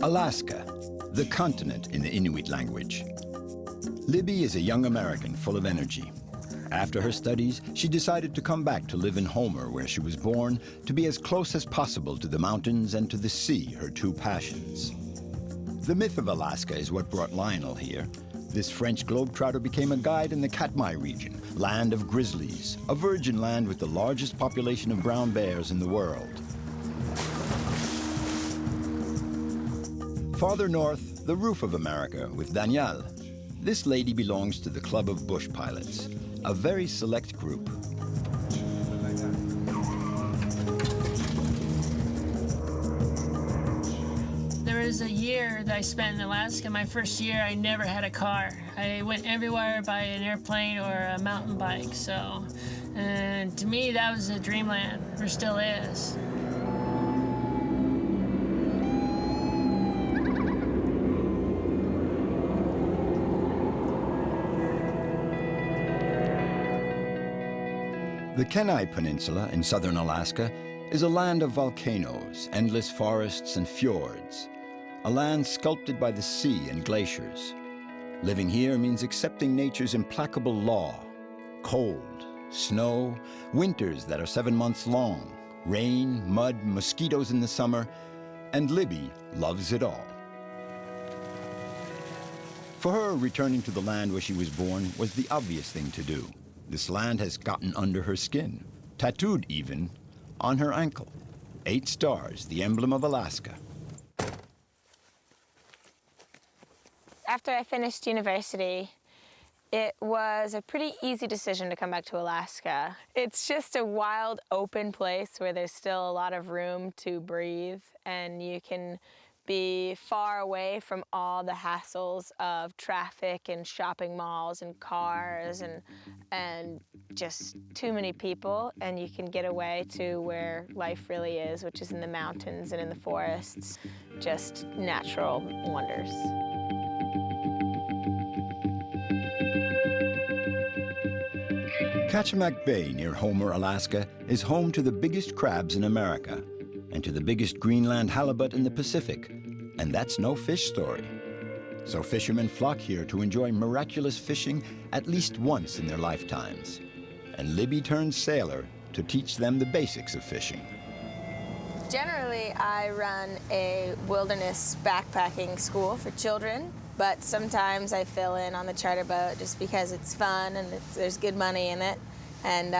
Alaska, the continent in the Inuit language. Libby is a young American full of energy. After her studies, she decided to come back to live in Homer, where she was born, to be as close as possible to the mountains and to the sea, her two passions. The myth of Alaska is what brought Lionel here. This French globetrotter became a guide in the Katmai region, land of grizzlies, a virgin land with the largest population of brown bears in the world. Farther north, the roof of America with Danial. This lady belongs to the Club of Bush Pilots, a very select group. There was a year that I spent in Alaska. My first year, I never had a car. I went everywhere by an airplane or a mountain bike, so. And to me, that was a dreamland, or still is. The Kenaï Peninsula in southern Alaska is a land of volcanoes, endless forests and fjords, a land sculpted by the sea and glaciers. Living here means accepting nature's implacable law: cold, snow, winters that are 7 months long, rain, mud, mosquitoes in the summer, and Libby loves it all. For her, returning to the land where she was born was the obvious thing to do. This land has gotten under her skin, tattooed even, on her ankle. 8 stars, the emblem of Alaska. After I finished university, it was a pretty easy decision to come back to Alaska. It's just a wild, open place where there's still a lot of room to breathe, and you can be far away from all the hassles of traffic and shopping malls and cars and just too many people, and you can get away to where life really is, which is in the mountains and in the forests, just natural wonders. Katmai Bay near Homer, Alaska, is home to the biggest crabs in America and to the biggest Greenland halibut in the Pacific. And that's no fish story. So fishermen flock here to enjoy miraculous fishing at least once in their lifetimes. And Libby turns sailor to teach them the basics of fishing. Generally, I run a wilderness backpacking school for children, but sometimes I fill in on the charter boat just because it's fun and there's good money in it. And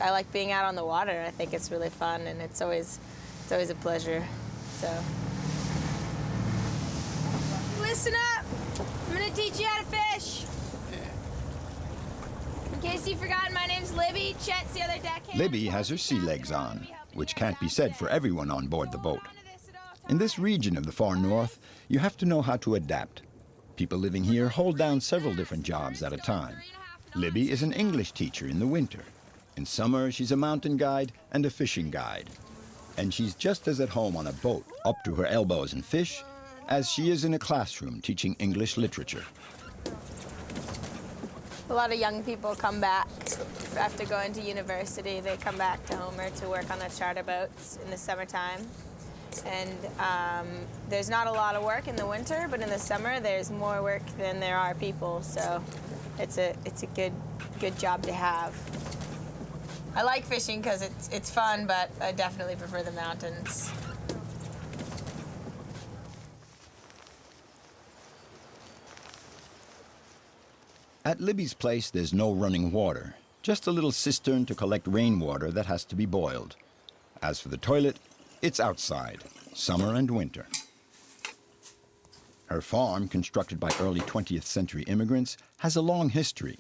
I like being out on the water. I think it's really fun, and it's always a pleasure. So. Listen up. I'm gonna teach you how to fish. In case you've forgotten, my name's Libby. Chet's the other deckhand. Libby has her sea legs on, which can't be said for everyone on board the boat. In this region of the far north, you have to know how to adapt. People living here hold down several different jobs at a time. Libby is an English teacher in the winter. In summer, she's a mountain guide and a fishing guide. And she's just as at home on a boat up to her elbows in fish as she is in a classroom teaching English literature. A lot of young people come back after going to university. They come back to Homer to work on the charter boats in the summertime. And there's not a lot of work in the winter, but in the summer there's more work than there are people. So it's a good job to have. I like fishing because it's fun, but I definitely prefer the mountains. At Libby's place, there's no running water, just a little cistern to collect rainwater that has to be boiled. As for the toilet, it's outside, summer and winter. Her farm, constructed by early 20th century immigrants, has a long history.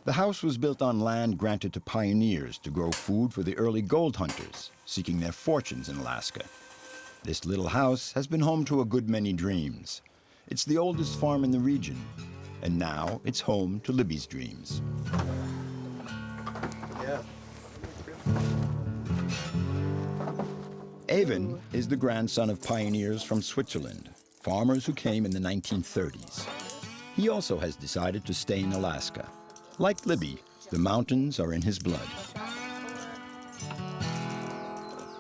The house was built on land granted to pioneers to grow food for the early gold hunters seeking their fortunes in Alaska. This little house has been home to a good many dreams. It's the oldest farm in the region, and now it's home to Libby's dreams. Yeah. Avon is the grandson of pioneers from Switzerland, farmers who came in the 1930s. He also has decided to stay in Alaska. Like Libby, the mountains are in his blood.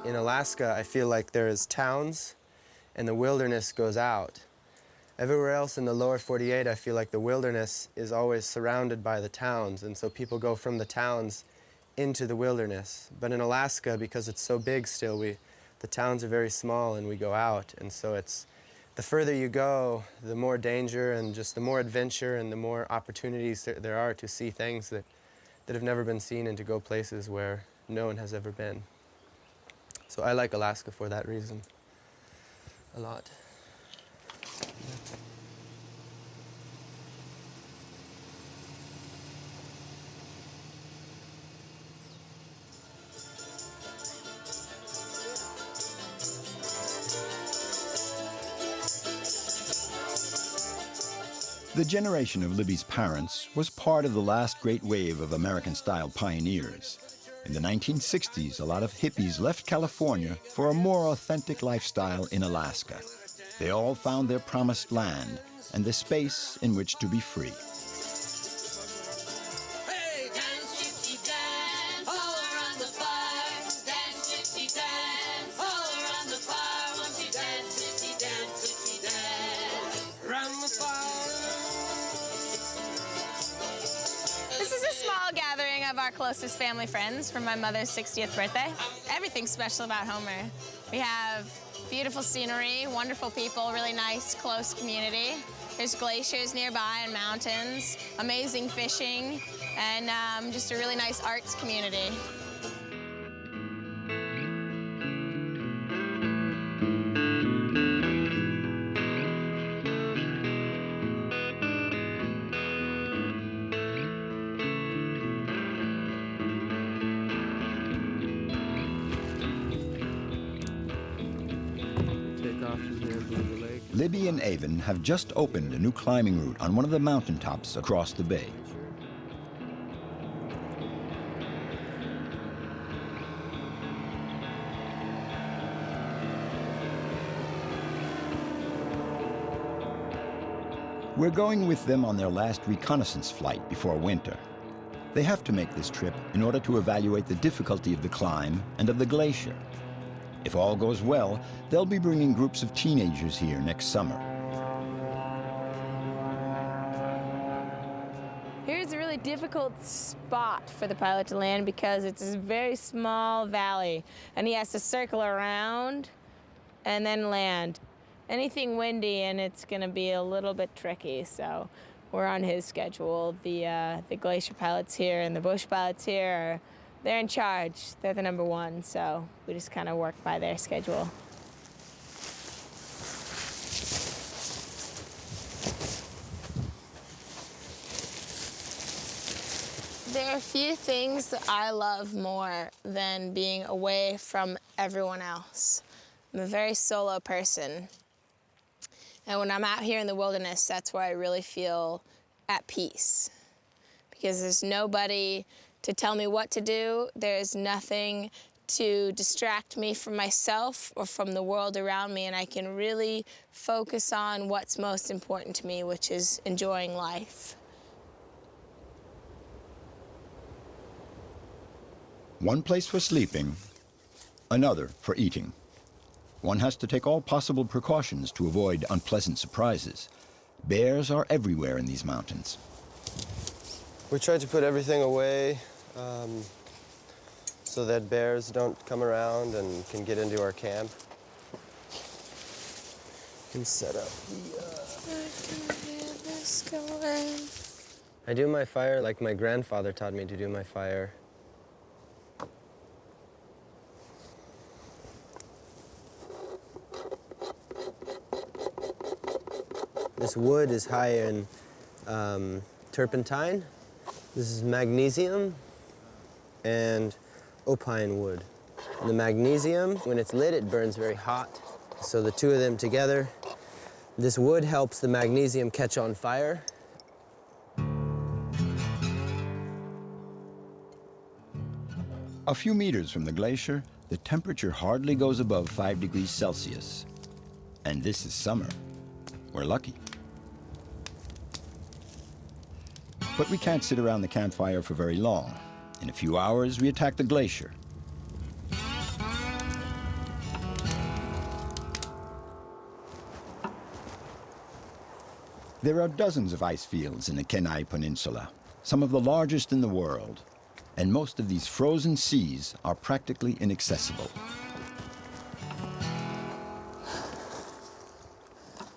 In Alaska, I feel like there is towns and the wilderness goes out. Everywhere else in the lower 48, I feel like the wilderness is always surrounded by the towns, and so people go from the towns into the wilderness. But in Alaska, because it's so big still, the towns are very small and we go out, and so it's the further you go, the more danger and just the more adventure and the more opportunities there are to see things that have never been seen and to go places where no one has ever been. So I like Alaska for that reason a lot. The generation of Libby's parents was part of the last great wave of American-style pioneers. In the 1960s, a lot of hippies left California for a more authentic lifestyle in Alaska. They all found their promised land and the space in which to be free. Hey, dance, gypsy, dance, all around the fire. Dance, gypsy, dance, all around the fire. Won't you dance, gypsy, dance, around the fire. This is a small gathering of our closest family friends for my mother's 60th birthday. Everything's special about Homer. We have beautiful scenery, wonderful people, really nice, close community. There's glaciers nearby and mountains, amazing fishing, and just a really nice arts community. Libby and Avon have just opened a new climbing route on one of the mountaintops across the bay. We're going with them on their last reconnaissance flight before winter. They have to make this trip in order to evaluate the difficulty of the climb and of the glacier. If all goes well, they'll be bringing groups of teenagers here next summer. Here's a really difficult spot for the pilot to land because it's a very small valley, and he has to circle around and then land. Anything windy and it's going to be a little bit tricky, so we're on his schedule. The glacier pilots here and the bush pilots here they're in charge. They're the number one, so we just kind of work by their schedule. There are a few things that I love more than being away from everyone else. I'm a very solo person. And when I'm out here in the wilderness, that's where I really feel at peace. Because there's nobody to tell me what to do. There's nothing to distract me from myself or from the world around me, and I can really focus on what's most important to me, which is enjoying life. One place for sleeping, another for eating. One has to take all possible precautions to avoid unpleasant surprises. Bears are everywhere in these mountains. We try to put everything away so that bears don't come around and can get into our camp. Can set up I do my fire like my grandfather taught me to do my fire. This wood is high in turpentine. This is magnesium and opine wood. And the magnesium, when it's lit, it burns very hot. So the two of them together, this wood helps the magnesium catch on fire. A few meters from the glacier, the temperature hardly goes above 5 degrees Celsius. And this is summer. We're lucky. But we can't sit around the campfire for very long. In a few hours, we attack the glacier. There are dozens of ice fields in the Kenaï Peninsula, some of the largest in the world, and most of these frozen seas are practically inaccessible.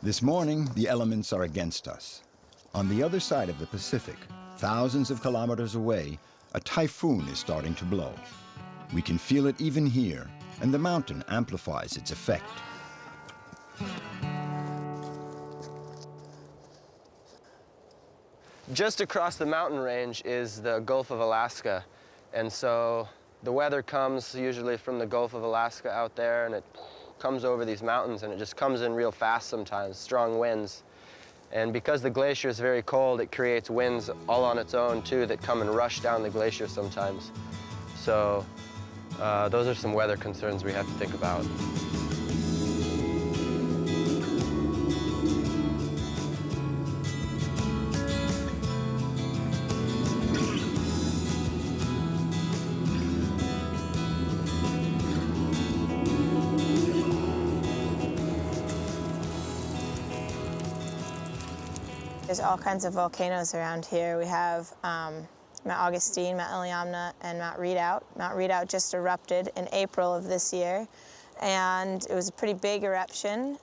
This morning, the elements are against us. On the other side of the Pacific, thousands of kilometers away, a typhoon is starting to blow. We can feel it even here, and the mountain amplifies its effect. Just across the mountain range is the Gulf of Alaska, and so the weather comes usually from the Gulf of Alaska out there, and it comes over these mountains, and it just comes in real fast sometimes, strong winds. And because the glacier is very cold, it creates winds all on its own too that come and rush down the glacier sometimes. So those are some weather concerns we have to think about. There's all kinds of volcanoes around here. We have Mount Augustine, Mount Iliamna, and Mount Redoubt. Mount Redoubt just erupted in April of this year, and it was a pretty big eruption.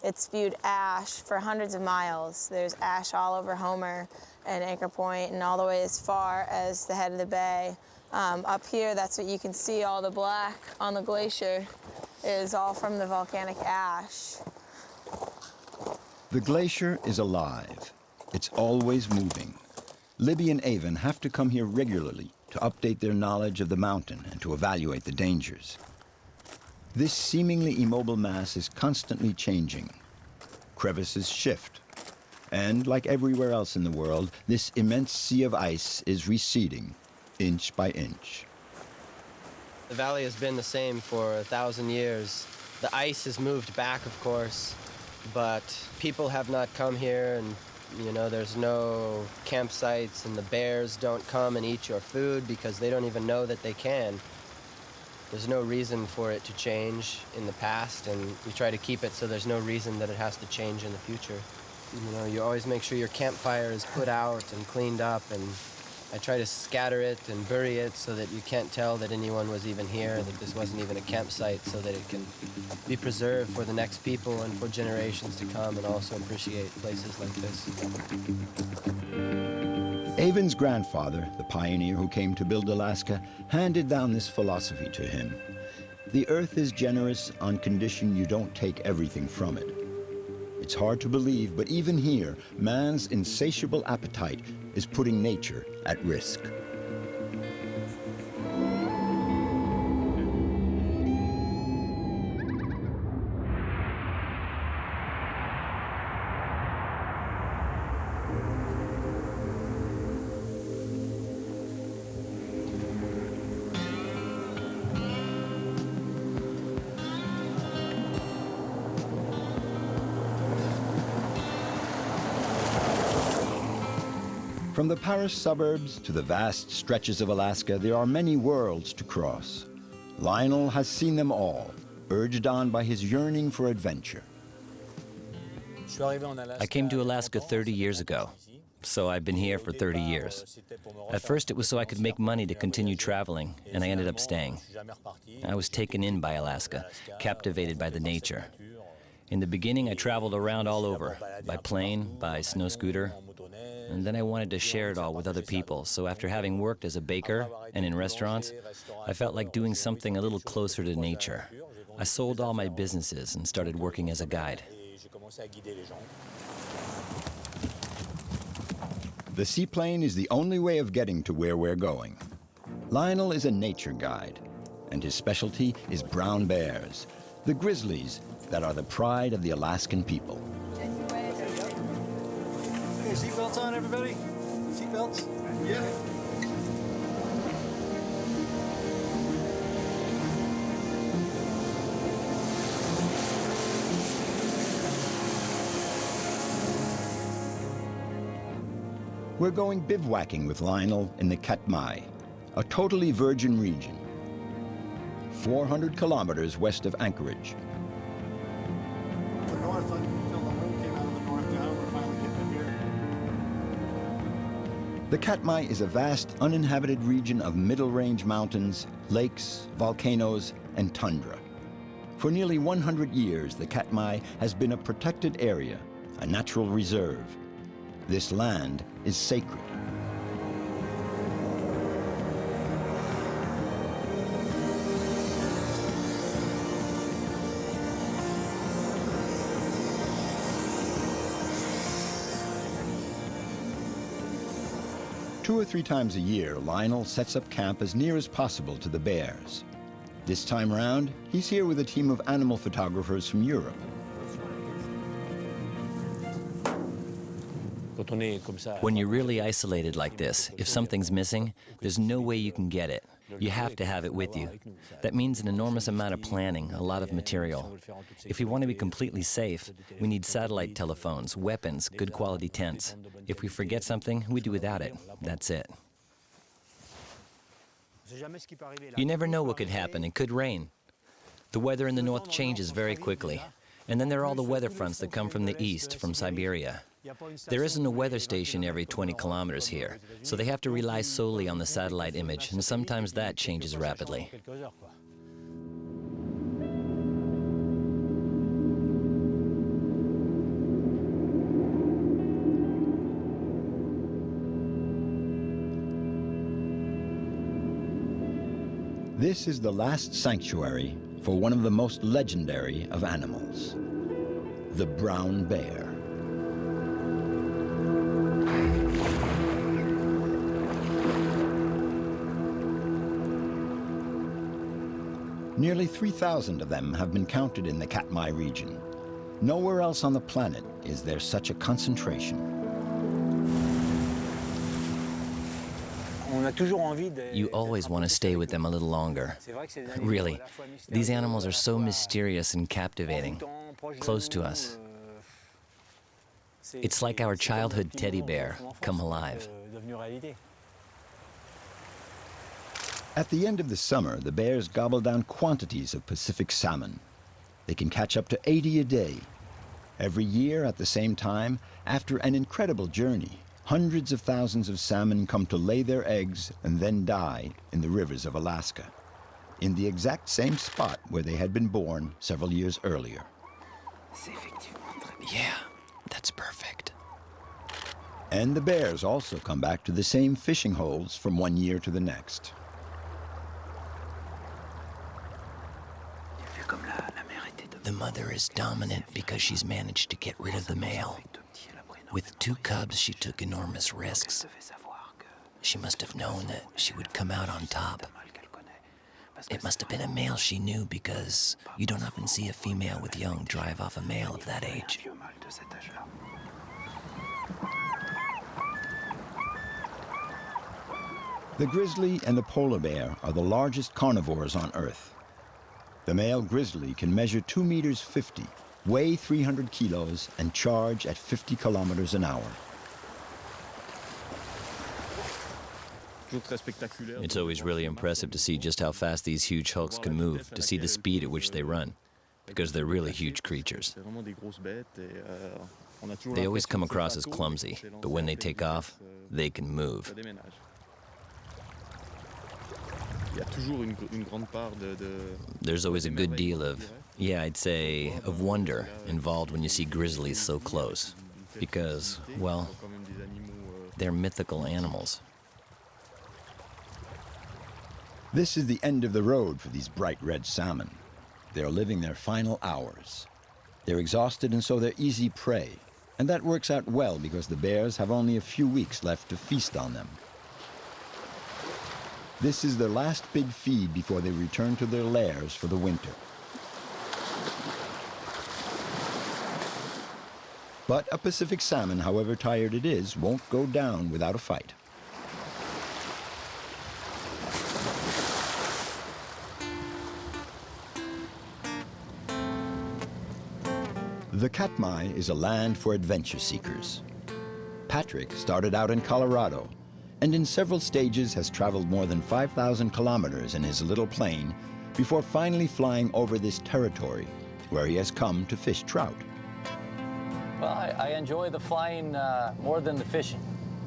It spewed ash for hundreds of miles. There's ash all over Homer and Anchor Point and all the way as far as the head of the bay. Up here, that's what you can see, all the black on the glacier is all from the volcanic ash. The glacier is alive. It's always moving. Libby and Avon have to come here regularly to update their knowledge of the mountain and to evaluate the dangers. This seemingly immobile mass is constantly changing. Crevices shift. And like everywhere else in the world, this immense sea of ice is receding, inch by inch. The valley has been the same for 1,000 years. The ice has moved back, of course, but people have not come here, and there's no campsites, and the bears don't come and eat your food because they don't even know that they can. There's no reason for it to change in the past, and we try to keep it so there's no reason that it has to change in the future. You always make sure your campfire is put out and cleaned up, and I try to scatter it and bury it so that you can't tell that anyone was even here, that this wasn't even a campsite, so that it can be preserved for the next people and for generations to come, and also appreciate places like this. Avon's grandfather, the pioneer who came to build Alaska, handed down this philosophy to him. The earth is generous on condition you don't take everything from it. It's hard to believe, but even here, man's insatiable appetite is putting nature at risk. From the Paris suburbs to the vast stretches of Alaska, there are many worlds to cross. Lionel has seen them all, urged on by his yearning for adventure. I came to Alaska 30 years ago, so I've been here for 30 years. At first it was so I could make money to continue traveling, and I ended up staying. I was taken in by Alaska, captivated by the nature. In the beginning I traveled around all over, by plane, by snow scooter, and then I wanted to share it all with other people, so after having worked as a baker and in restaurants, I felt like doing something a little closer to nature. I sold all my businesses and started working as a guide. The seaplane is the only way of getting to where we're going. Lionel is a nature guide, and his specialty is brown bears, the grizzlies that are the pride of the Alaskan people. Okay, seatbelts on, everybody? Seatbelts? Yeah. We're going bivouacking with Lionel in the Katmai, a totally virgin region, 400 kilometers west of Anchorage. The north, until the wind came out of the north, now we're finally The Katmai is a vast, uninhabited region of middle-range mountains, lakes, volcanoes, and tundra. For nearly 100 years, the Katmai has been a protected area, a natural reserve. This land is sacred. Two or three times a year, Lionel sets up camp as near as possible to the bears. This time around, he's here with a team of animal photographers from Europe. When you're really isolated like this, if something's missing, there's no way you can get it. You have to have it with you. That means an enormous amount of planning, a lot of material. If we want to be completely safe, we need satellite telephones, weapons, good quality tents. If we forget something, we do without it. That's it. You never know what could happen. It could rain. The weather in the north changes very quickly. And then there are all the weather fronts that come from the east, from Siberia. There isn't a weather station every 20 kilometers here, so they have to rely solely on the satellite image, and sometimes that changes rapidly. This is the last sanctuary for one of the most legendary of animals, the brown bear. Nearly 3,000 of them have been counted in the Katmai region. Nowhere else on the planet is there such a concentration. You always want to stay with them a little longer. Really, these animals are so mysterious and captivating, close to us. It's like our childhood teddy bear come alive. At the end of the summer, the bears gobble down quantities of Pacific salmon. They can catch up to 80 a day. Every year at the same time, after an incredible journey, hundreds of thousands of salmon come to lay their eggs and then die in the rivers of Alaska, in the exact same spot where they had been born several years earlier. Yeah, that's perfect. And the bears also come back to the same fishing holes from one year to the next. The mother is dominant because she's managed to get rid of the male. With 2 cubs, she took enormous risks. She must have known that she would come out on top. It must have been a male she knew, because you don't often see a female with young drive off a male of that age. The grizzly and the polar bear are the largest carnivores on Earth. The male grizzly can measure 2 meters 50, weigh 300 kilos, and charge at 50 kilometers an hour. It's always really impressive to see just how fast these huge hulks can move, to see the speed at which they run, because they're really huge creatures. They always come across as clumsy, but when they take off, they can move. There's always a good deal of, I'd say, of wonder involved when you see grizzlies so close. Because, well, they're mythical animals. This is the end of the road for these bright red salmon. They're living their final hours. They're exhausted, and so they're easy prey. And that works out well because the bears have only a few weeks left to feast on them. This is their last big feed before they return to their lairs for the winter. But a Pacific salmon, however tired it is, won't go down without a fight. The Katmai is a land for adventure seekers. Patrick started out in Colorado, and in several stages has traveled more than 5,000 kilometers in his little plane before finally flying over this territory, where he has come to fish trout. Well, I enjoy the flying more than the fishing.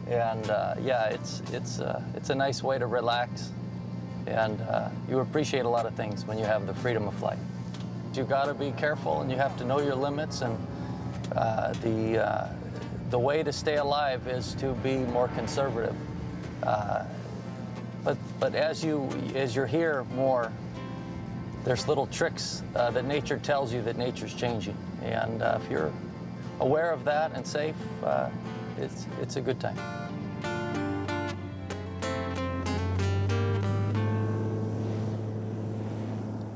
And yeah, it's a nice way to relax, and you appreciate a lot of things when you have the freedom of flight. You got to be careful, and you have to know your limits, and the way to stay alive is to be more conservative. But as you're here more, there's little tricks that nature tells you that nature's changing, and if you're aware of that and safe, it's a good time.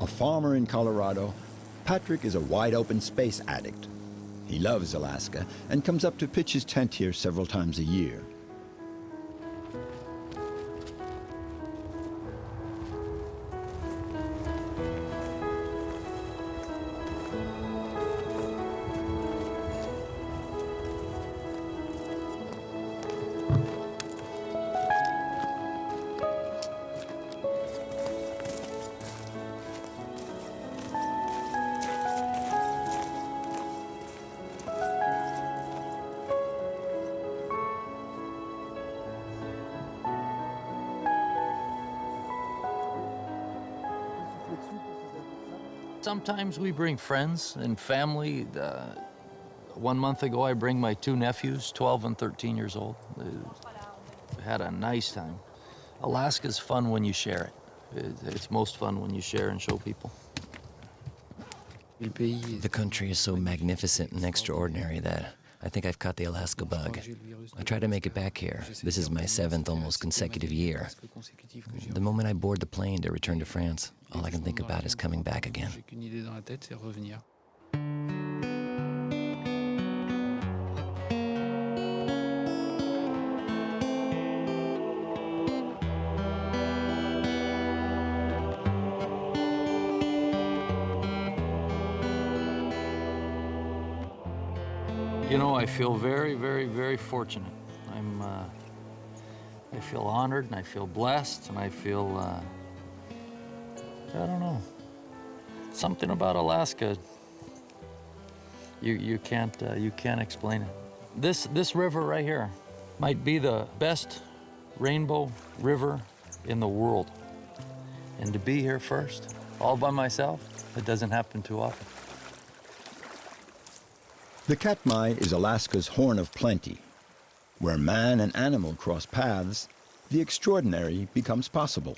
A farmer in Colorado, Patrick is a wide-open space addict. He loves Alaska and comes up to pitch his tent here several times a year. Sometimes we bring friends and family. 1 month ago, I bring my 2 nephews, 12 and 13 years old. We had a nice time. Alaska's fun when you share it. It's most fun when you share and show people. The country is so magnificent and extraordinary that I think I've caught the Alaska bug. I try to make it back here. This is my 7th almost consecutive year. The moment I board the plane to return to France, all I can think about is coming back again. You know, I feel very, very, very fortunate. I feel honored, and I feel blessed, and I feel, I don't know, something about Alaska. You can't explain it. This river right here might be the best rainbow river in the world, and to be here first, all by myself, it doesn't happen too often. The Katmai is Alaska's horn of plenty. Where man and animal cross paths, the extraordinary becomes possible.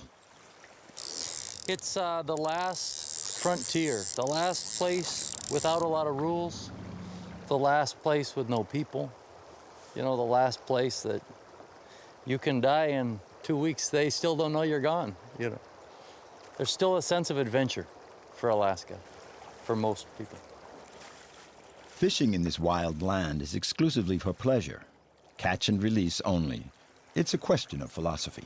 It's the last frontier, the last place without a lot of rules, the last place with no people, you know, the last place that you can die in 2 weeks, they still don't know you're gone, you know. There's still a sense of adventure for Alaska, for most people. Fishing in this wild land is exclusively for pleasure, catch and release only. It's a question of philosophy.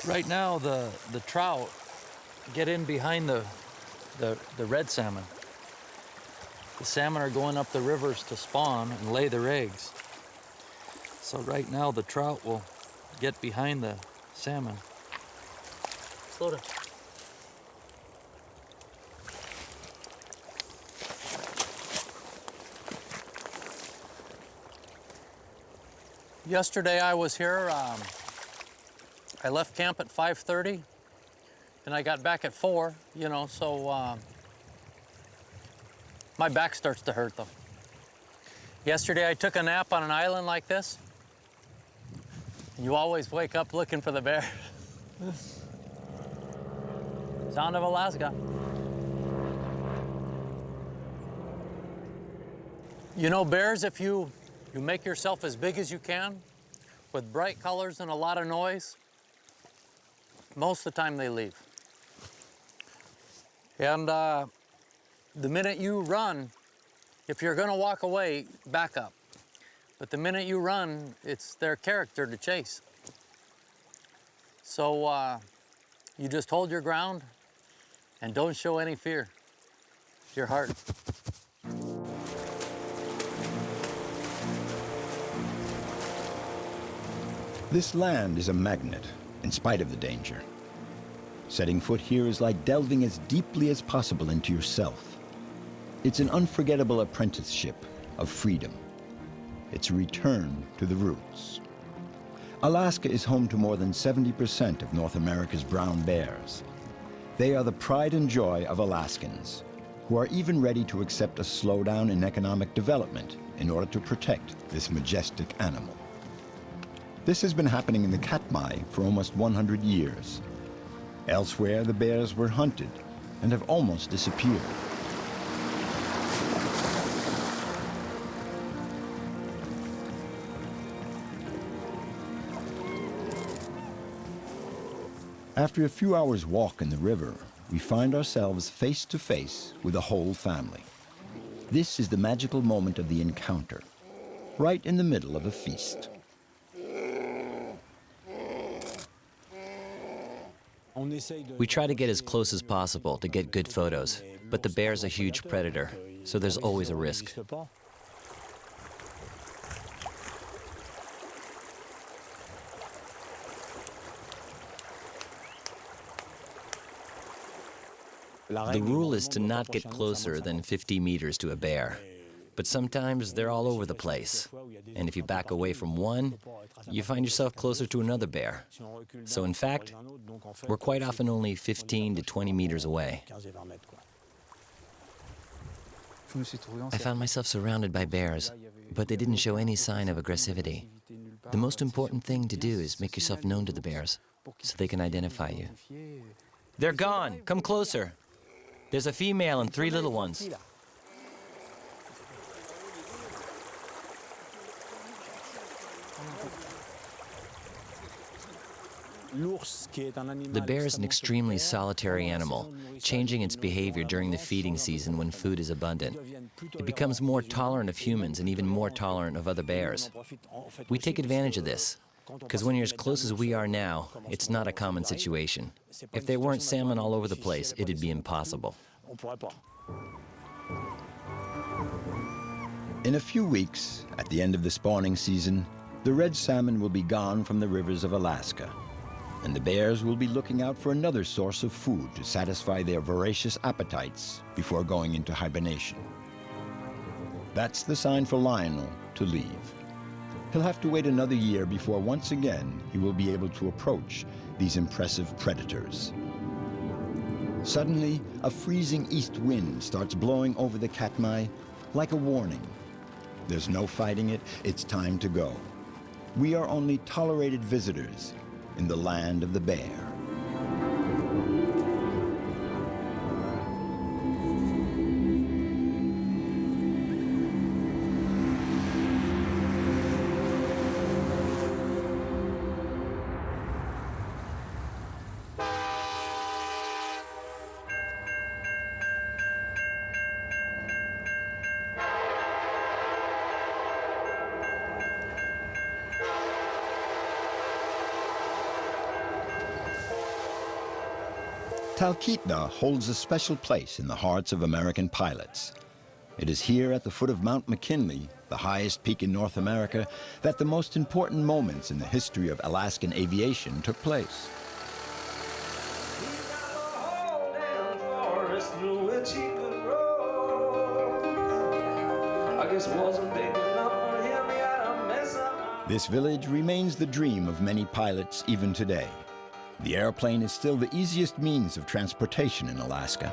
Right now, the trout get in behind the red salmon. The salmon are going up the rivers to spawn and lay their eggs. So right now, the trout will get behind the salmon. Slow down. Yesterday I was here, I left camp at 5:30 and I got back at 4, you know, so my back starts to hurt though. Yesterday I took a nap on an island like this. You always wake up looking for the bear. Sound of Alaska. You know, bears, if you make yourself as big as you can with bright colors and a lot of noise, most of the time they leave. And the minute you run, if you're gonna walk away, back up. But the minute you run, it's their character to chase. So you just hold your ground and don't show any fear. Your heart. This land is a magnet, in spite of the danger. Setting foot here is like delving as deeply as possible into yourself. It's an unforgettable apprenticeship of freedom. It's a return to the roots. Alaska is home to more than 70% of North America's brown bears. They are the pride and joy of Alaskans, who are even ready to accept a slowdown in economic development in order to protect this majestic animal. This has been happening in the Katmai for almost 100 years. Elsewhere, the bears were hunted and have almost disappeared. After a few hours' walk in the river, we find ourselves face to face with a whole family. This is the magical moment of the encounter, right in the middle of a feast. We try to get as close as possible to get good photos, but the bear's a huge predator, so there's always a risk. The rule is to not get closer than 50 meters to a bear, but sometimes they're all over the place. And if you back away from one, you find yourself closer to another bear. So in fact, we're quite often only 15 to 20 meters away. I found myself surrounded by bears, but they didn't show any sign of aggressivity. The most important thing to do is make yourself known to the bears so they can identify you. They're gone. Come closer. There's a female and 3 little ones. The bear is an extremely solitary animal, changing its behavior during the feeding season when food is abundant. It becomes more tolerant of humans and even more tolerant of other bears. We take advantage of this, because when you're as close as we are now, it's not a common situation. If there weren't salmon all over the place, it'd be impossible. In a few weeks, at the end of the spawning season, the red salmon will be gone from the rivers of Alaska, and the bears will be looking out for another source of food to satisfy their voracious appetites before going into hibernation. That's the sign for Lionel to leave. He'll have to wait another year before once again he will be able to approach these impressive predators. Suddenly, a freezing east wind starts blowing over the Katmai like a warning. There's no fighting it, it's time to go. We are only tolerated visitors in the land of the bear. Talkeetna holds a special place in the hearts of American pilots. It is here at the foot of Mount McKinley, the highest peak in North America, that the most important moments in the history of Alaskan aviation took place. This village remains the dream of many pilots even today. The airplane is still the easiest means of transportation in Alaska.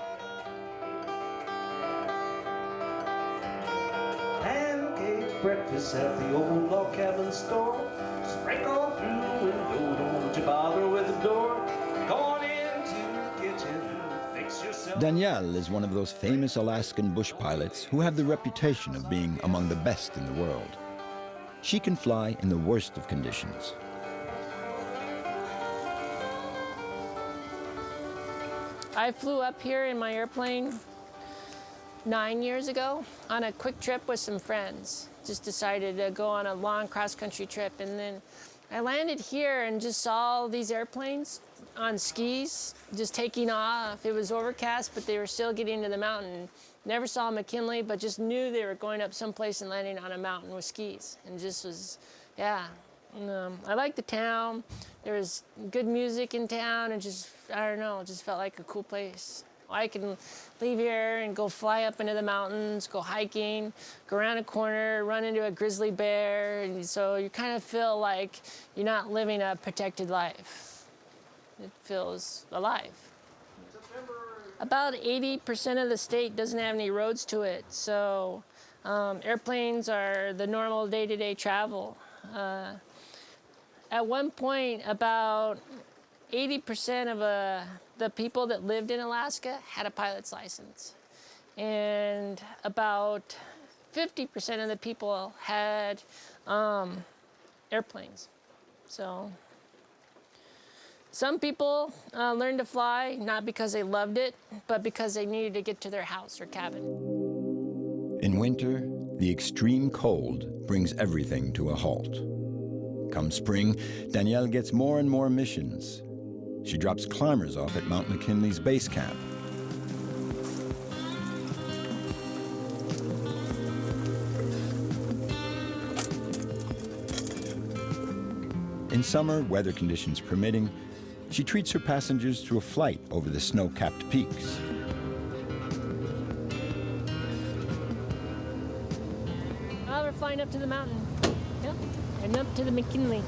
Pancake breakfast at the old log cabin store. Sprinkle through the window, don't you bother with the door. Go on into the kitchen, fix yourself. Danial is one of those famous Alaskan bush pilots who have the reputation of being among the best in the world. She can fly in the worst of conditions. I flew up here in my airplane 9 years ago on a quick trip with some friends. Just decided to go on a long cross-country trip, and then I landed here and just saw all these airplanes on skis just taking off. It was overcast, but they were still getting to the mountain. Never saw McKinley, but just knew they were going up someplace and landing on a mountain with skis, and just was, yeah. I liked the town. There was good music in town, and just, I don't know, it just felt like a cool place. I can leave here and go fly up into the mountains, go hiking, go around a corner, run into a grizzly bear, and so you kind of feel like you're not living a protected life. It feels alive. About 80% of the state doesn't have any roads to it, so airplanes are the normal day-to-day travel. At one point, about 80% of the people that lived in Alaska had a pilot's license. And about 50% of the people had airplanes. So some people learned to fly, not because they loved it, but because they needed to get to their house or cabin. In winter, the extreme cold brings everything to a halt. Come spring, Danielle gets more and more missions. She drops climbers off at Mount McKinley's base camp. In summer, weather conditions permitting, she treats her passengers to a flight over the snow-capped peaks. Oh, we're flying up to the mountain. Yep, and up to the McKinley.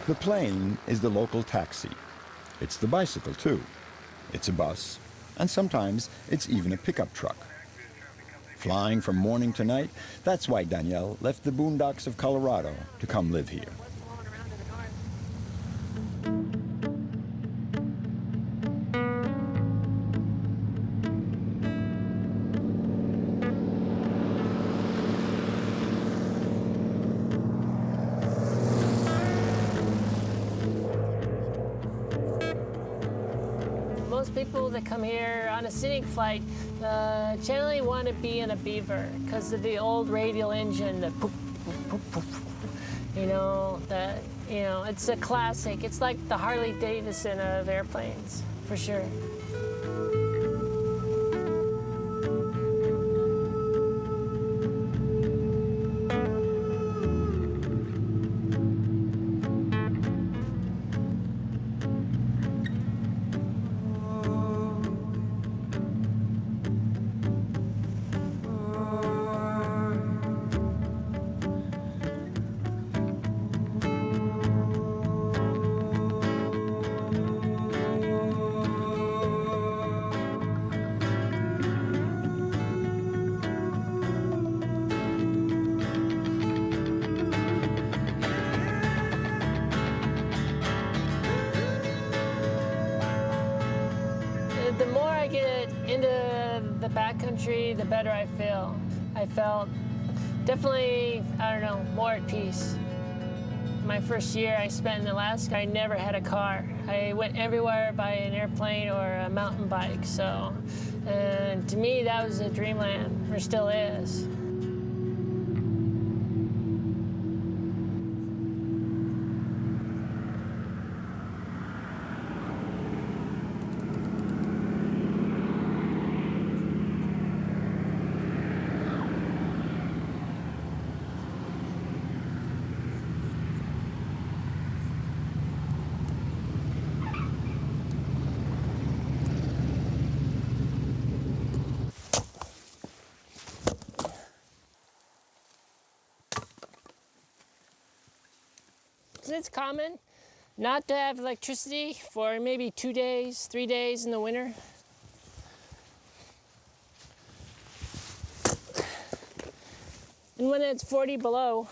The plane is the local taxi. It's the bicycle, too. It's a bus, and sometimes it's even a pickup truck. Flying from morning to night, that's why Daniel left the boondocks of Colorado to come live here. Most people that come here on a scenic flight generally want to be in a beaver because of the old radial engine, the poof, poof, poof, poof. It's a classic. It's like the Harley Davidson of airplanes, for sure. The more I get into the backcountry, the better I feel. I felt definitely, more at peace. My first year I spent in Alaska, I never had a car. I went everywhere by an airplane or a mountain bike, and to me that was a dreamland, or still is. It's common not to have electricity for maybe 2 days, 3 days in the winter. And when it's 40 below,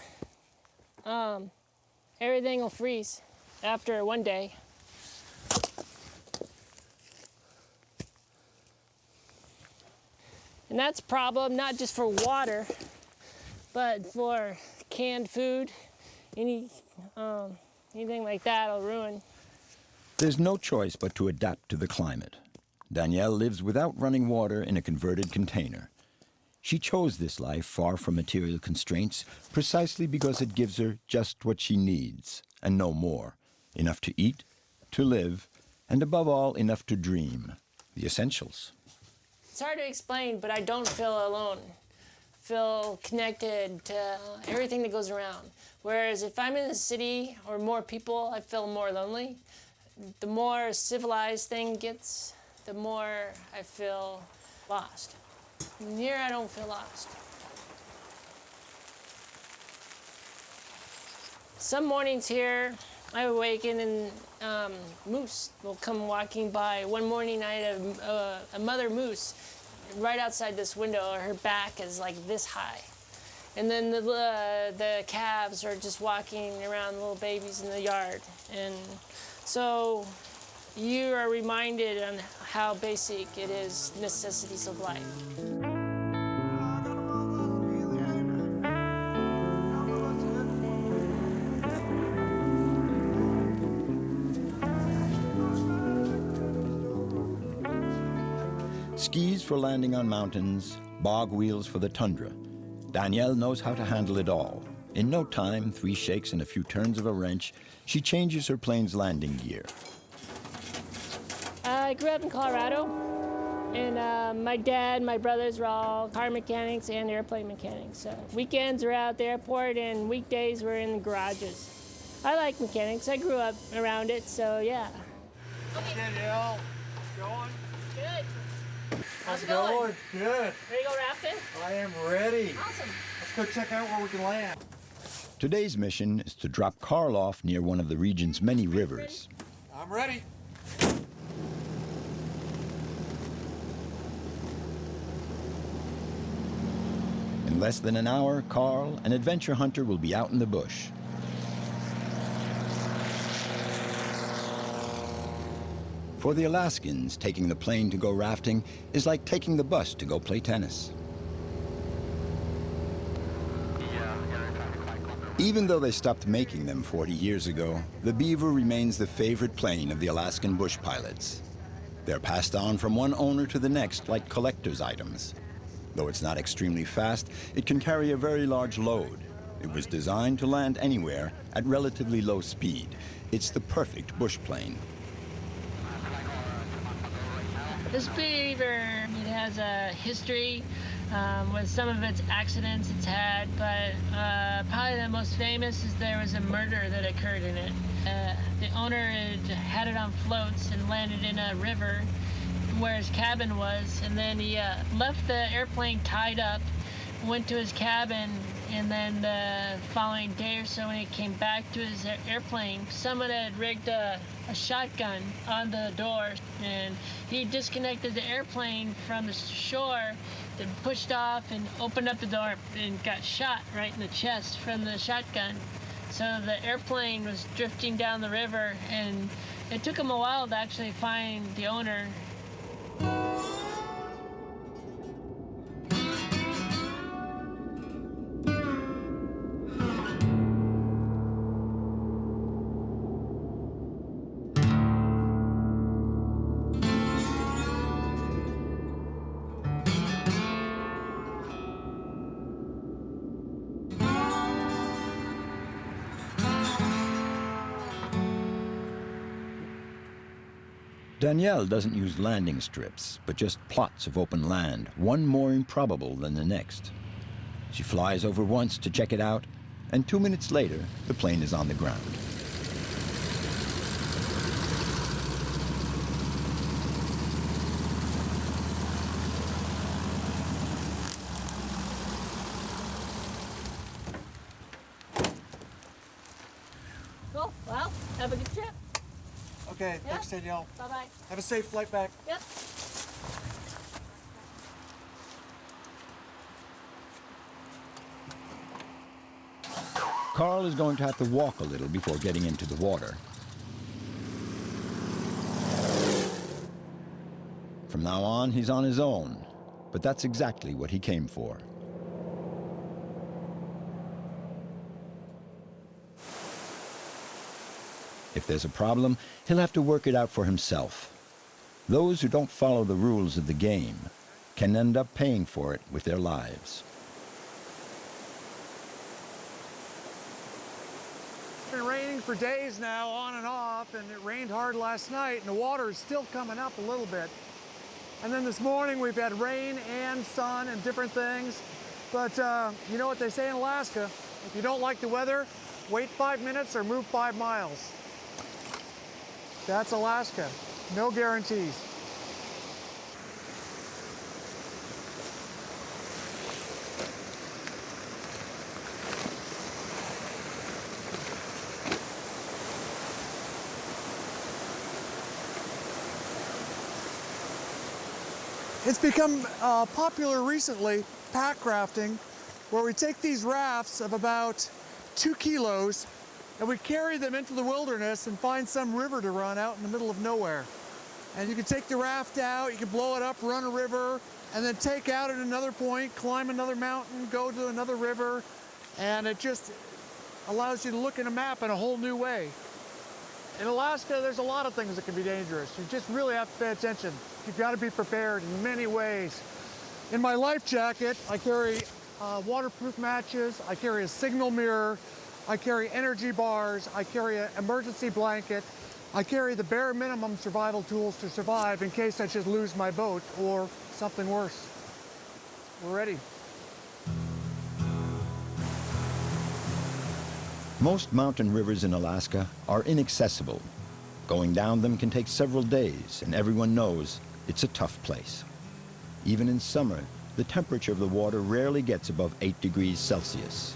everything will freeze after 1 day. And that's a problem not just for water, but for canned food. Anything like that will ruin. There's no choice but to adapt to the climate. Danielle lives without running water in a converted container. She chose this life far from material constraints precisely because it gives her just what she needs, and no more. Enough to eat, to live, and above all, enough to dream. The essentials. It's hard to explain, but I don't feel alone. feel connected to everything that goes around. Whereas if I'm in a city or more people, I feel more lonely. The more civilized thing gets, the more I feel lost. And here I don't feel lost. Some mornings here, I awaken and moose will come walking by. One morning I had a mother moose right outside this window. Her back is like this high. And then the calves are just walking around, little babies in the yard. And so you are reminded on how basic it is, necessities of life. Skis for landing on mountains, bog wheels for the tundra. Danielle knows how to handle it all. In no time, 3 shakes and a few turns of a wrench, she changes her plane's landing gear. I grew up in Colorado, and my dad, my brothers were all car mechanics and airplane mechanics. So weekends were out at the airport, and weekdays were in the garages. I like mechanics. I grew up around it, so yeah. Daniel, going? Good. How's it going? Good. Ready to go rafting? I am ready. Awesome. Let's go check out where we can land. Today's mission is to drop Carl off near one of the region's many rivers. I'm ready. In less than an hour, Carl, an adventure hunter, will be out in the bush. For the Alaskans, taking the plane to go rafting is like taking the bus to go play tennis. Even though they stopped making them 40 years ago, the Beaver remains the favorite plane of the Alaskan bush pilots. They're passed on from one owner to the next like collector's items. Though it's not extremely fast, it can carry a very large load. It was designed to land anywhere at relatively low speed. It's the perfect bush plane. This Beaver, it has a history with some of its accidents it's had, but probably the most famous is there was a murder that occurred in it. The owner had it on floats and landed in a river where his cabin was, and then he left the airplane tied up, went to his cabin, and then the following day or so when he came back to his airplane, someone had rigged a shotgun on the door, and he disconnected the airplane from the shore, then pushed off and opened up the door and got shot right in the chest from the shotgun. So the airplane was drifting down the river, and it took him a while to actually find the owner. Danielle doesn't use landing strips, but just plots of open land, one more improbable than the next. She flies over once to check it out, and 2 minutes later, the plane is on the ground. Cool. Well, have a good trip. Okay, thanks, Danielle. Bye-bye. Have a safe flight back. Yep. Carl is going to have to walk a little before getting into the water. From now on, he's on his own, but that's exactly what he came for. If there's a problem, he'll have to work it out for himself. Those who don't follow the rules of the game can end up paying for it with their lives. It's been raining for days now, on and off, and it rained hard last night, and the water is still coming up a little bit. And then this morning we've had rain and sun and different things. But you know what they say in Alaska? If you don't like the weather, wait 5 minutes or move 5 miles. That's Alaska. No guarantees. It's become popular recently, pack rafting, where we take these rafts of about 2 kilos and we carry them into the wilderness and find some river to run out in the middle of nowhere. And you can take the raft out, you can blow it up, run a river, and then take out at another point, climb another mountain, go to another river, and it just allows you to look at a map in a whole new way. In Alaska, there's a lot of things that can be dangerous. You just really have to pay attention. You've got to be prepared in many ways. In my life jacket, I carry waterproof matches, I carry a signal mirror, I carry energy bars, I carry an emergency blanket, I carry the bare minimum survival tools to survive in case I should lose my boat or something worse. We're ready. Most mountain rivers in Alaska are inaccessible. Going down them can take several days, and everyone knows it's a tough place. Even in summer, the temperature of the water rarely gets above 8 degrees Celsius.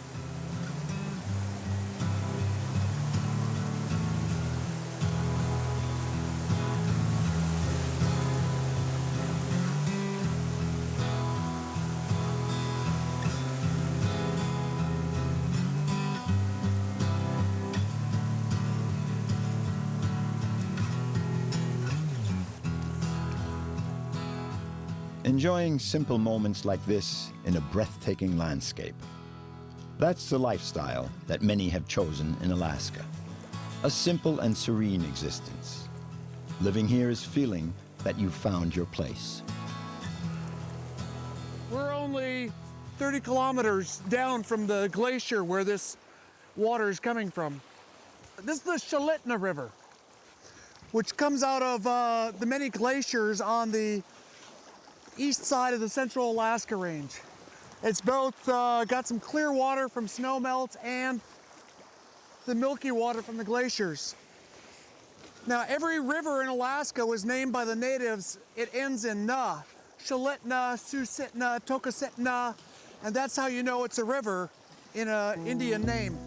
Enjoying simple moments like this in a breathtaking landscape. That's the lifestyle that many have chosen in Alaska. A simple and serene existence. Living here is feeling that you've found your place. We're only 30 kilometers down from the glacier where this water is coming from. This is the Shalitna River, which comes out of the many glaciers on the east side of the Central Alaska Range. It's both got some clear water from snowmelt and the milky water from the glaciers. Now, every river in Alaska was named by the natives. It ends in na. Shalitna, Susitna, Tokasitna, and that's how you know it's a river in an Indian name.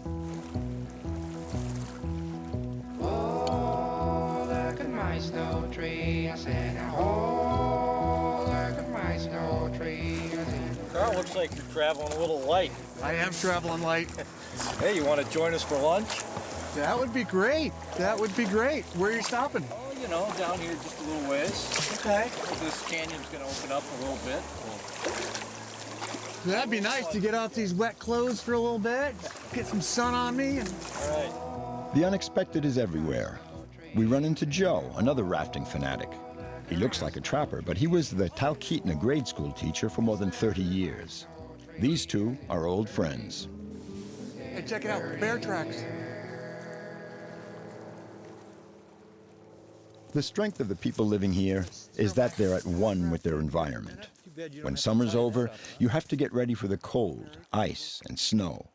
Oh, look at my snow tree. I said, oh, look at my snow tree. Carl, looks like you're traveling a little light. I am traveling light. Hey, you want to join us for lunch? That would be great. That would be great. Where are you stopping? Oh, you know, down here just a little ways. Okay. This canyon's going to open up a little bit. That'd be nice to get off these wet clothes for a little bit, get some sun on me. And... All right. The unexpected is everywhere. We run into Joe, another rafting fanatic. He looks like a trapper, but he was the Talkeetna grade school teacher for more than 30 years. These two are old friends. Hey, check it out, bear tracks. The strength of the people living here is that they're at one with their environment. When summer's over, you have to get ready for the cold, ice, and snow.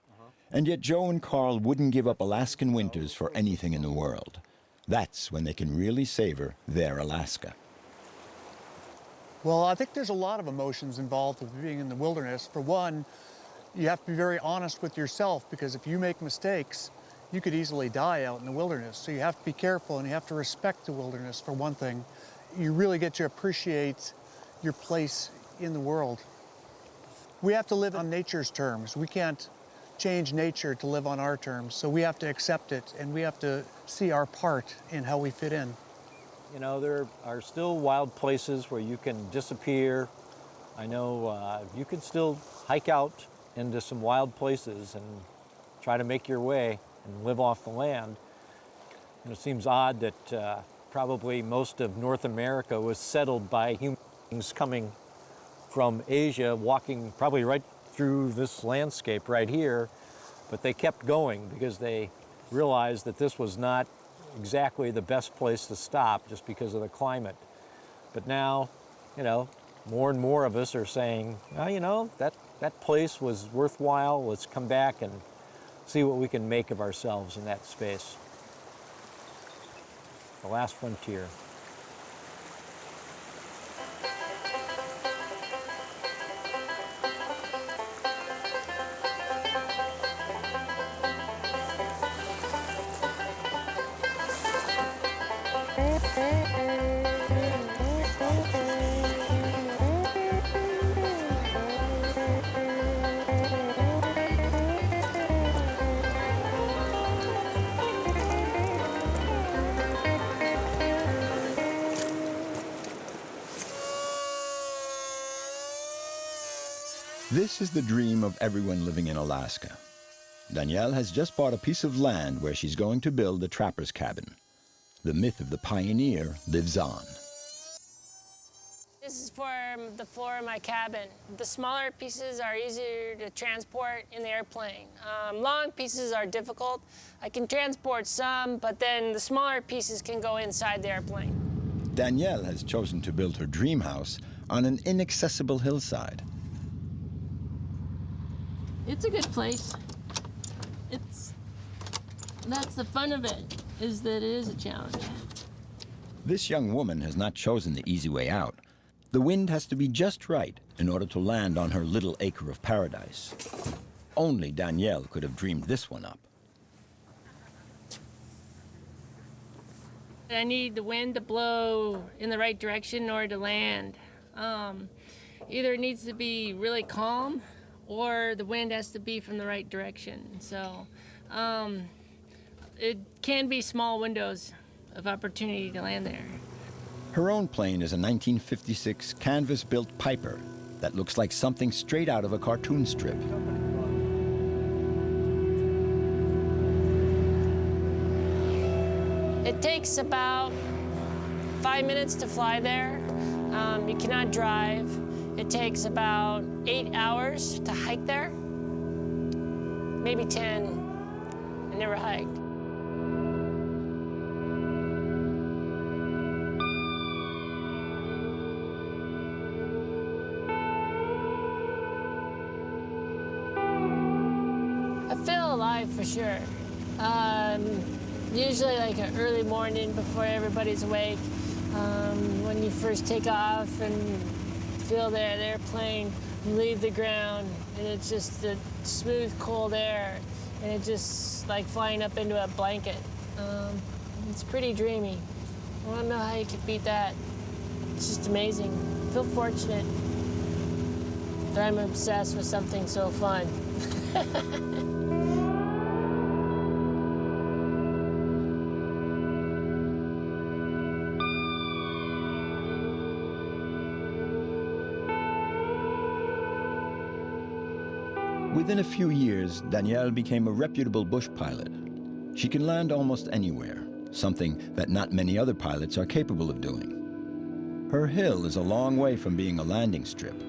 And yet Joe and Carl wouldn't give up Alaskan winters for anything in the world. That's when they can really savor their Alaska. Well, I think there's a lot of emotions involved with being in the wilderness. For one, you have to be very honest with yourself, because if you make mistakes, you could easily die out in the wilderness. So you have to be careful, and you have to respect the wilderness, for one thing. You really get to appreciate your place in the world. We have to live on nature's terms. We can't change nature to live on our terms. So we have to accept it, and we have to see our part in how we fit in. You know, there are still wild places where you can disappear. I know you can still hike out into some wild places and try to make your way and live off the land. And it seems odd that probably most of North America was settled by humans coming from Asia, walking probably right through this landscape right here, but they kept going because they realized that this was not exactly the best place to stop just because of the climate. But now, you know, more and more of us are saying, well, you know, that that place was worthwhile. Let's come back and see what we can make of ourselves in that space. The last frontier. This is the dream of everyone living in Alaska. Danielle has just bought a piece of land where she's going to build a trapper's cabin. The myth of the pioneer lives on. This is for the floor of my cabin. The smaller pieces are easier to transport in the airplane. Long pieces are difficult. I can transport some, but then the smaller pieces can go inside the airplane. Danielle has chosen to build her dream house on an inaccessible hillside. It's a good place. That's the fun of it, is that it is a challenge. This young woman has not chosen the easy way out. The wind has to be just right in order to land on her little acre of paradise. Only Danielle could have dreamed this one up. I need the wind to blow in the right direction in order to land. Either it needs to be really calm or the wind has to be from the right direction. So it can be small windows of opportunity to land there. Her own plane is a 1956 canvas-built Piper that looks like something straight out of a cartoon strip. It takes about 5 minutes to fly there. You cannot drive. It takes about 8 hours to hike there. Maybe 10. I never hiked. I feel alive for sure. Usually like an early morning before everybody's awake, when you first take off and feel the airplane leave the ground, and it's just the smooth, cold air, and it's just like flying up into a blanket. It's pretty dreamy. I don't know how you could beat that. It's just amazing. I feel fortunate that I'm obsessed with something so fun. Within a few years, Danielle became a reputable bush pilot. She can land almost anywhere, something that not many other pilots are capable of doing. Her hill is a long way from being a landing strip.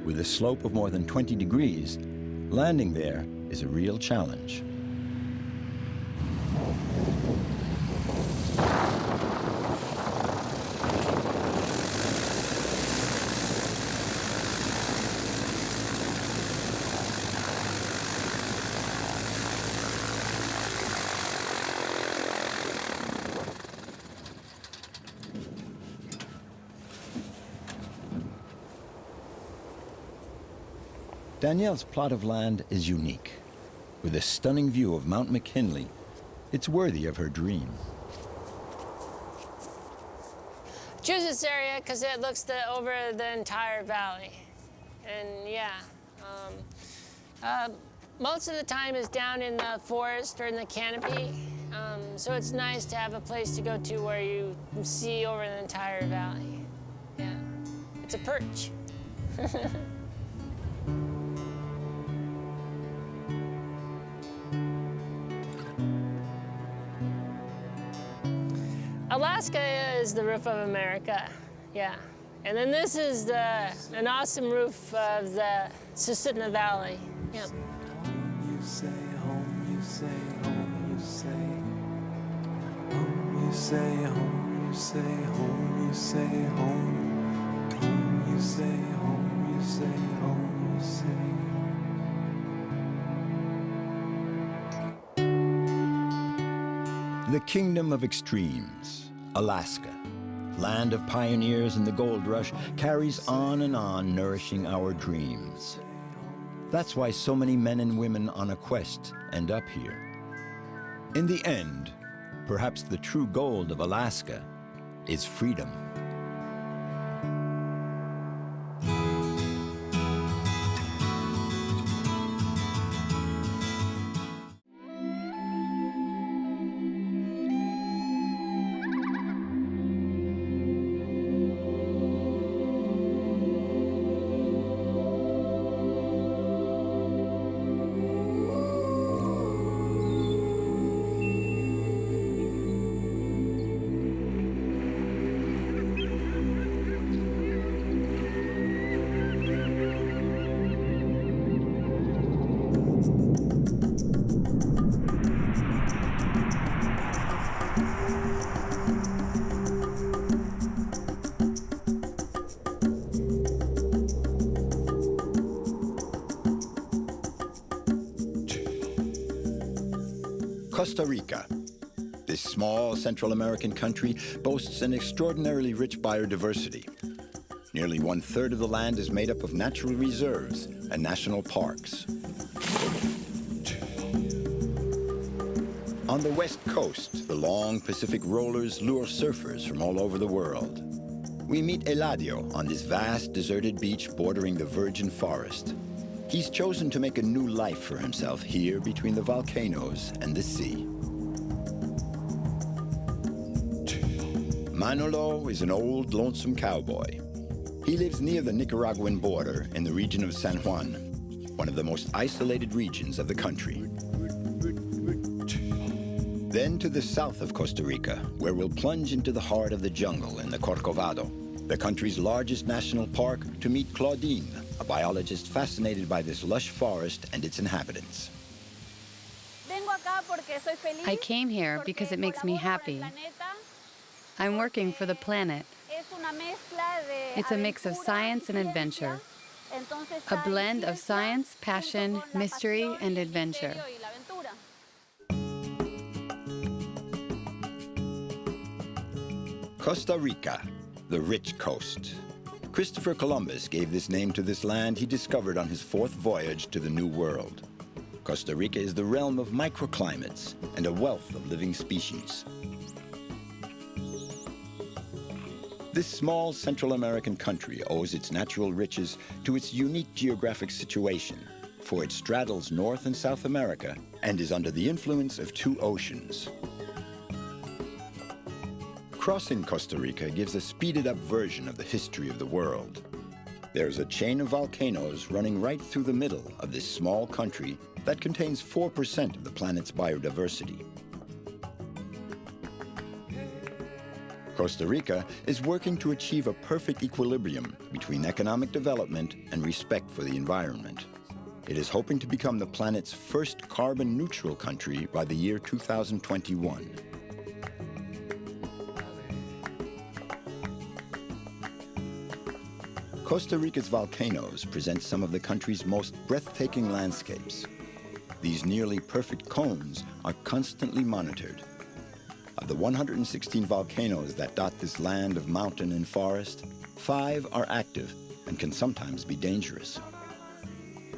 With a slope of more than 20 degrees, landing there is a real challenge. Danielle's plot of land is unique. With a stunning view of Mount McKinley, it's worthy of her dream. Choose this area because it looks over the entire valley. And yeah, most of the time is down in the forest or in the canopy. So it's nice to have a place to go to where you see over the entire valley. Yeah, it's a perch. Alaska is the roof of America, yeah. And then this is an awesome roof of the Susitna Valley. Yep. Home you say, home you say, home you say. Home you say, home you say, home you say, home. Home you say, home you say, home you say. The kingdom of extremes, Alaska, land of pioneers and the gold rush, carries on and on, nourishing our dreams. That's why so many men and women on a quest end up here. In the end, perhaps the true gold of Alaska is freedom. Costa Rica. This small Central American country boasts an extraordinarily rich biodiversity. Nearly 1/3 of the land is made up of natural reserves and national parks. On the west coast, the long Pacific rollers lure surfers from all over the world. We meet Eladio on this vast deserted beach bordering the virgin forest. He's chosen to make a new life for himself here between the volcanoes and the sea. Manolo is an old, lonesome cowboy. He lives near the Nicaraguan border in the region of San Juan, one of the most isolated regions of the country. Then to the south of Costa Rica, where we'll plunge into the heart of the jungle in the Corcovado, the country's largest national park, to meet Claudine, a biologist fascinated by this lush forest and its inhabitants. I came here because it makes me happy. I'm working for the planet. It's a mix of science and adventure. A blend of science, passion, mystery, and adventure. Costa Rica, the rich coast. Christopher Columbus gave this name to this land he discovered on his 4th voyage to the New World. Costa Rica is the realm of microclimates and a wealth of living species. This small Central American country owes its natural riches to its unique geographic situation, for it straddles North and South America and is under the influence of 2 oceans. Crossing Costa Rica gives a speeded-up version of the history of the world. There's a chain of volcanoes running right through the middle of this small country that contains 4% of the planet's biodiversity. Costa Rica is working to achieve a perfect equilibrium between economic development and respect for the environment. It is hoping to become the planet's first carbon-neutral country by the year 2021. Costa Rica's volcanoes present some of the country's most breathtaking landscapes. These nearly perfect cones are constantly monitored. Of the 116 volcanoes that dot this land of mountain and forest, 5 are active and can sometimes be dangerous.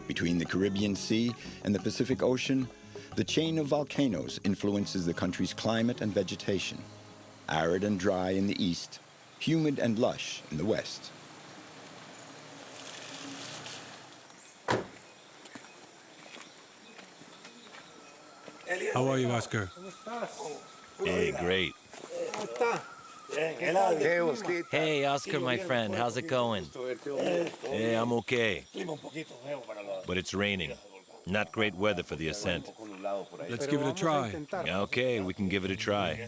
Between the Caribbean Sea and the Pacific Ocean, the chain of volcanoes influences the country's climate and vegetation. Arid and dry in the east, humid and lush in the west. How are you, Oscar? Hey, great. Hey, Oscar, my friend, how's it going? Hey, I'm okay. But it's raining. Not great weather for the ascent. Let's give it a try. Okay, we can give it a try.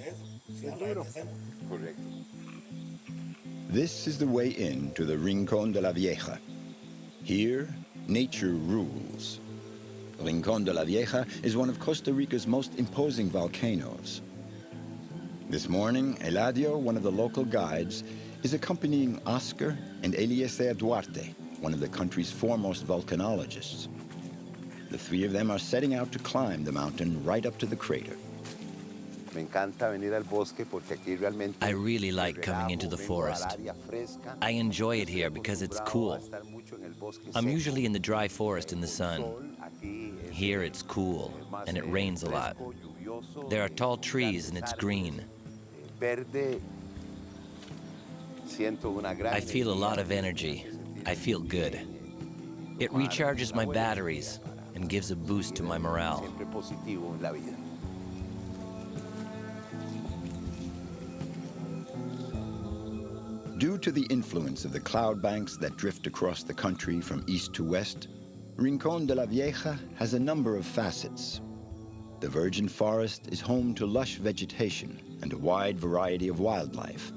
This is the way in to the Rincón de la Vieja. Here, nature rules. Rincón de la Vieja is one of Costa Rica's most imposing volcanoes. This morning, Eladio, one of the local guides, is accompanying Oscar and Eliezer Duarte, one of the country's foremost volcanologists. The 3 of them are setting out to climb the mountain right up to the crater. I really like coming into the forest. I enjoy it here because it's cool. I'm usually in the dry forest in the sun. Here it's cool, and it rains a lot. There are tall trees and it's green. I feel a lot of energy. I feel good. It recharges my batteries and gives a boost to my morale. Due to the influence of the cloud banks that drift across the country from east to west, Rincón de la Vieja has a number of facets. The virgin forest is home to lush vegetation and a wide variety of wildlife.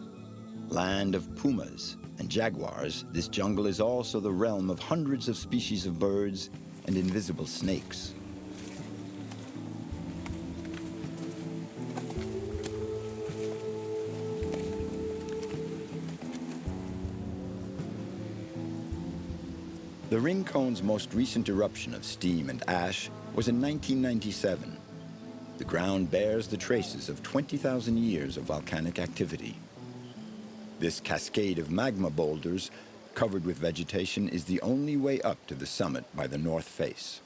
Land of pumas and jaguars, this jungle is also the realm of hundreds of species of birds and invisible snakes. The Rincón's most recent eruption of steam and ash was in 1997. The ground bears the traces of 20,000 years of volcanic activity. This cascade of magma boulders, covered with vegetation, is the only way up to the summit by the north face.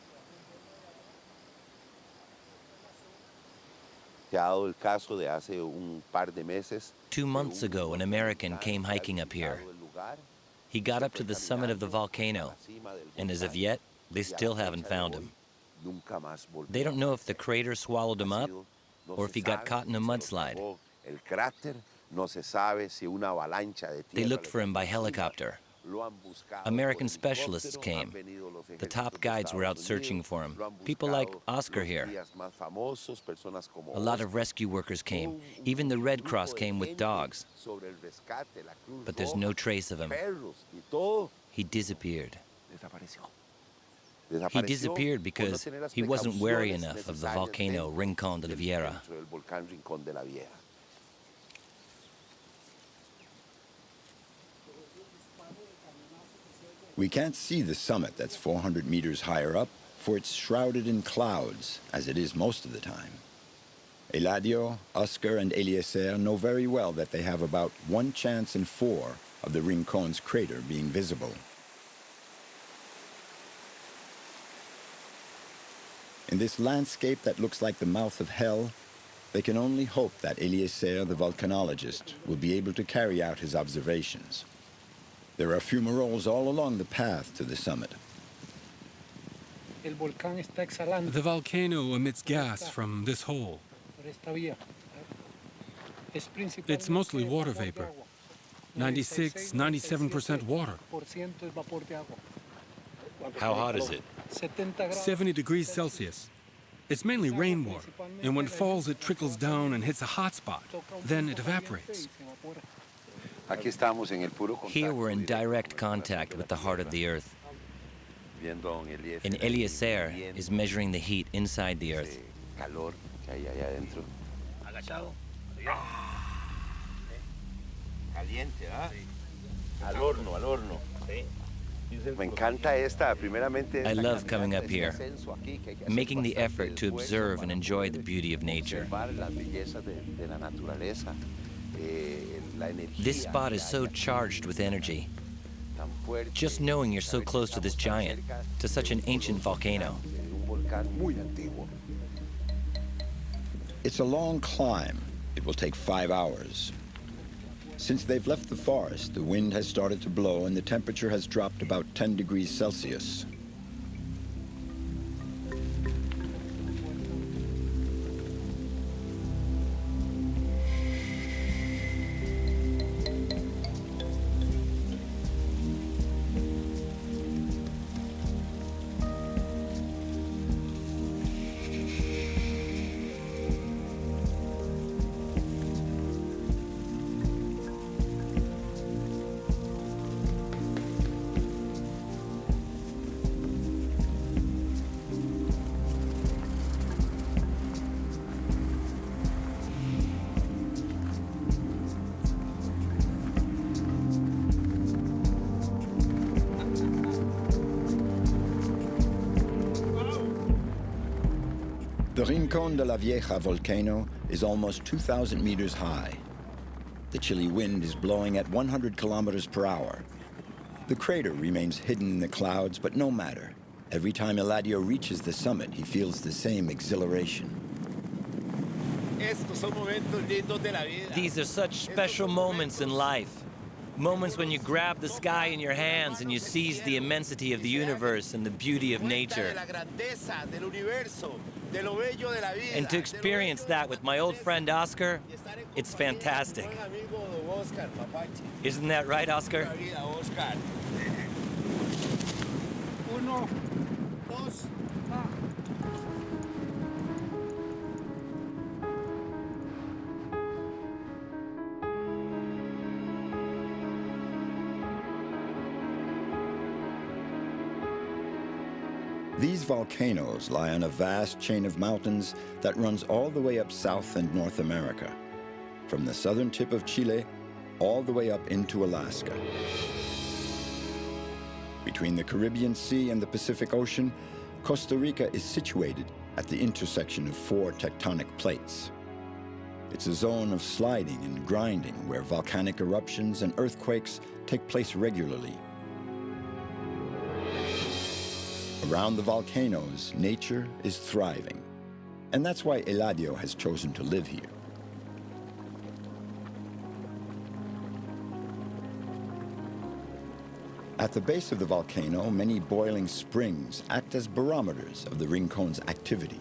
2 months ago, an American came hiking up here. He got up to the summit of the volcano, and as of yet, they still haven't found him. They don't know if the crater swallowed him up or if he got caught in a mudslide. They looked for him by helicopter. American specialists came. The top guides were out searching for him. People like Oscar here. A lot of rescue workers came. Even the Red Cross came with dogs. But there's no trace of him. He disappeared. He disappeared because he wasn't wary enough of the volcano Rincón de la Vieja. We can't see the summit that's 400 meters higher up, for it's shrouded in clouds, as it is most of the time. Eladio, Oscar, and Eliezer know very well that they have about 1 chance in 4 of the Rincón's crater being visible. In this landscape that looks like the mouth of hell, they can only hope that Eliezer, the volcanologist, will be able to carry out his observations. There are fumaroles all along the path to the summit. The volcano emits gas from this hole. It's mostly water vapor. 96, 97% water. How hot is it? 70 degrees Celsius. It's mainly rainwater, and when it falls, it trickles down and hits a hot spot. Then it evaporates. Here we're in direct contact with the heart of the earth. And Eliezer is measuring the heat inside the earth. I love coming up here, making the effort to observe and enjoy the beauty of nature. This spot is so charged with energy. Just knowing you're so close to this giant, to such an ancient volcano. It's a long climb. It will take 5 hours. Since they've left the forest, the wind has started to blow and the temperature has dropped about 10 degrees Celsius. Rincón de la Vieja volcano is almost 2,000 meters high. The chilly wind is blowing at 100 kilometers per hour. The crater remains hidden in the clouds, but no matter. Every time Eladio reaches the summit, he feels the same exhilaration. These are such special moments in life. Moments when you grab the sky in your hands and you seize the immensity of the universe and the beauty of nature. And to experience that with my old friend Oscar, it's fantastic. Isn't that right, Oscar? These volcanoes lie on a vast chain of mountains that runs all the way up South and North America, from the southern tip of Chile all the way up into Alaska. Between the Caribbean Sea and the Pacific Ocean, Costa Rica is situated at the intersection of 4 tectonic plates. It's a zone of sliding and grinding where volcanic eruptions and earthquakes take place regularly. Around the volcanoes, nature is thriving. And that's why Eladio has chosen to live here. At the base of the volcano, many boiling springs act as barometers of the Rincon's activity.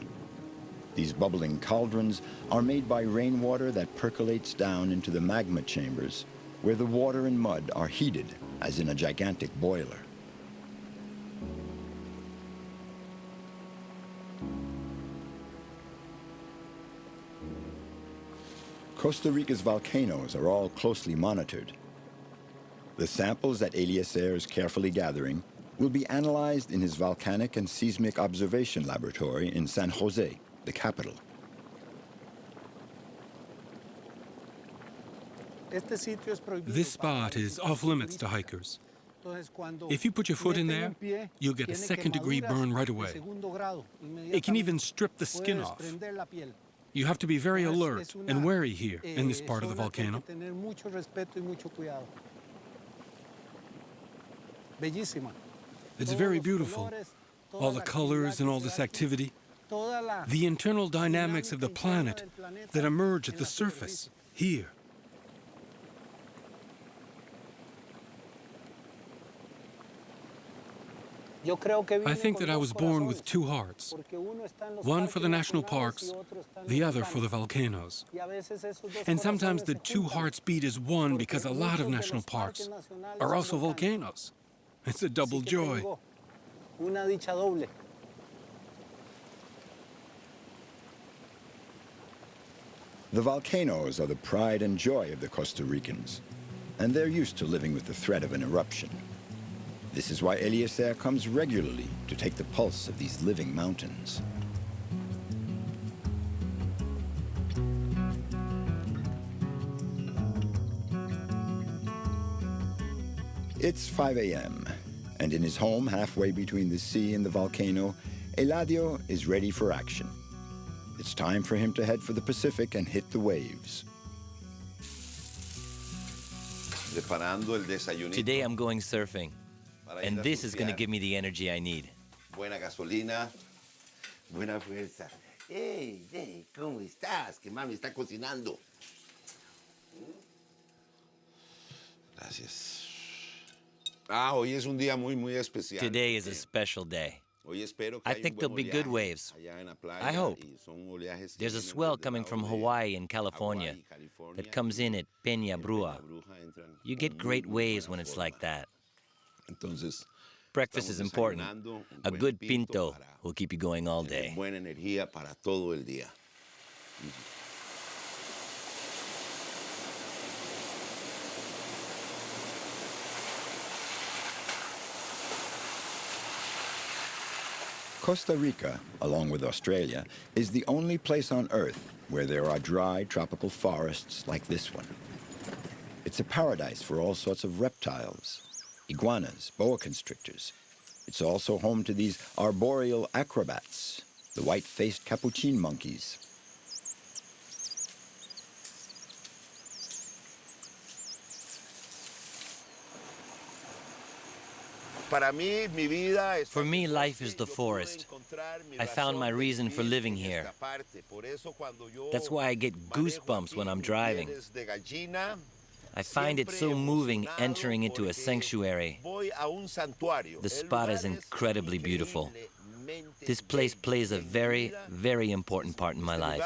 These bubbling cauldrons are made by rainwater that percolates down into the magma chambers, where the water and mud are heated as in a gigantic boiler. Costa Rica's volcanoes are all closely monitored. The samples that Eliezer is carefully gathering will be analyzed in his volcanic and seismic observation laboratory in San Jose, the capital. This spot is off limits to hikers. If you put your foot in there, you'll get a 2nd-degree burn right away. It can even strip the skin off. You have to be very alert and wary here in this part of the volcano. It's very beautiful. All the colors and all this activity. The internal dynamics of the planet that emerge at the surface here. I think that I was born with 2 hearts, one for the national parks, the other for the volcanoes. And sometimes the 2 hearts beat as one because a lot of national parks are also volcanoes. It's a double joy. The volcanoes are the pride and joy of the Costa Ricans, and they're used to living with the threat of an eruption. This is why Eliezer comes regularly to take the pulse of these living mountains. It's 5 a.m., and in his home halfway between the sea and the volcano, Eladio is ready for action. It's time for him to head for the Pacific and hit the waves. Today I'm going surfing, and this is going to give me the energy I need. Buena gasolina, buena fuerza. Hey, ¿cómo estás? Que mami está cocinando. Gracias. Hoy es un día muy especial. Today is a special day. I think there'll be good waves. I hope. There's a swell coming from Hawaii and California that comes in at Peña Brua. You get great waves when it's like that. Breakfast is important. A good pinto will keep you going all day. Buena energía para todo el día. Costa Rica, along with Australia, is the only place on Earth where there are dry tropical forests like this one. It's a paradise for all sorts of reptiles, iguanas, boa constrictors. It's also home to these arboreal acrobats, the white-faced capuchin monkeys. For me, life is the forest. I found my reason for living here. That's why I get goosebumps when I'm driving. I find it so moving entering into a sanctuary. The spot is incredibly beautiful. This place plays a very, very important part in my life.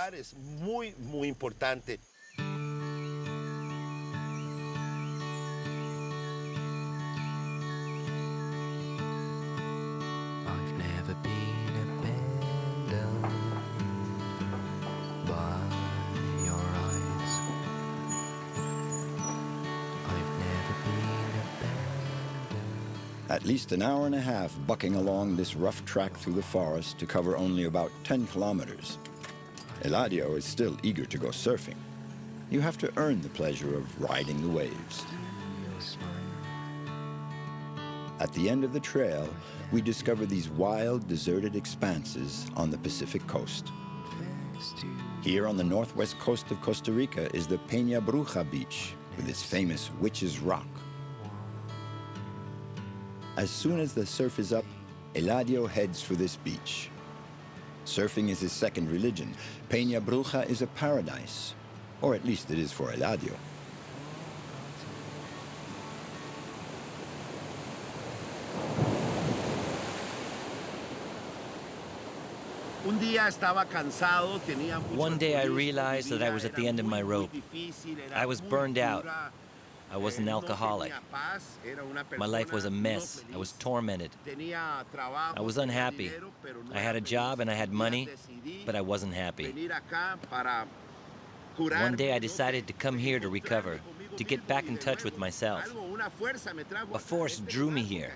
At least an hour and a half bucking along this rough track through the forest to cover only about 10 kilometers. Eladio is still eager to go surfing. You have to earn the pleasure of riding the waves. At the end of the trail, we discover these wild, deserted expanses on the Pacific coast. Here on the northwest coast of Costa Rica is the Peña Bruja beach with its famous Witch's Rock. As soon as the surf is up, Eladio heads for this beach. Surfing is his second religion. Peña Bruja is a paradise, or at least it is for Eladio. One day I realized that I was at the end of my rope. I was burned out. I was an alcoholic. My life was a mess. I was tormented. I was unhappy. I had a job and I had money, but I wasn't happy. One day I decided to come here to recover, to get back in touch with myself. A force drew me here.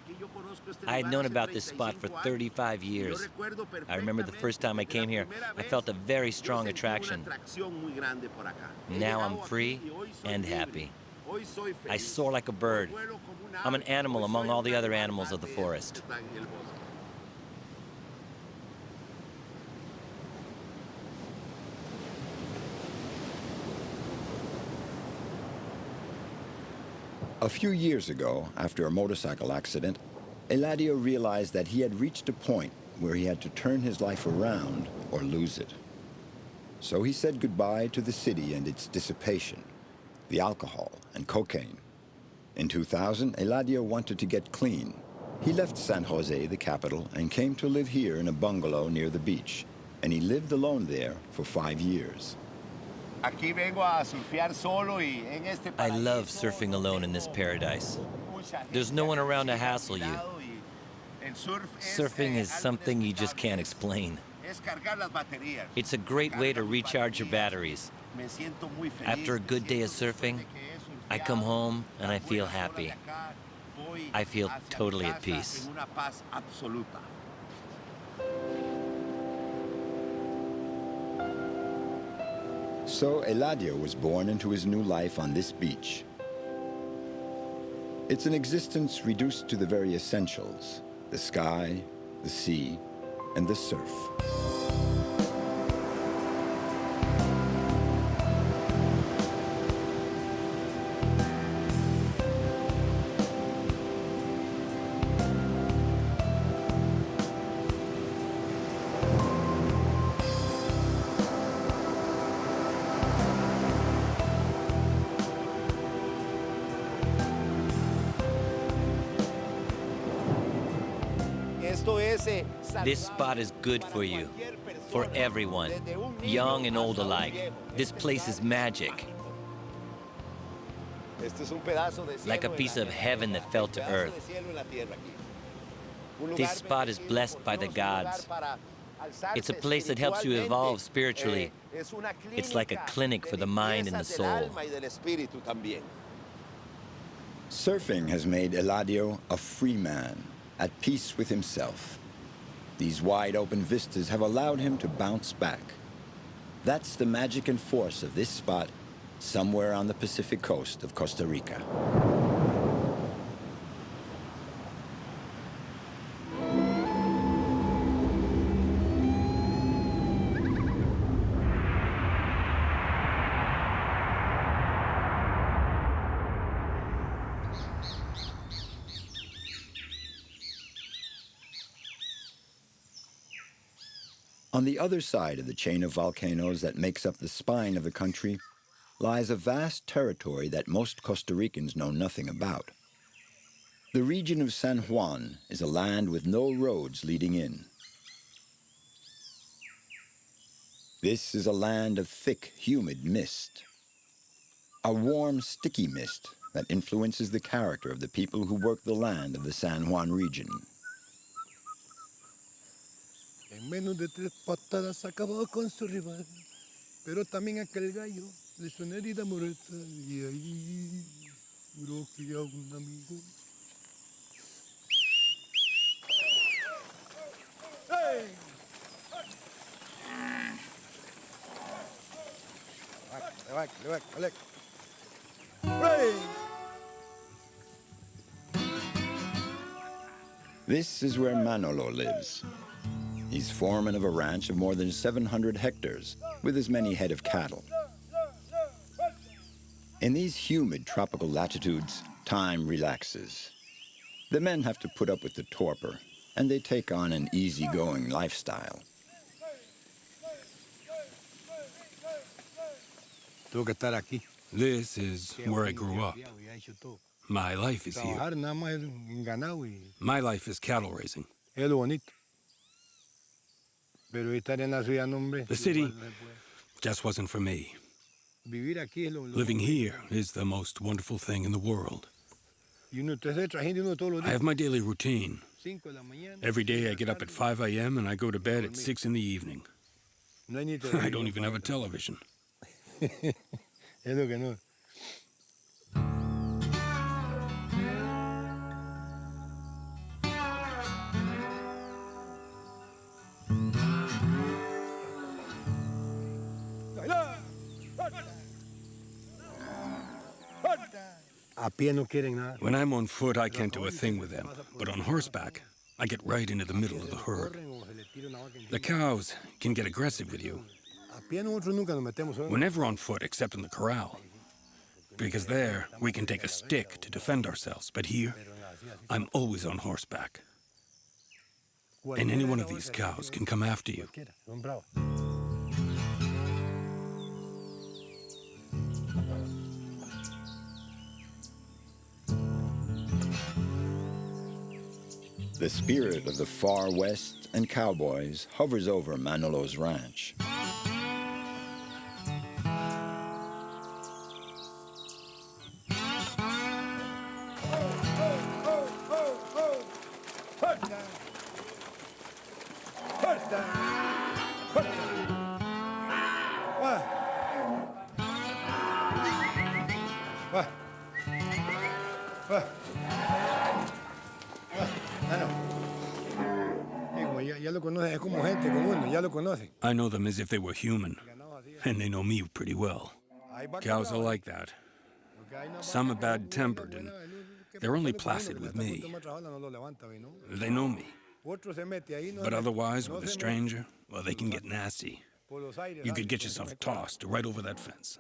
I had known about this spot for 35 years. I remember the first time I came here, I felt a very strong attraction. Now I'm free and happy. I soar like a bird. I'm an animal among all the other animals of the forest. A few years ago, after a motorcycle accident, Eladio realized that he had reached a point where he had to turn his life around or lose it. So he said goodbye to the city and its dissipation, the alcohol and cocaine. In 2000, Eladio wanted to get clean. He left San Jose, the capital, and came to live here in a bungalow near the beach. And he lived alone there for 5 years. I love surfing alone in this paradise. There's no one around to hassle you. Surfing is something you just can't explain. It's a great way to recharge your batteries. After a good day of surfing, I come home and I feel happy. I feel totally at peace. So Eladio was born into his new life on this beach. It's an existence reduced to the very essentials: the sky, the sea, and the surf. This spot is good for you, for everyone, young and old alike. This place is magic, like a piece of heaven that fell to earth. This spot is blessed by the gods. It's a place that helps you evolve spiritually. It's like a clinic for the mind and the soul. Surfing has made Eladio a free man, at peace with himself. These wide open vistas have allowed him to bounce back. That's the magic and force of this spot, somewhere on the Pacific coast of Costa Rica. On the other side of the chain of volcanoes that makes up the spine of the country lies a vast territory that most Costa Ricans know nothing about. The region of San Juan is a land with no roads leading in. This is a land of thick, humid mist. A warm, sticky mist that influences the character of the people who work the land of the San Juan region. En menos de 3 patadas acabó con su rival, pero también aquel gallo de su herida muerta y ahí juró que era un amigo. ¡Hey! This is where Manolo lives. He's foreman of a ranch of more than 700 hectares, with as many head of cattle. In these humid tropical latitudes, time relaxes. The men have to put up with the torpor, and they take on an easygoing lifestyle. This is where I grew up. My life is here. My life is cattle raising. The city just wasn't for me. Living here is the most wonderful thing in the world. I have my daily routine. Every day I get up at 5 a.m. and I go to bed at 6 in the evening. I don't even have a television. When I'm on foot, I can't do a thing with them. But on horseback, I get right into the middle of the herd. The cows can get aggressive with you. We're never on foot except in the corral. Because there, we can take a stick to defend ourselves. But here, I'm always on horseback. And any one of these cows can come after you. The spirit of the far west and cowboys hovers over Manolo's ranch. I know them as if they were human, and they know me pretty well. Cows are like that. Some are bad-tempered, and they're only placid with me. They know me. But otherwise, with a stranger, well, they can get nasty. You could get yourself tossed right over that fence.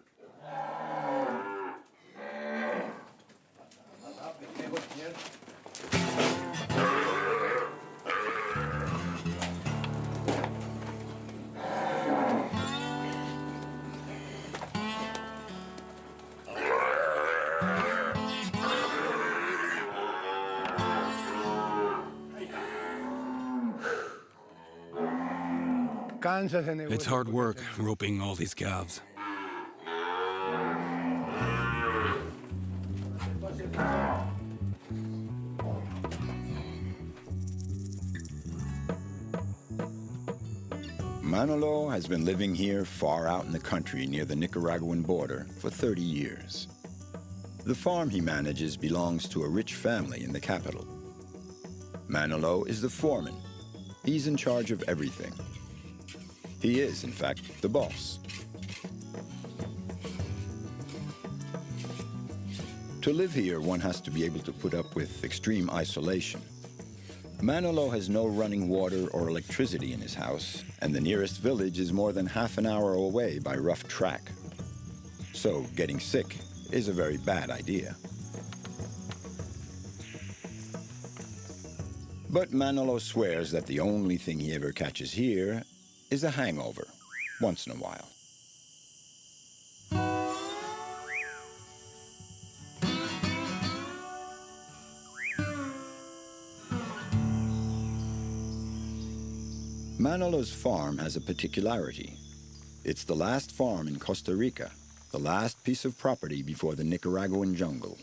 It's hard work roping all these calves. Manolo has been living here far out in the country near the Nicaraguan border for 30 years. The farm he manages belongs to a rich family in the capital. Manolo is the foreman. He's in charge of everything. He is, in fact, the boss. To live here, one has to be able to put up with extreme isolation. Manolo has no running water or electricity in his house, and the nearest village is more than half an hour away by rough track. So getting sick is a very bad idea. But Manolo swears that the only thing he ever catches here is a hangover, once in a while. Manolo's farm has a particularity. It's the last farm in Costa Rica, the last piece of property before the Nicaraguan jungle.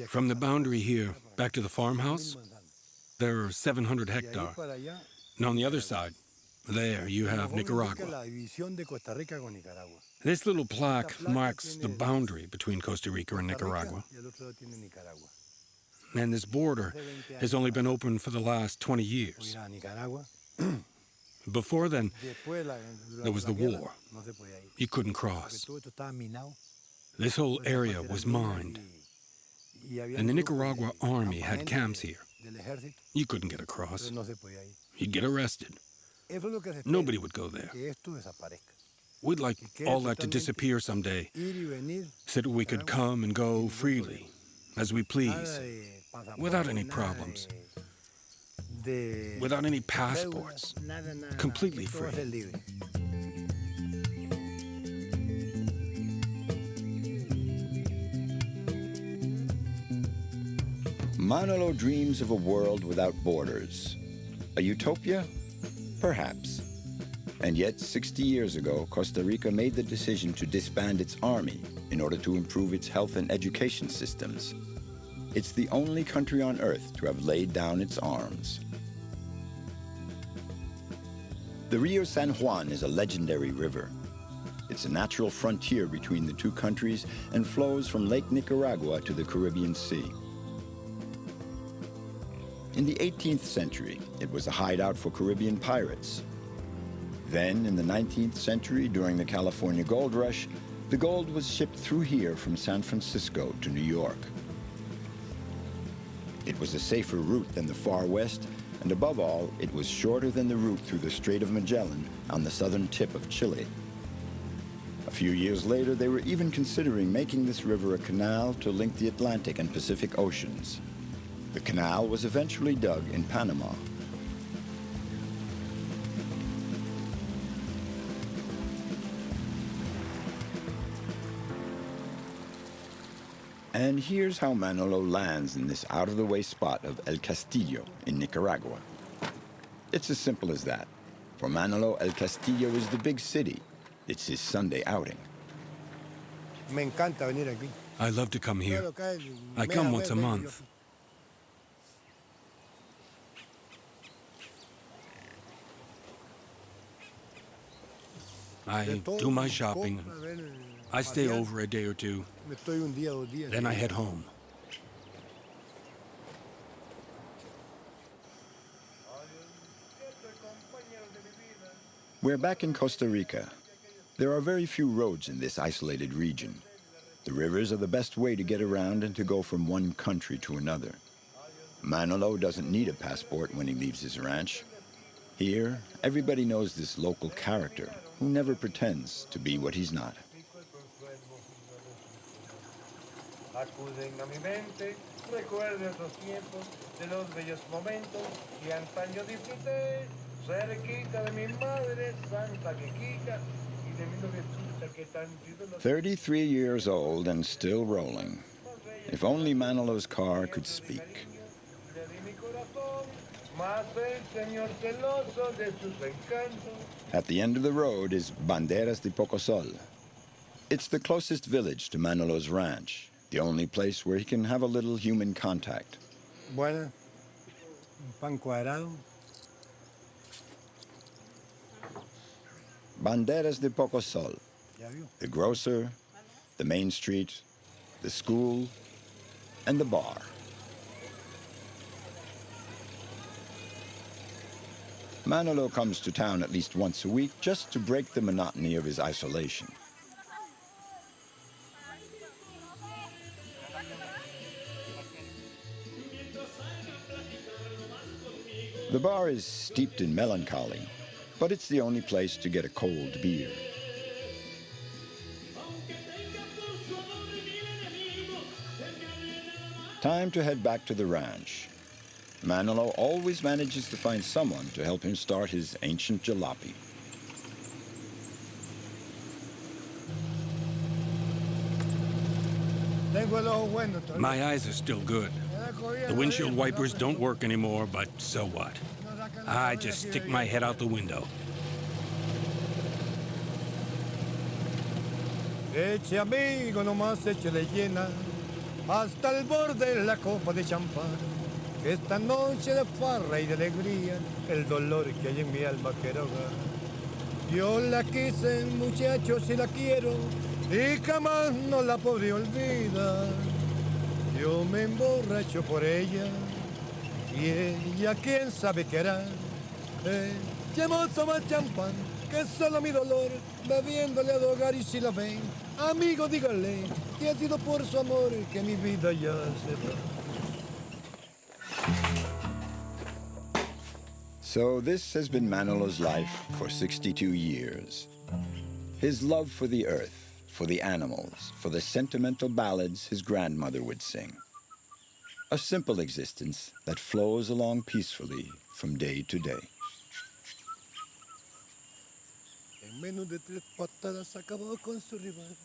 From the boundary here back to the farmhouse, there are 700 hectares. And on the other side, there you have Nicaragua. This little plaque marks the boundary between Costa Rica and Nicaragua. And this border has only been open for the last 20 years. Before then, there was the war. You couldn't cross. This whole area was mined. And the Nicaragua army had camps here. You couldn't get across. You'd get arrested. Nobody would go there. We'd like all that to disappear someday, so that we could come and go freely, as we please, without any problems, without any passports, completely free. Manolo dreams of a world without borders. A utopia? Perhaps. And yet, 60 years ago, Costa Rica made the decision to disband its army in order to improve its health and education systems. It's the only country on earth to have laid down its arms. The Rio San Juan is a legendary river. It's a natural frontier between the two countries and flows from Lake Nicaragua to the Caribbean Sea. In the 18th century, it was a hideout for Caribbean pirates. Then, in the 19th century, during the California Gold Rush, the gold was shipped through here from San Francisco to New York. It was a safer route than the Far West, and above all, it was shorter than the route through the Strait of Magellan on the southern tip of Chile. A few years later, they were even considering making this river a canal to link the Atlantic and Pacific Oceans. The canal was eventually dug in Panama. And here's how Manolo lands in this out-of-the-way spot of El Castillo in Nicaragua. It's as simple as that. For Manolo, El Castillo is the big city. It's his Sunday outing. I love to come here. I come once a month. I do my shopping. I stay over a day or two. Then I head home. We're back in Costa Rica. There are very few roads in this isolated region. The rivers are the best way to get around and to go from one country to another. Manolo doesn't need a passport when he leaves his ranch. Here, everybody knows this local character who never pretends to be what he's not. Acuden a mi mente, recuerde esos tiempos de los bellos momentos que antaño disfruté, cerquita de mi madre, Santa Quequica, y de mi noviecita que tan chido los... 33 years old and still rolling. If only Manolo's car could speak. At the end of the road is Banderas de Pocosol. It's the closest village to Manolo's ranch, the only place where he can have a little human contact. Buena, pan cuadrado. Banderas de Pocosol, the grocer, the main street, the school, and the bar. Manolo comes to town at least once a week just to break the monotony of his isolation. The bar is steeped in melancholy, but it's the only place to get a cold beer. Time to head back to the ranch. Manolo always manages to find someone to help him start his ancient jalopy. My eyes are still good. The windshield wipers don't work anymore, but so what? I just stick my head out the window. Eche amigo, nomás échele llena hasta el borde la copa de champán. Esta noche de farra y de alegría, el dolor que hay en mi alma quiero ahogar. Yo la quise, muchachos, y la quiero, y jamás no la podré olvidar. Yo me emborracho por ella, y ella quién sabe qué hará. Echemos más champán, que solo mi dolor, bebiéndole a ahogar, y si la ven, amigo, dígale, que ha sido por su amor que mi vida ya se va. So this has been Manolo's life for 62 years. His love for the earth, for the animals, for the sentimental ballads his grandmother would sing. A simple existence that flows along peacefully from day to day. En menos de 3 patadas acabó con su rival.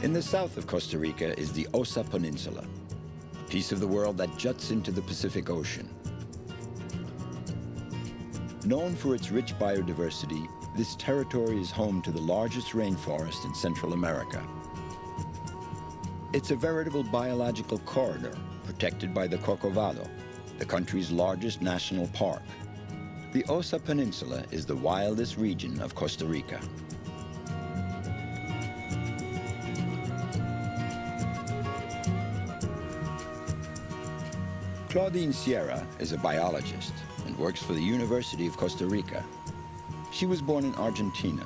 In the south of Costa Rica is the Osa Peninsula, a piece of the world that juts into the Pacific Ocean. Known for its rich biodiversity, this territory is home to the largest rainforest in Central America. It's a veritable biological corridor protected by the Corcovado, the country's largest national park. The Osa Peninsula is the wildest region of Costa Rica. Claudine is a biologist and works for the University of Costa Rica. She was born in Argentina.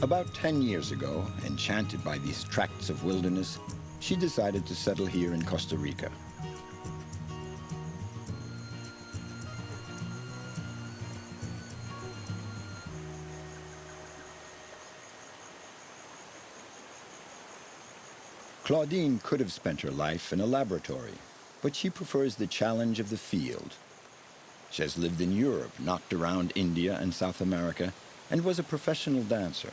About 10 years ago, enchanted by these tracts of wilderness, she decided to settle here in Costa Rica. Claudine could have spent her life in a laboratory, but she prefers the challenge of the field. She has lived in Europe, knocked around India and South America, and was a professional dancer.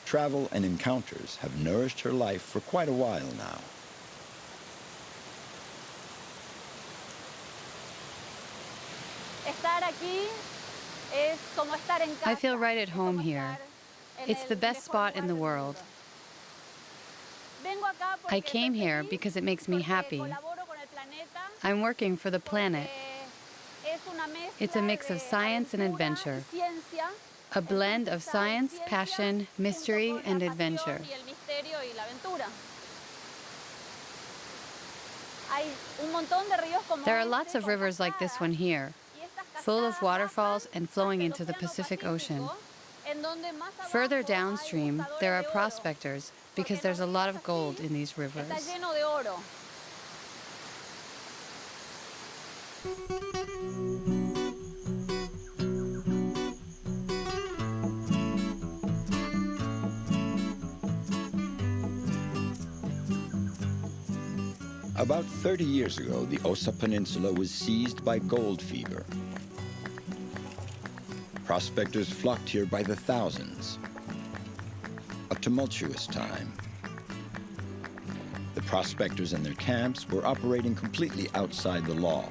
Travel and encounters have nourished her life for quite a while now. I feel right at home here. It's the best spot in the world. I came here because it makes me happy. I'm working for the planet. It's a mix of science and adventure. A blend of science, passion, mystery, and adventure. There are lots of rivers like this one here, full of waterfalls and flowing into the Pacific Ocean. Further downstream, there are prospectors because there's a lot of gold in these rivers. About 30 years ago, the Osa Peninsula was seized by gold fever. Prospectors flocked here by the thousands. A tumultuous time. The prospectors and their camps were operating completely outside the law.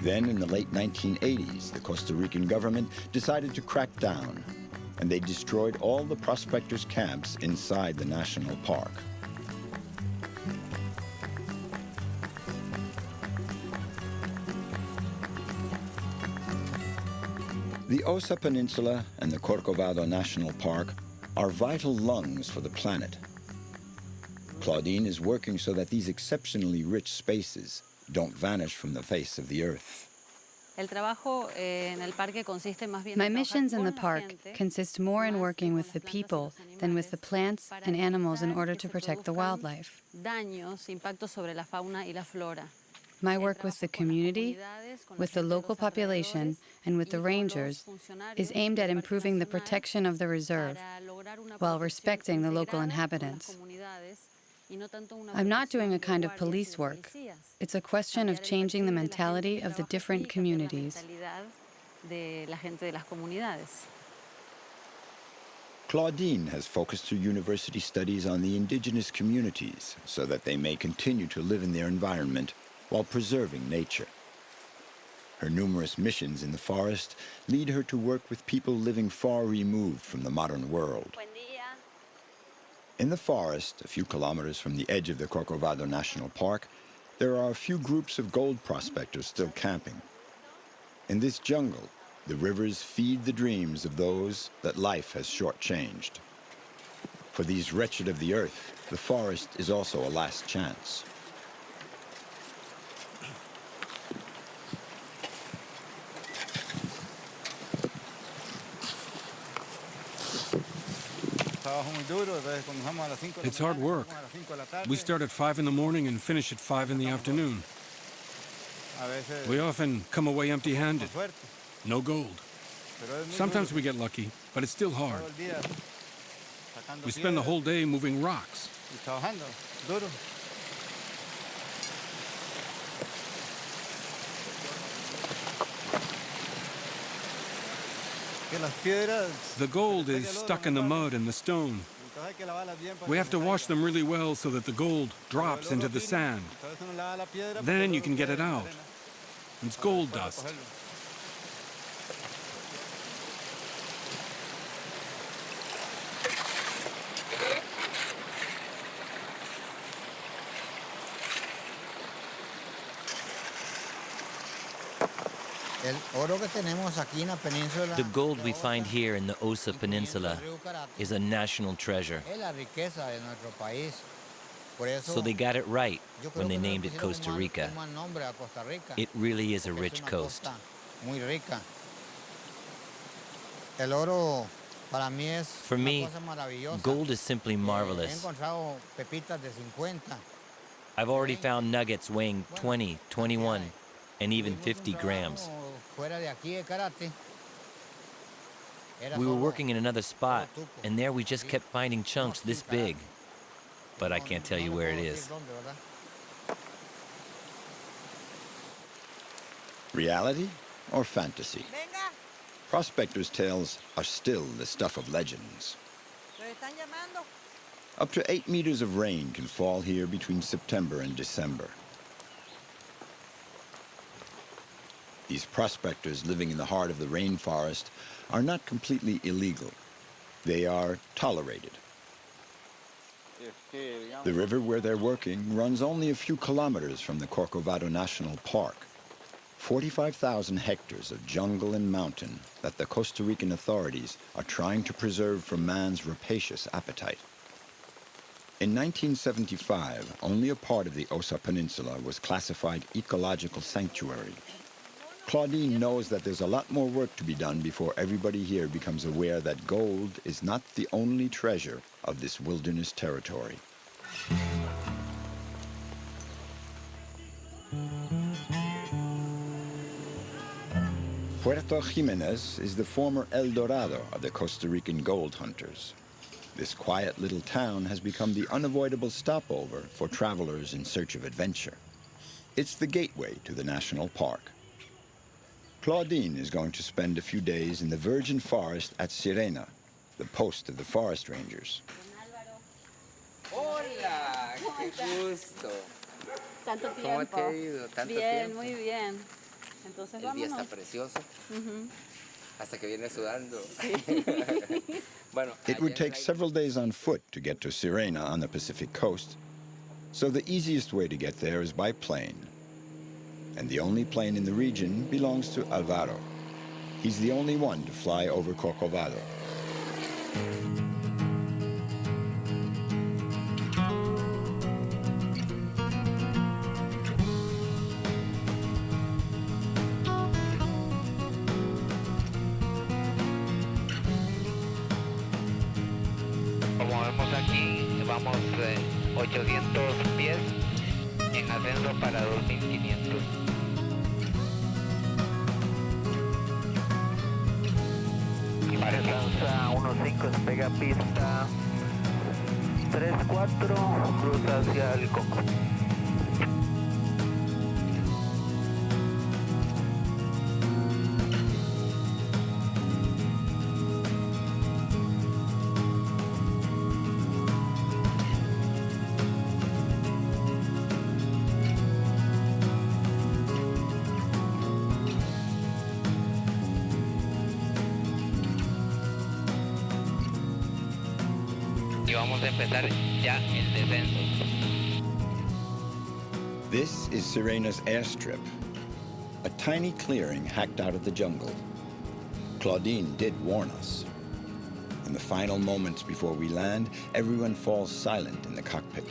Then, in the late 1980s, the Costa Rican government decided to crack down, and they destroyed all the prospectors' camps inside the national park. The Osa Peninsula and the Corcovado National Park are vital lungs for the planet. Claudine is working so that these exceptionally rich spaces don't vanish from the face of the earth. My missions in the park consist more in working with the people than with the plants and animals in order to protect the wildlife. My work with the community, with the local population, and with the rangers is aimed at improving the protection of the reserve while respecting the local inhabitants. I'm not doing a kind of police work. It's a question of changing the mentality of the different communities. Claudine has focused her university studies on the indigenous communities so that they may continue to live in their environment while preserving nature. Her numerous missions in the forest lead her to work with people living far removed from the modern world. In the forest, a few kilometers from the edge of the Corcovado National Park, there are a few groups of gold prospectors still camping. In this jungle, the rivers feed the dreams of those that life has shortchanged. For these wretched of the earth, the forest is also a last chance. It's hard work. We start at 5 in the morning and finish at 5 in the afternoon. We often come away empty-handed. No gold. Sometimes we get lucky, but it's still hard. We spend the whole day moving rocks. The gold is stuck in the mud and the stone. We have to wash them really well so that the gold drops into the sand. Then you can get it out. It's gold dust. The gold we find here in the Osa Peninsula is a national treasure. So they got it right when they named it Costa Rica. It really is a rich coast. For me, gold is simply marvelous. I've already found nuggets weighing 20, 21, and even 50 grams. We were working in another spot, and there we just kept finding chunks this big. But I can't tell you where it is. Reality or fantasy? Prospectors' tales are still the stuff of legends. Up to 8 meters of rain can fall here between September and December. These prospectors living in the heart of the rainforest are not completely illegal. They are tolerated. The river where they're working runs only a few kilometers from the Corcovado National Park. 45,000 hectares of jungle and mountain that the Costa Rican authorities are trying to preserve from man's rapacious appetite. In 1975, only a part of the Osa Peninsula was classified ecological sanctuary. Claudine knows that there's a lot more work to be done before everybody here becomes aware that gold is not the only treasure of this wilderness territory. Puerto Jimenez is the former El Dorado of the Costa Rican gold hunters. This quiet little town has become the unavoidable stopover for travelers in search of adventure. It's the gateway to the national park. Claudine is going to spend a few days in the virgin forest at Sirena, the post of the forest rangers. Hola, qué gusto. Tanto tiempo. ¿Cómo te ha ido? ¿Tanto bien, tiempo? muy bien. Entonces, El día está vámonos. precioso. Hasta que viene sudando. Sí. Bueno, It would take several days on foot to get to Sirena on the Pacific coast, so the easiest way to get there is by plane. And the only plane in the region belongs to Alvaro. He's the only one to fly over Corcovado. Estamos aquí, vamos 800 pies en ascenso para 2500. Alcanza 1.5, despega pista 3-4, cruza hacia el Coco. Y vamos a empezar ya el descenso. This is Sirena's airstrip, a tiny clearing hacked out of the jungle. Claudine did warn us. In the final moments before we land, everyone falls silent in the cockpit.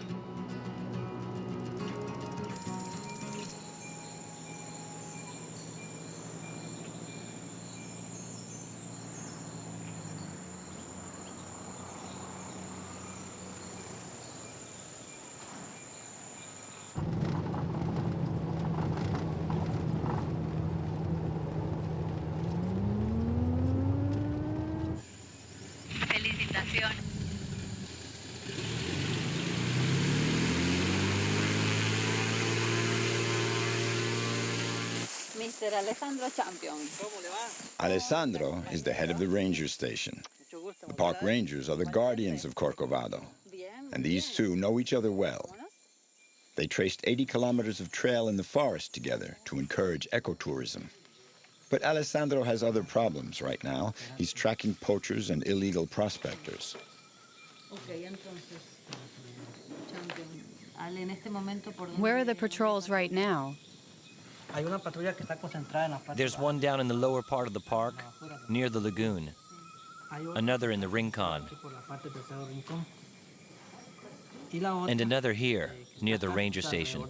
Felicitaciones. Mr. Alessandro Champion. Alessandro is the head of the ranger station. The park rangers are the guardians of Corcovado, and these two know each other well. They traced 80 kilometers of trail in the forest together to encourage ecotourism. But Alessandro has other problems right now. He's tracking poachers and illegal prospectors. Where are the patrols right now? There's one down in the lower part of the park, near the lagoon. Another in the rincon. And another here, near the ranger station.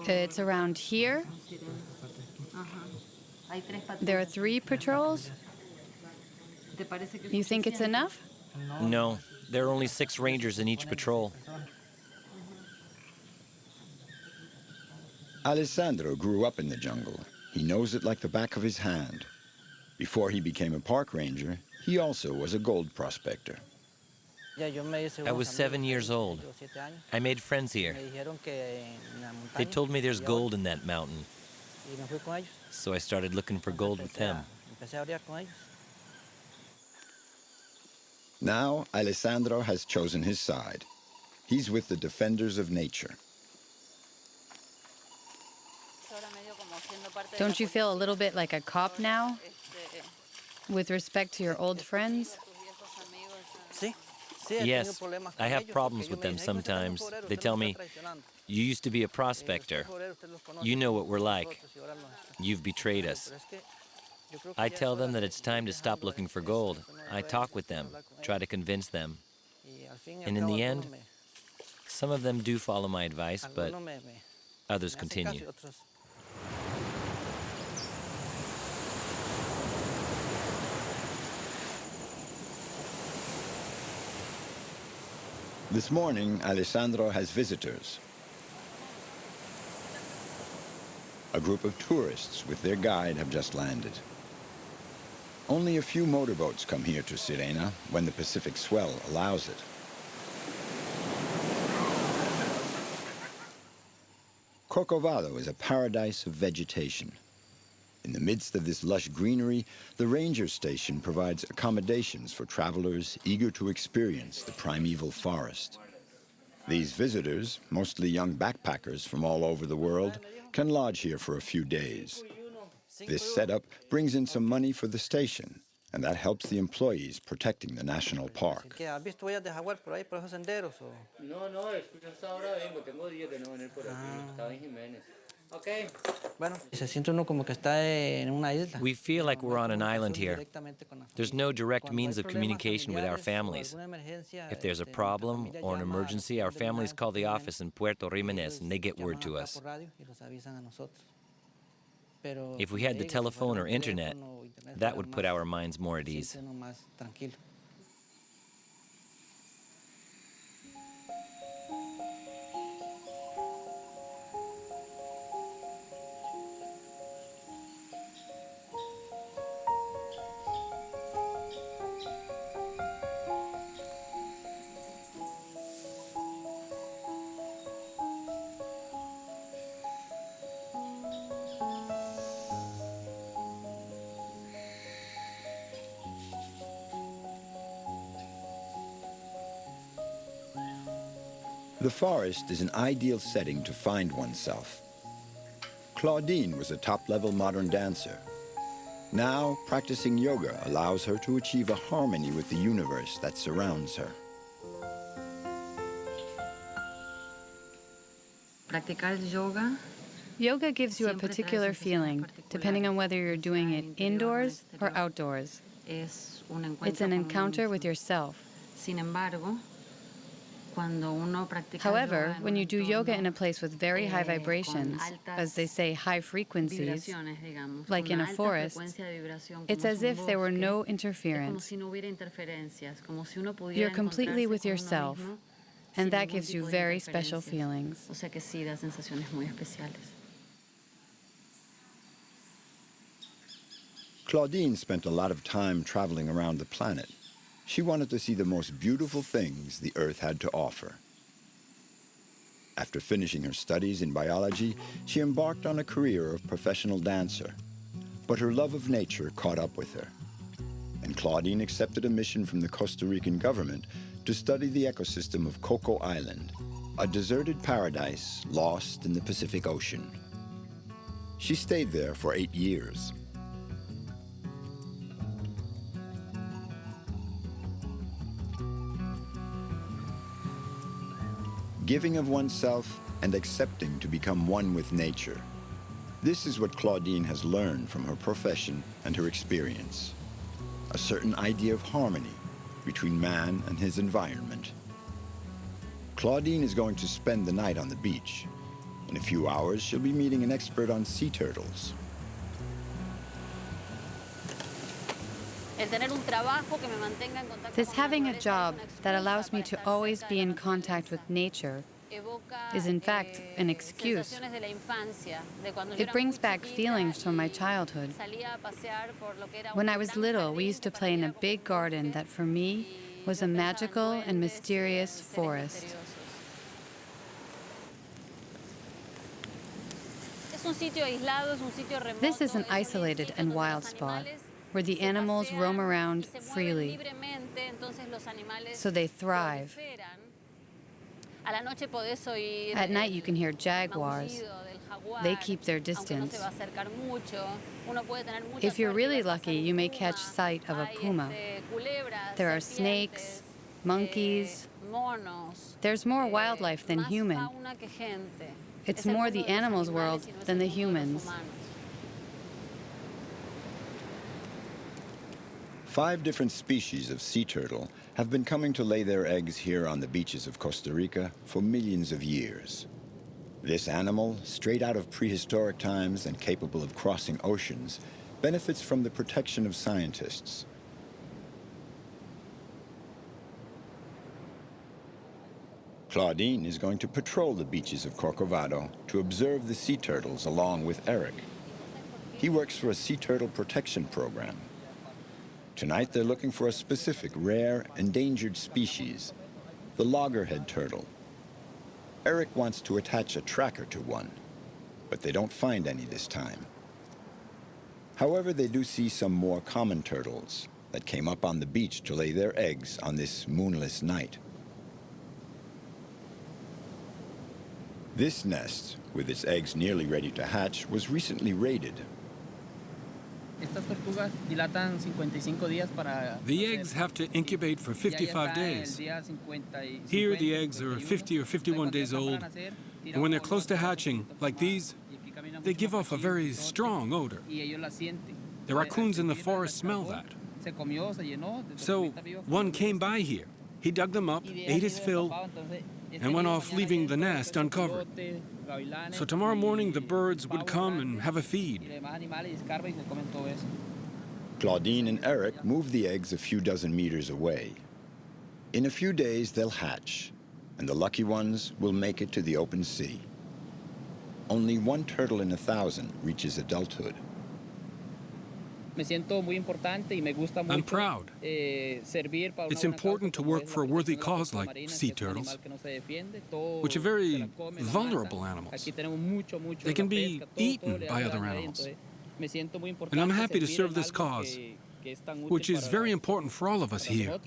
It's around here? There are 3 patrols? You think it's enough? No, there are only 6 rangers in each patrol. Alessandro grew up in the jungle. He knows it like the back of his hand. Before he became a park ranger, he also was a gold prospector. I was 7 years old. I made friends here. They told me there's gold in that mountain. So I started looking for gold with them. Now, Alessandro has chosen his side. He's with the defenders of nature. Don't you feel a little bit like a cop now? With respect to your old friends? Yes, I have problems with them sometimes. They tell me, you used to be a prospector. You know what we're like. You've betrayed us. I tell them that it's time to stop looking for gold. I talk with them, try to convince them. And in the end, some of them do follow my advice, but others continue. This morning, Alessandro has visitors. A group of tourists with their guide have just landed. Only a few motorboats come here to Sirena when the Pacific swell allows it. Corcovado is a paradise of vegetation. In the midst of this lush greenery, the ranger station provides accommodations for travelers eager to experience the primeval forest. These visitors, mostly young backpackers from all over the world, can lodge here for a few days. This setup brings in some money for the station, and that helps the employees protecting the national park. We feel like we're on an island here. There's no direct means of communication with our families. If there's a problem or an emergency, our families call the office in Puerto Jimenez and they get word to us. If we had the telephone or internet, that would put our minds more at ease. The forest is an ideal setting to find oneself. Claudine was a top-level modern dancer. Now, practicing yoga allows her to achieve a harmony with the universe that surrounds her. Yoga gives you a particular feeling, depending on whether you're doing it indoors or outdoors. It's an encounter with yourself. However, when you do yoga in a place with very high vibrations, as they say high frequencies, like in a forest, it's as if there were no interference. You're completely with yourself, and that gives you very special feelings. Claudine spent a lot of time traveling around the planet. She wanted to see the most beautiful things the Earth had to offer. After finishing her studies in biology, she embarked on a career of professional dancer. But her love of nature caught up with her. And Claudine accepted a mission from the Costa Rican government to study the ecosystem of Coco Island, a deserted paradise lost in the Pacific Ocean. She stayed there for 8 years. Giving of oneself and accepting to become one with nature. This is what Claudine has learned from her profession and her experience. A certain idea of harmony between man and his environment. Claudine is going to spend the night on the beach. In a few hours, she'll be meeting an expert on sea turtles. This having a job that allows me to always be in contact with nature is in fact an excuse. It brings back feelings from my childhood. When I was little, we used to play in a big garden that for me was a magical and mysterious forest. This is an isolated and wild spot where the animals roam around freely, so they thrive. At night you can hear jaguars. They keep their distance. If you're really lucky, you may catch sight of a puma. There are snakes, monkeys. There's more wildlife than human. It's more the animals' world than the humans. 5 different species of sea turtle have been coming to lay their eggs here on the beaches of Costa Rica for millions of years. This animal, straight out of prehistoric times and capable of crossing oceans, benefits from the protection of scientists. Claudine is going to patrol the beaches of Corcovado to observe the sea turtles along with Eric. He works for a sea turtle protection program. Tonight they're looking for a specific rare, endangered species, the loggerhead turtle. Eric wants to attach a tracker to one, but they don't find any this time. However, they do see some more common turtles that came up on the beach to lay their eggs on this moonless night. This nest, with its eggs nearly ready to hatch, was recently raided. The eggs have to incubate for 55 days. Here, the eggs are 50 or 51 days old, and when they're close to hatching, like these, they give off a very strong odor. The raccoons in the forest smell that. So one came by here. He dug them up, ate his fill, and went off leaving the nest uncovered. So tomorrow morning the birds would come and have a feed. Claudine and Eric move the eggs a few dozen meters away. In a few days, they'll hatch, and the lucky ones will make it to the open sea. Only one turtle in 1,000 reaches adulthood. I'm proud. It's important to work for a worthy cause like sea turtles, which are very vulnerable animals. They can be eaten by other animals. And I'm happy to serve this cause, which is very important for all of us here.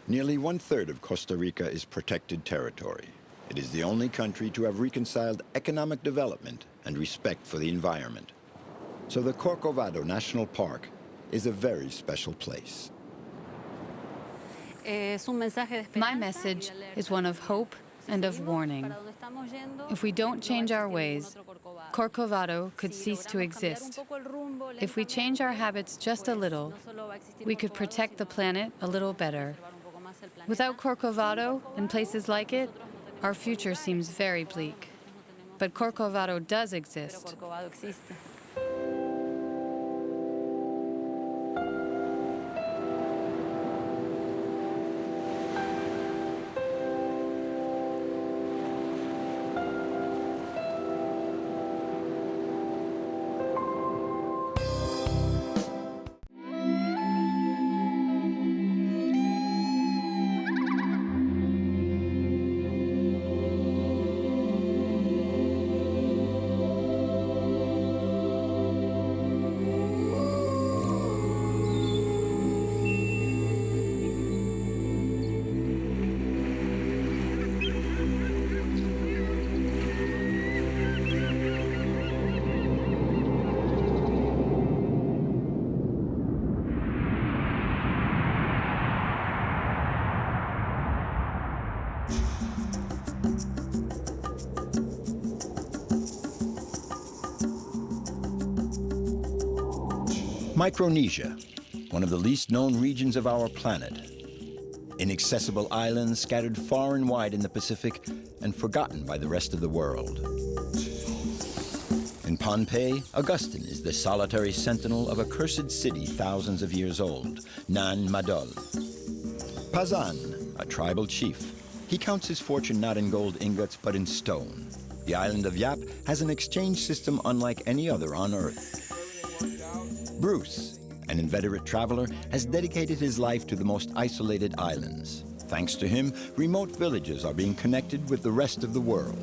Nearly 1/3 of Costa Rica is protected territory. It is the only country to have reconciled economic development and respect for the environment. So the Corcovado National Park is a very special place. My message is one of hope and of warning. If we don't change our ways, Corcovado could cease to exist. If we change our habits just a little, we could protect the planet a little better. Without Corcovado and places like it, our future seems very bleak. But Corcovado does exist. Micronesia, one of the least known regions of our planet. Inaccessible islands scattered far and wide in the Pacific and forgotten by the rest of the world. In Pohnpei, Augustine is the solitary sentinel of a cursed city thousands of years old, Nan Madol. Pazan, a tribal chief. He counts his fortune not in gold ingots, but in stone. The island of Yap has an exchange system unlike any other on Earth. Bruce, an inveterate traveler, has dedicated his life to the most isolated islands. Thanks to him, remote villages are being connected with the rest of the world.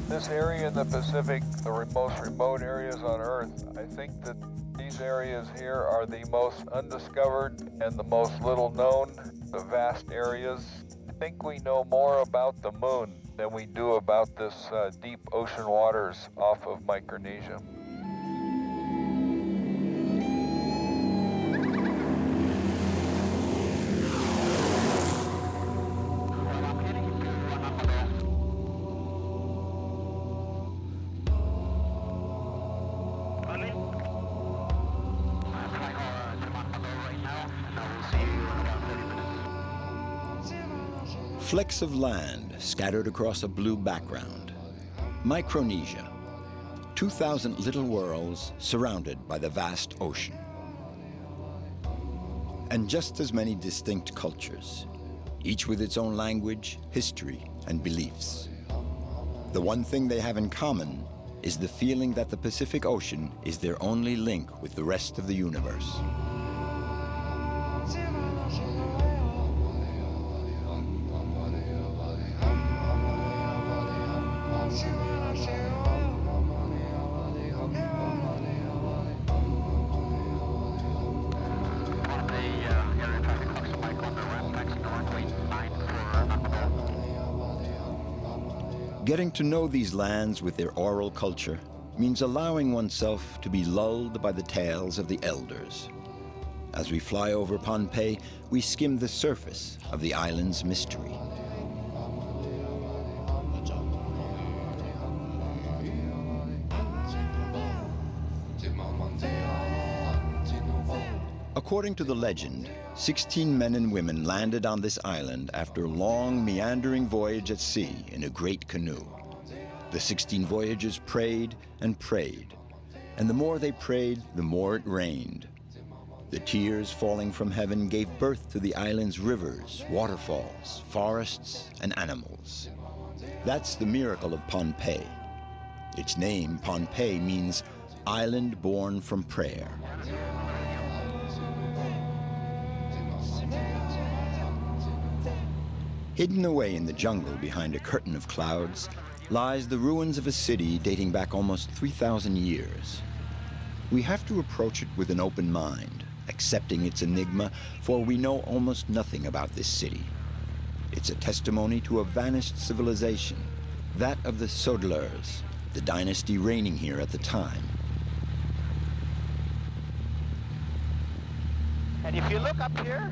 This area in the Pacific, the most remote areas on Earth, I think that these areas here are the most undiscovered and the most little known, the vast areas. I think we know more about the moon than we do about this deep ocean waters off of Micronesia. Flecks of land scattered across a blue background. Micronesia, 2,000 little worlds surrounded by the vast ocean. And just as many distinct cultures, each with its own language, history, and beliefs. The one thing they have in common is the feeling that the Pacific Ocean is their only link with the rest of the universe. Getting to know these lands with their oral culture means allowing oneself to be lulled by the tales of the elders. As we fly over Pohnpei, we skim the surface of the island's mystery. A According to the legend, 16 men and women landed on this island after a long, meandering voyage at sea in a great canoe. The 16 voyagers prayed and prayed, and the more they prayed, the more it rained. The tears falling from heaven gave birth to the island's rivers, waterfalls, forests, and animals. That's the miracle of Pohnpei. Its name, Pohnpei, means island born from prayer. Hidden away in the jungle behind a curtain of clouds lies the ruins of a city dating back almost 3,000 years. We have to approach it with an open mind, accepting its enigma, for we know almost nothing about this city. It's a testimony to a vanished civilization, that of the Sodlers, the dynasty reigning here at the time. And if you look up here,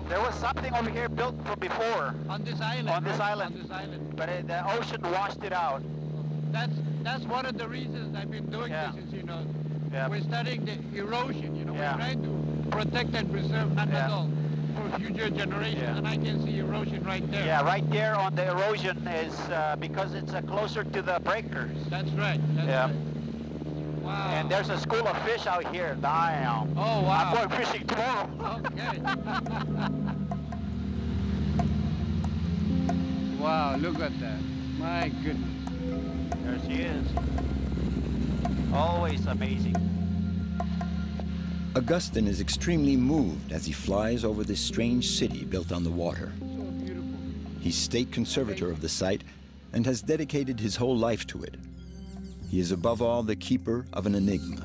there was something over here built from before. On this island. On this island. On this island. But the ocean washed it out. That's one of the reasons I've been doing this. Is, we're studying the erosion. We're trying to protect and preserve Nanmadol for future generations, and I can see erosion right there. Yeah, right there on the erosion is because it's closer to the breakers. That's right. That's right. Wow. And there's a school of fish out here, Danial. Oh, wow. I'm going fishing tomorrow. Okay. Wow, look at that. My goodness. There she is. Always amazing. Augustine is extremely moved as he flies over this strange city built on the water. He's state conservator of the site and has dedicated his whole life to it. He is above all the keeper of an enigma.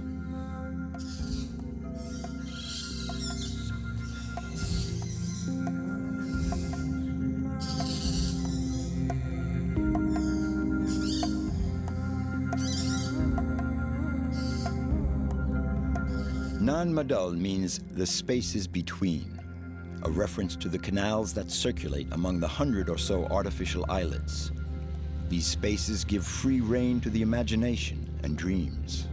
Nanmadol means the spaces between, a reference to the canals that circulate among the 100 or so artificial islets. These spaces give free rein to the imagination and dreams.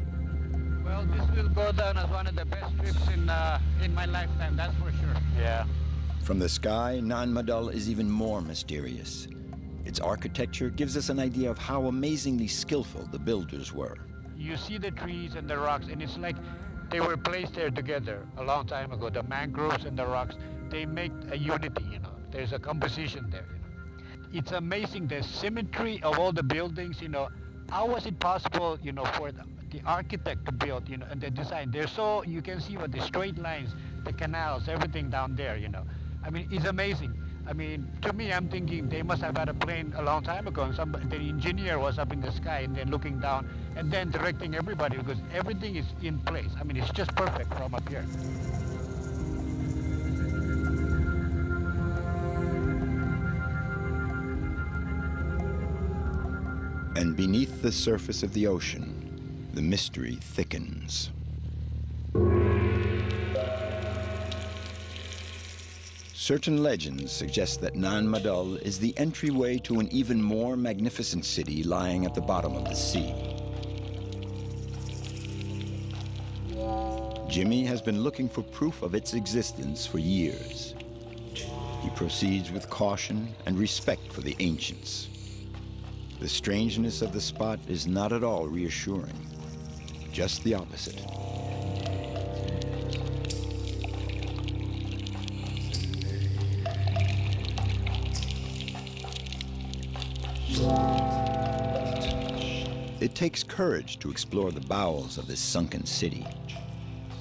Well, this will go down as one of the best trips in my lifetime, that's for sure. Yeah. From the sky, Nanmadol is even more mysterious. Its architecture gives us an idea of how amazingly skillful the builders were. You see the trees and the rocks, and it's like they were placed there together a long time ago. The mangroves and the rocks, they make a unity, There's a composition there, It's amazing, the symmetry of all the buildings, How was it possible, for the architect to build, and the design? They're so, you can see what the straight lines, the canals, everything down there, I mean, it's amazing. I mean, to me, I'm thinking they must have had a plane a long time ago, and the engineer was up in the sky and then looking down and then directing everybody, because everything is in place. I mean, it's just perfect from up here. And beneath the surface of the ocean, the mystery thickens. Certain legends suggest that Nanmadol is the entryway to an even more magnificent city lying at the bottom of the sea. Jimmy has been looking for proof of its existence for years. He proceeds with caution and respect for the ancients. The strangeness of the spot is not at all reassuring, just the opposite. It takes courage to explore the bowels of this sunken city.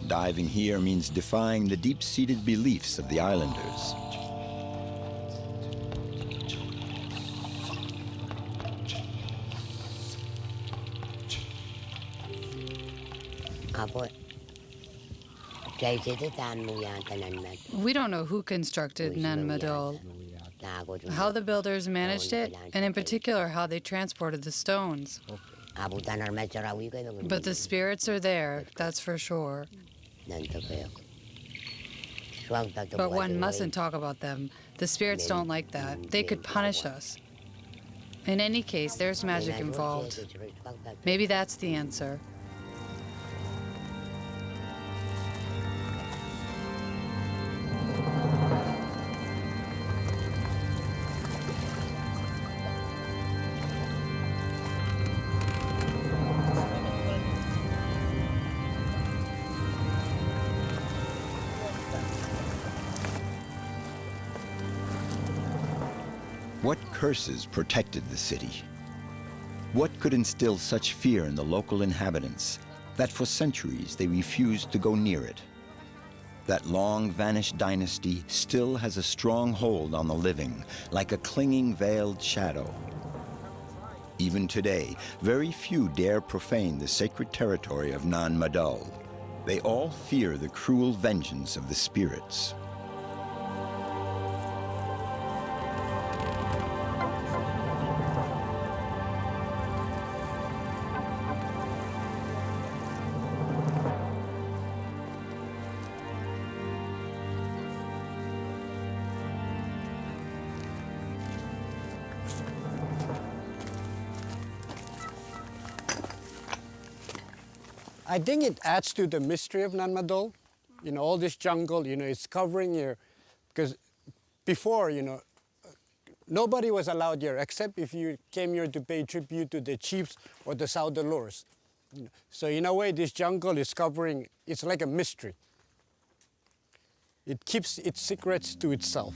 Diving here means defying the deep-seated beliefs of the islanders. We don't know who constructed Nanmadol, how the builders managed it, and in particular how they transported the stones. But the spirits are there, that's for sure. But one mustn't talk about them. The spirits don't like that. They could punish us. In any case, there's magic involved. Maybe that's the answer. What curses protected the city? What could instill such fear in the local inhabitants that for centuries they refused to go near it? That long-vanished dynasty still has a strong hold on the living, like a clinging veiled shadow. Even today, very few dare profane the sacred territory of Nan Madol. They all fear the cruel vengeance of the spirits. I think it adds to the mystery of Nan Madol. You know, all this jungle, you know, it's covering here. Because before, you know, nobody was allowed here except if you came here to pay tribute to the chiefs or the southern lords. You know, so in a way, this jungle is covering, it's like a mystery. It keeps its secrets to itself.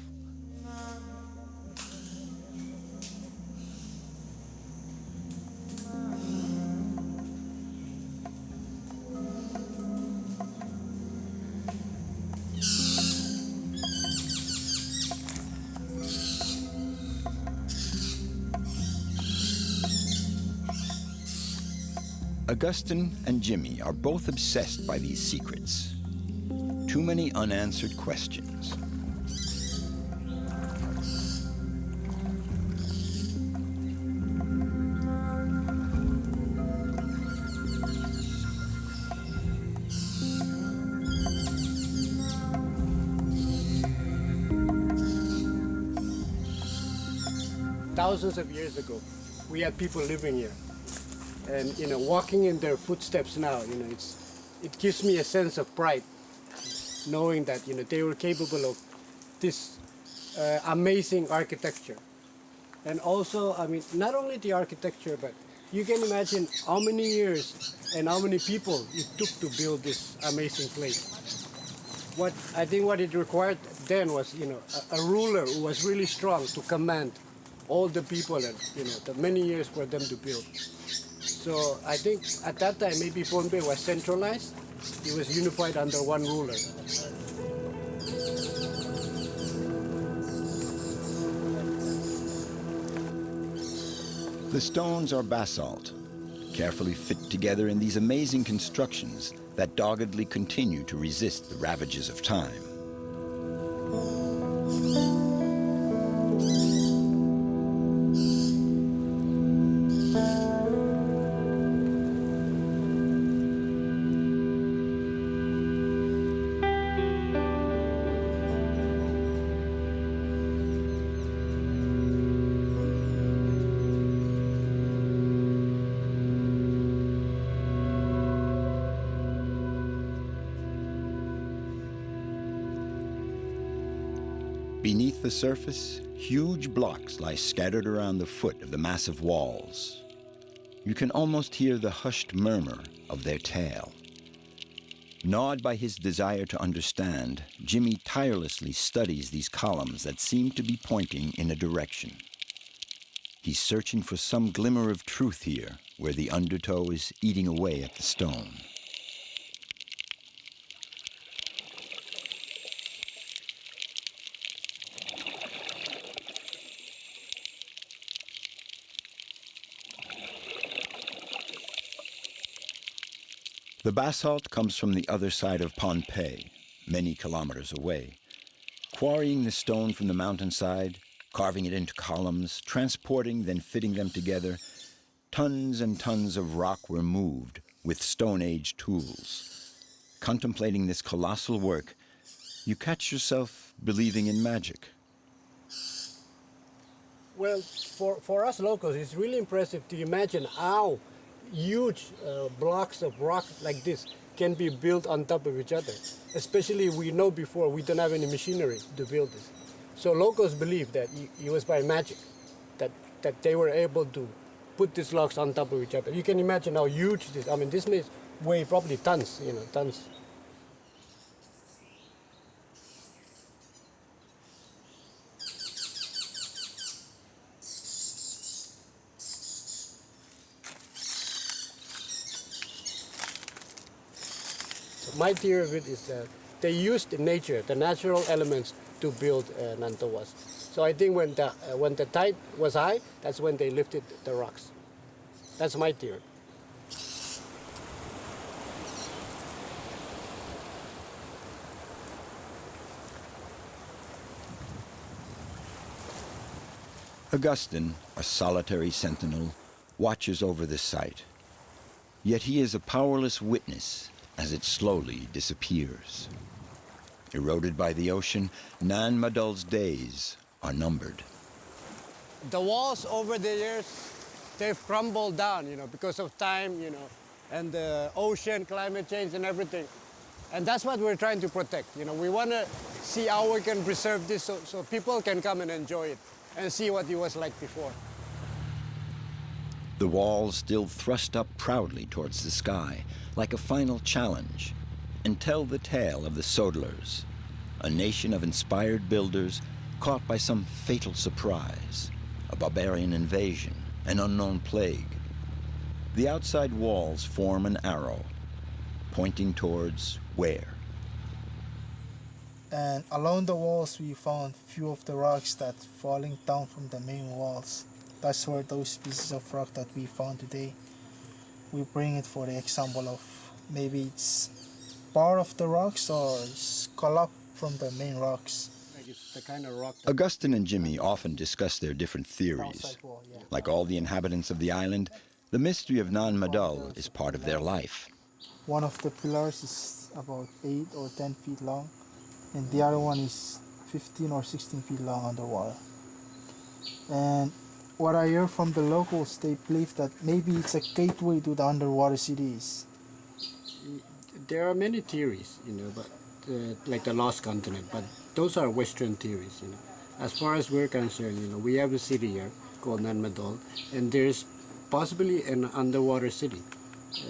Augustine and Jimmy are both obsessed by these secrets. Too many unanswered questions. Thousands of years ago, we had people living here. And, you know, walking in their footsteps now, you know, it gives me a sense of pride, knowing that, you know, they were capable of this amazing architecture. And also, I mean, not only the architecture, but you can imagine how many years and how many people it took to build this amazing place. I think what it required then was, you know, a ruler who was really strong to command all the people and, you know, the many years for them to build. So I think at that time, maybe Pohnpei was centralized. It was unified under one ruler. The stones are basalt, carefully fit together in these amazing constructions that doggedly continue to resist the ravages of time. Beneath the surface, huge blocks lie scattered around the foot of the massive walls. You can almost hear the hushed murmur of their tale. Gnawed by his desire to understand, Jimmy tirelessly studies these columns that seem to be pointing in a direction. He's searching for some glimmer of truth here, where the undertow is eating away at the stone. The basalt comes from the other side of Pohnpei, many kilometers away. Quarrying the stone from the mountainside, carving it into columns, transporting, then fitting them together, tons and tons of rock were moved with Stone Age tools. Contemplating this colossal work, you catch yourself believing in magic. Well, for us locals, it's really impressive to imagine how huge blocks of rock like this can be built on top of each other. Especially we know before we don't have any machinery to build this. So locals believe that it was by magic that they were able to put these blocks on top of each other. You can imagine how huge this, I mean, this may weigh probably tons, you know, tons. my theory of it is that they used nature, the natural elements, to build Nantowas. So I think when the tide was high, that's when they lifted the rocks. That's my theory. Augustine, a solitary sentinel, watches over the site. Yet he is a powerless witness as it slowly disappears. Eroded by the ocean, Nan Madol's days are numbered. The walls over the years, they've crumbled down, because of time, and the ocean, climate change, and everything. And that's what we're trying to protect. We want to see how we can preserve this so people can come and enjoy it and see what it was like before. The walls still thrust up proudly towards the sky, like a final challenge, and tell the tale of the Sodlers, a nation of inspired builders caught by some fatal surprise, a barbarian invasion, an unknown plague. The outside walls form an arrow, pointing towards where? And along the walls we found few of the rocks that falling down from the main walls. That's where those pieces of rock that we found today, we bring it for the example of maybe it's part of the rocks or scallop from the main rocks. Like it's the kind of rock Augustine and Jimmy often discuss their different theories. Like all the inhabitants of the island, the mystery of Nan Madol is part of their life. One of the pillars is about 8 or 10 feet long, and the other one is 15 or 16 feet long underwater. And what I hear from the locals, they believe that maybe it's a gateway to the underwater cities. There are many theories, but like the lost continent, but those are Western theories. As far as we're concerned, we have a city here called Nan Madol, and there's possibly an underwater city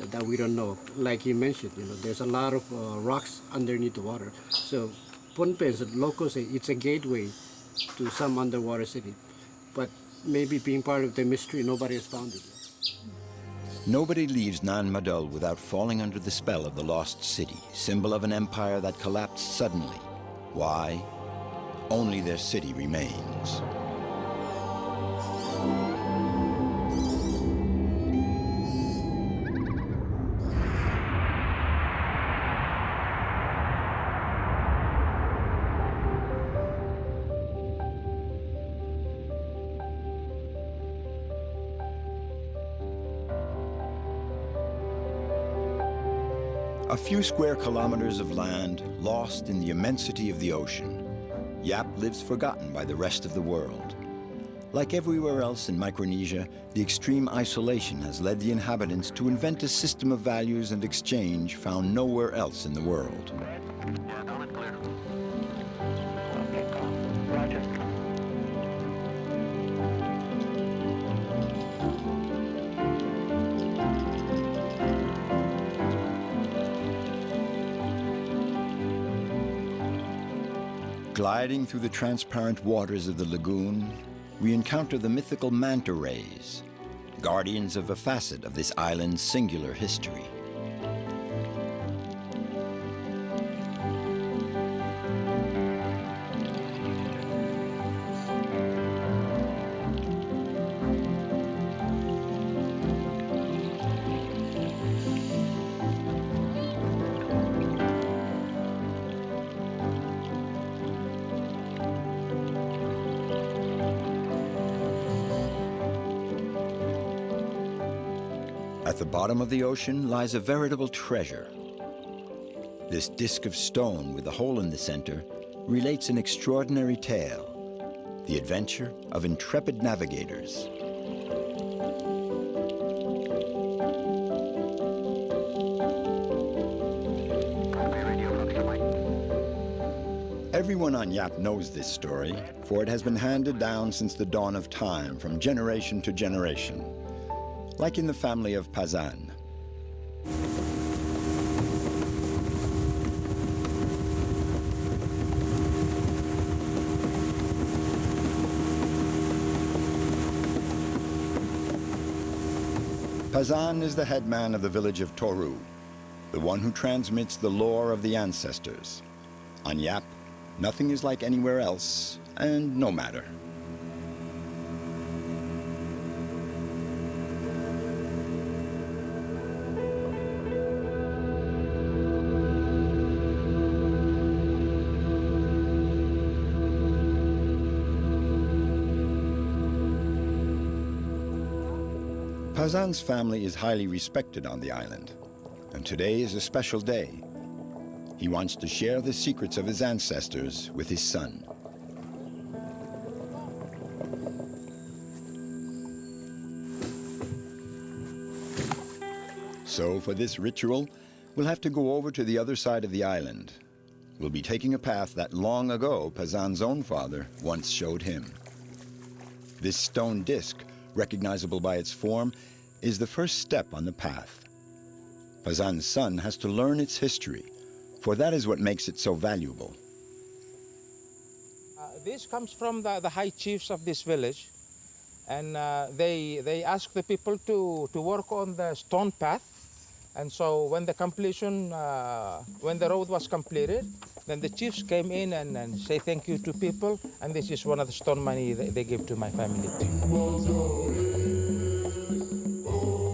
that we don't know. Like you mentioned, there's a lot of rocks underneath the water. So Pohnpei's, locals say it's a gateway to some underwater city, but maybe being part of the mystery, nobody has found it yet. Nobody leaves Nan Madol without falling under the spell of the lost city, symbol of an empire that collapsed suddenly. Why? Only their city remains. A few square kilometers of land lost in the immensity of the ocean. Yap lives forgotten by the rest of the world. Like everywhere else in Micronesia, the extreme isolation has led the inhabitants to invent a system of values and exchange found nowhere else in the world. Yeah, down and clear. Okay, cool. Roger. Gliding through the transparent waters of the lagoon, we encounter the mythical manta rays, guardians of a facet of this island's singular history. At the bottom of the ocean lies a veritable treasure. This disc of stone with a hole in the center relates an extraordinary tale, the adventure of intrepid navigators. Everyone on Yap knows this story, for it has been handed down since the dawn of time from generation to generation. Like in the family of Pazan. Pazan is the headman of the village of Toru. the one who transmits the lore of the ancestors. On Yap, nothing is like anywhere else, and no matter. Pazan's family is highly respected on the island, and today is a special day. He wants to share the secrets of his ancestors with his son. So for this ritual, we'll have to go over to the other side of the island. We'll be taking a path that long ago Pazan's own father once showed him. This stone disc, recognizable by its form, is the first step on the path. Pazan's son has to learn its history, for that is what makes it so valuable. This comes from the high chiefs of this village, and they ask the people to work on the stone path. And so when the completion, when the road was completed, then the chiefs came in and say thank you to people, and this is one of the stone money they give to my family.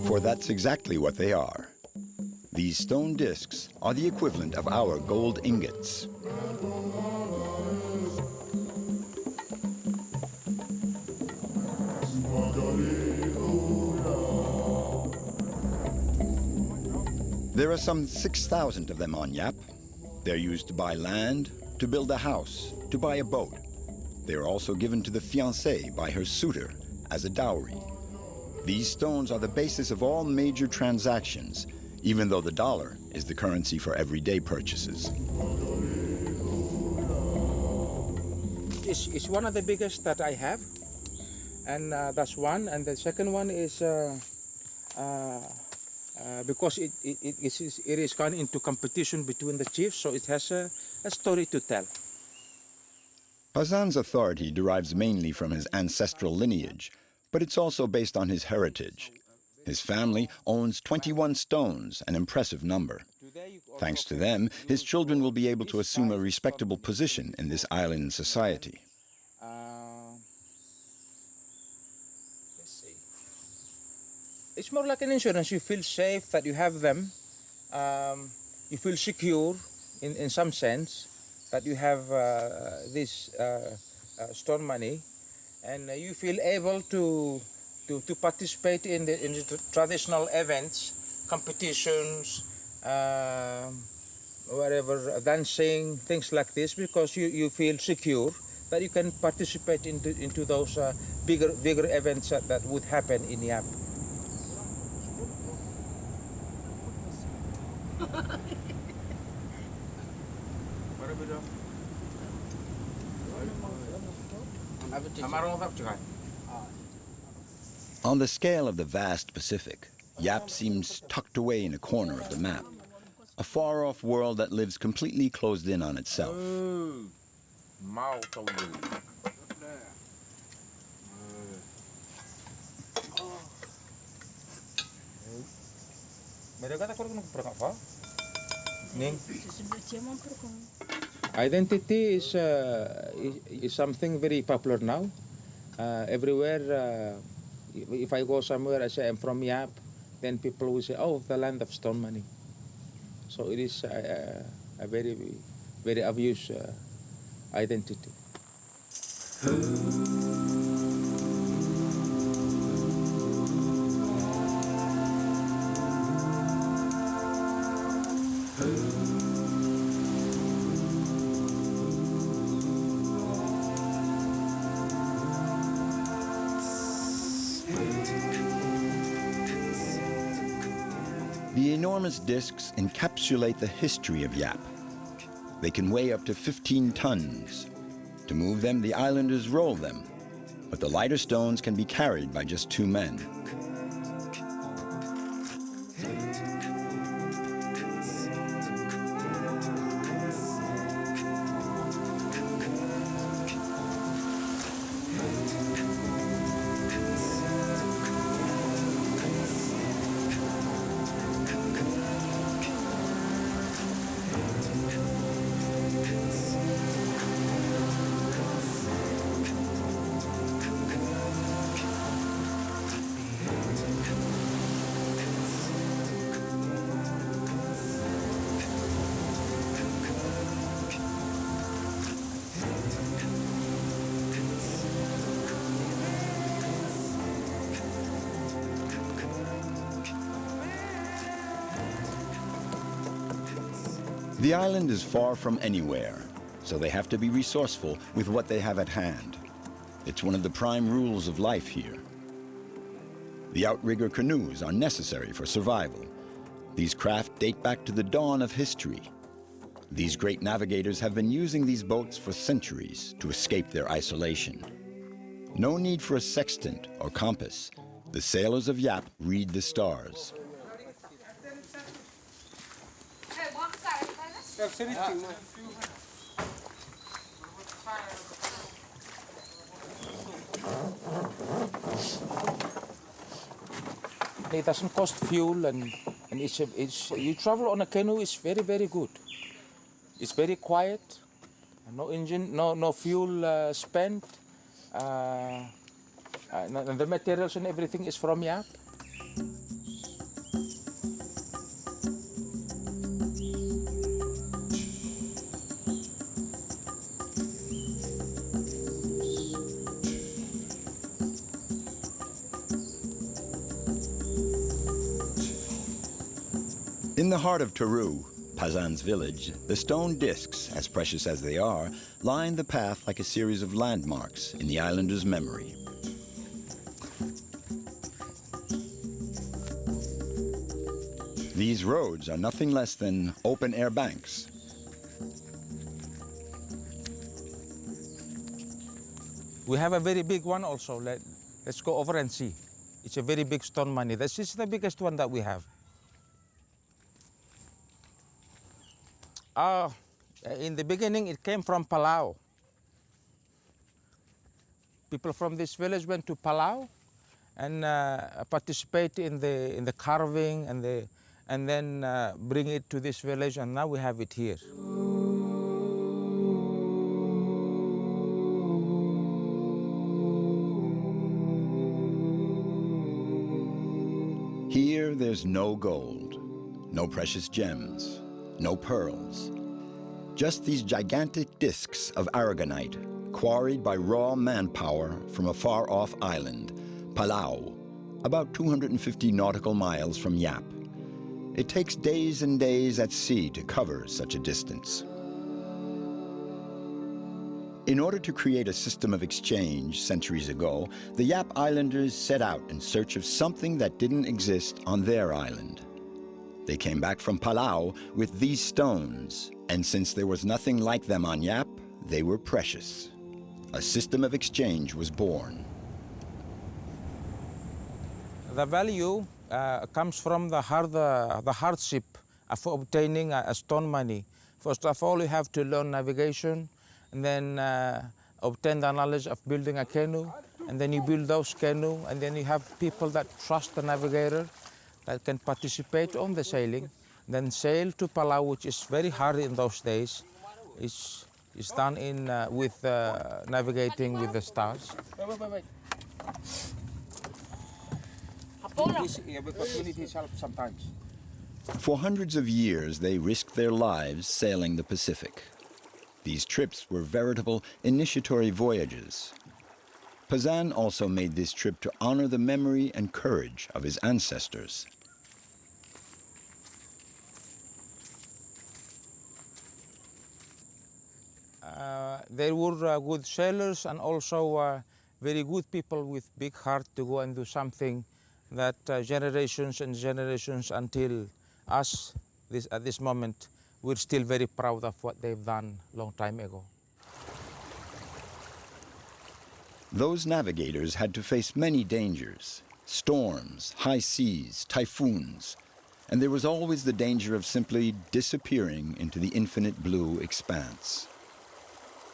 For that's exactly what they are. These stone discs are the equivalent of our gold ingots. There are some 6,000 of them on Yap. They're used to buy land, to build a house, to buy a boat. They are also given to the fiancée by her suitor as a dowry. These stones are the basis of all major transactions, even though the dollar is the currency for everyday purchases. It's one of the biggest that I have, and that's one. And the second one is because it is gone into competition between the chiefs, so it has a story to tell. Pazan's authority derives mainly from his ancestral lineage, but it's also based on his heritage. His family owns 21 stones, an impressive number. Thanks to them, his children will be able to assume a respectable position in this island society. It's more like an insurance. You feel safe that you have them. You feel secure in some sense that you have this stone money, and you feel able to participate in the traditional events, competitions, whatever, dancing, things like this, because you feel secure that you can participate into those bigger events that would happen in Yap. On the scale of the vast Pacific, Yap seems tucked away in a corner of the map, a far-off world that lives completely closed in on itself. Identity is something very popular now. Everywhere, if I go somewhere, I say I'm from Yap, then people will say, oh, the land of stone money. So it is a very, very obvious identity. The enormous discs encapsulate the history of Yap. They can weigh up to 15 tons. To move them, the islanders roll them, but the lighter stones can be carried by just 2 men. The island is far from anywhere, so they have to be resourceful with what they have at hand. It's one of the prime rules of life here. The outrigger canoes are necessary for survival. These craft date back to the dawn of history. These great navigators have been using these boats for centuries to escape their isolation. No need for a sextant or compass. The sailors of Yap read the stars. It doesn't cost fuel, and you travel on a canoe is very, very good. It's very quiet, no engine, no fuel spent. And the materials and everything is from Yap. In the heart of Teru, Pazan's village, the stone discs, as precious as they are, line the path like a series of landmarks in the islanders' memory. These roads are nothing less than open-air banks. We have a very big one also. Let's go over and see. It's a very big stone money. This is the biggest one that we have. In the beginning, it came from Palau. People from this village went to Palau and participate in the carving and then bring it to this village, and now we have it here. Here, there's no gold, no precious gems, no pearls. Just these gigantic discs of aragonite, quarried by raw manpower from a far-off island, Palau, about 250 nautical miles from Yap. It takes days and days at sea to cover such a distance. In order to create a system of exchange centuries ago, the Yap Islanders set out in search of something that didn't exist on their island. They came back from Palau with these stones, and since there was nothing like them on Yap, they were precious. A system of exchange was born. The value comes from the hardship of obtaining a stone money. First of all, you have to learn navigation, and then obtain the knowledge of building a canoe, and then you build those canoes, and then you have people that trust the navigator, that can participate on the sailing, then sail to Palau, which is very hard in those days. It's done with navigating with the stars. Wait. We need his help sometimes. For hundreds of years, they risked their lives sailing the Pacific. These trips were veritable initiatory voyages. Pazan also made this trip to honor the memory and courage of his ancestors. They were good sailors and also very good people with big heart to go and do something that generations and generations until us at this moment, we're still very proud of what they've done a long time ago. Those navigators had to face many dangers: storms, high seas, typhoons, and there was always the danger of simply disappearing into the infinite blue expanse.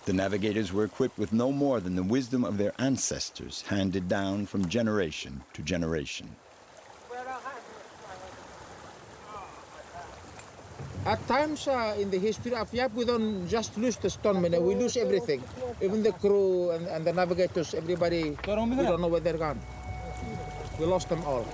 The navigators were equipped with no more than the wisdom of their ancestors, handed down from generation to generation. At times in the history of Yap, we don't just lose the stone money, we lose everything. Even the crew and the navigators, everybody, we don't know where they're gone. We lost them all.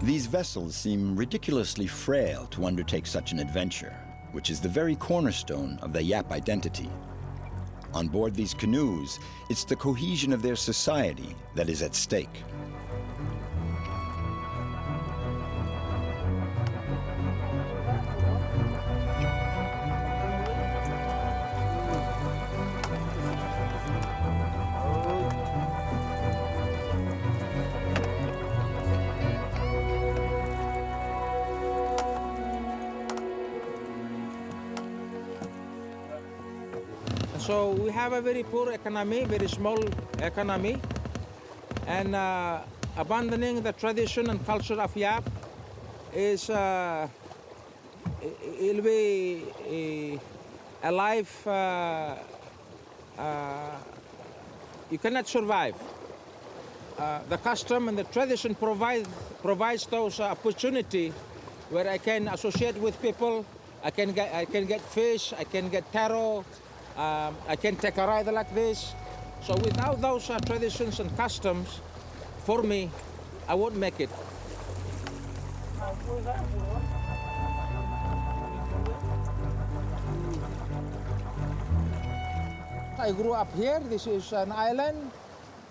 These vessels seem ridiculously frail to undertake such an adventure, which is the very cornerstone of the Yap identity. On board these canoes, it's the cohesion of their society that is at stake. So we have a very poor economy, very small economy, and abandoning the tradition and culture of Yap is it'll be a life you cannot survive. The custom and the tradition provides those opportunity where I can associate with people. I can get fish. I can get taro. I can take a ride like this. So without those traditions and customs, for me, I won't make it. I grew up here. This is an island.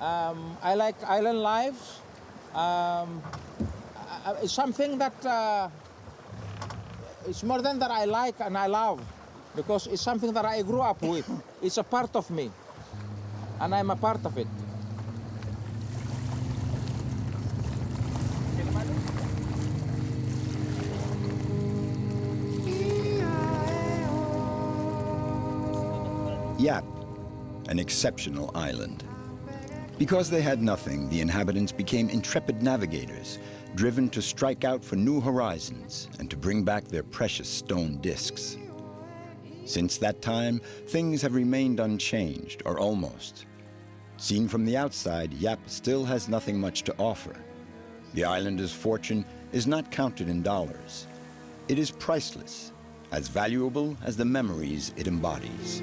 I like island lives. It's something that it's more than that I like and I love, because it's something that I grew up with. It's a part of me, and I'm a part of it. Yap, an exceptional island. Because they had nothing, the inhabitants became intrepid navigators, driven to strike out for new horizons and to bring back their precious stone discs. Since that time, things have remained unchanged, or almost. Seen from the outside, Yap still has nothing much to offer. The islander's fortune is not counted in dollars. It is priceless, as valuable as the memories it embodies.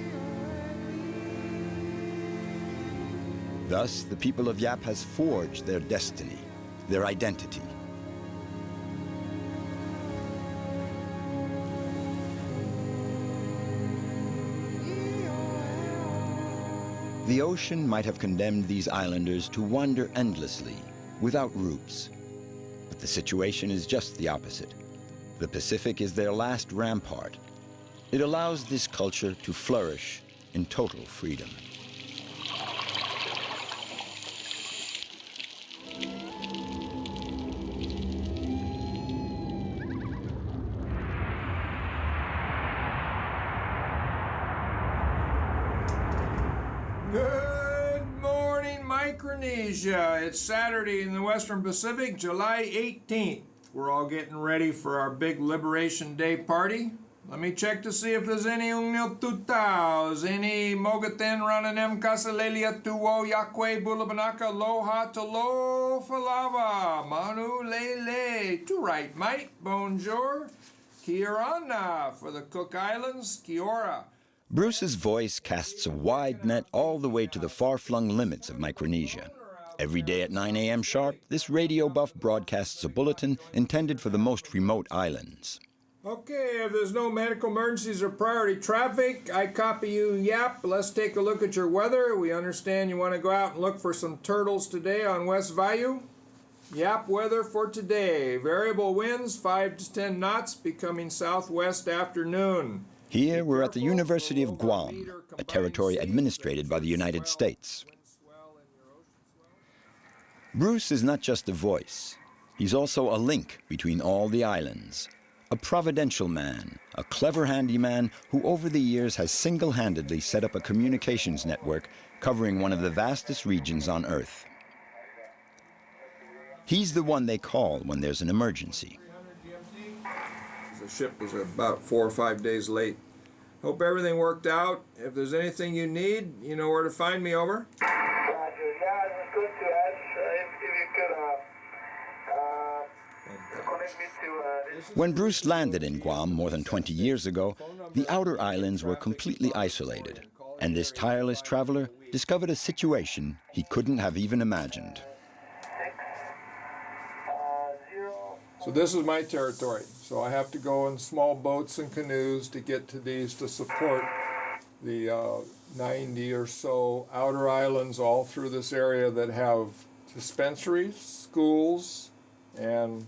Thus, the people of Yap has forged their destiny, their identity. The ocean might have condemned these islanders to wander endlessly, without roots. But the situation is just the opposite. The Pacific is their last rampart. It allows this culture to flourish in total freedom. Good morning, Micronesia. It's Saturday in the Western Pacific, July 18th. We're all getting ready for our big Liberation Day party. Let me check to see if there's any uniltutaos, any mogaten rananem kasalelia tuwo yakwe bulabanaka loha tolo falava, manu lele, to right mate, bonjour, kiorana for the Cook Islands, kiora. Bruce's voice casts a wide net all the way to the far-flung limits of Micronesia. Every day at 9 a.m. sharp, this radio buff broadcasts a bulletin intended for the most remote islands. Okay, if there's no medical emergencies or priority traffic, I copy you, Yap. Let's take a look at your weather. We understand you want to go out and look for some turtles today on West Vayu. Yap weather for today. Variable winds 5 to 10 knots, becoming southwest afternoon. Here we're at the University of Guam, a territory administered by the United States. Bruce is not just a voice. He's also a link between all the islands. A providential man, a clever handyman who over the years has single-handedly set up a communications network covering one of the vastest regions on Earth. He's the one they call when there's an emergency. The ship was about 4 or 5 days late. Hope everything worked out. If there's anything you need, you know where to find me, over. When Bruce landed in Guam more than 20 years ago, the outer islands were completely isolated, and this tireless traveler discovered a situation he couldn't have even imagined. So this is my territory. So I have to go in small boats and canoes to get to these to support the 90 or so outer islands all through this area that have dispensaries, schools, and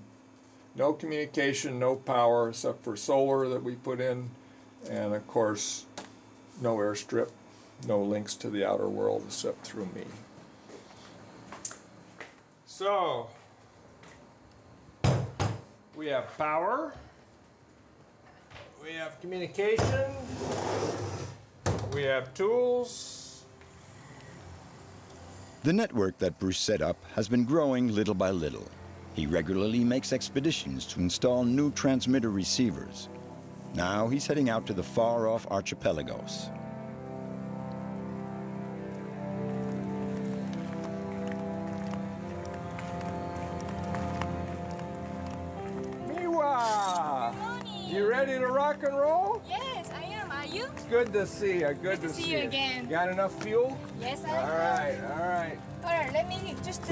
no communication, no power except for solar that we put in, and of course no airstrip, no links to the outer world except through me. So we have power, we have communication, we have tools. The network that Bruce set up has been growing little by little. He regularly makes expeditions to install new transmitter receivers. Now he's heading out to the far-off archipelagos. Miwa! You ready to rock and roll? Yes, I am. Are you? It's good to see you. Good to see you again. Got enough fuel? Yes, I All right, all right. All right, let me just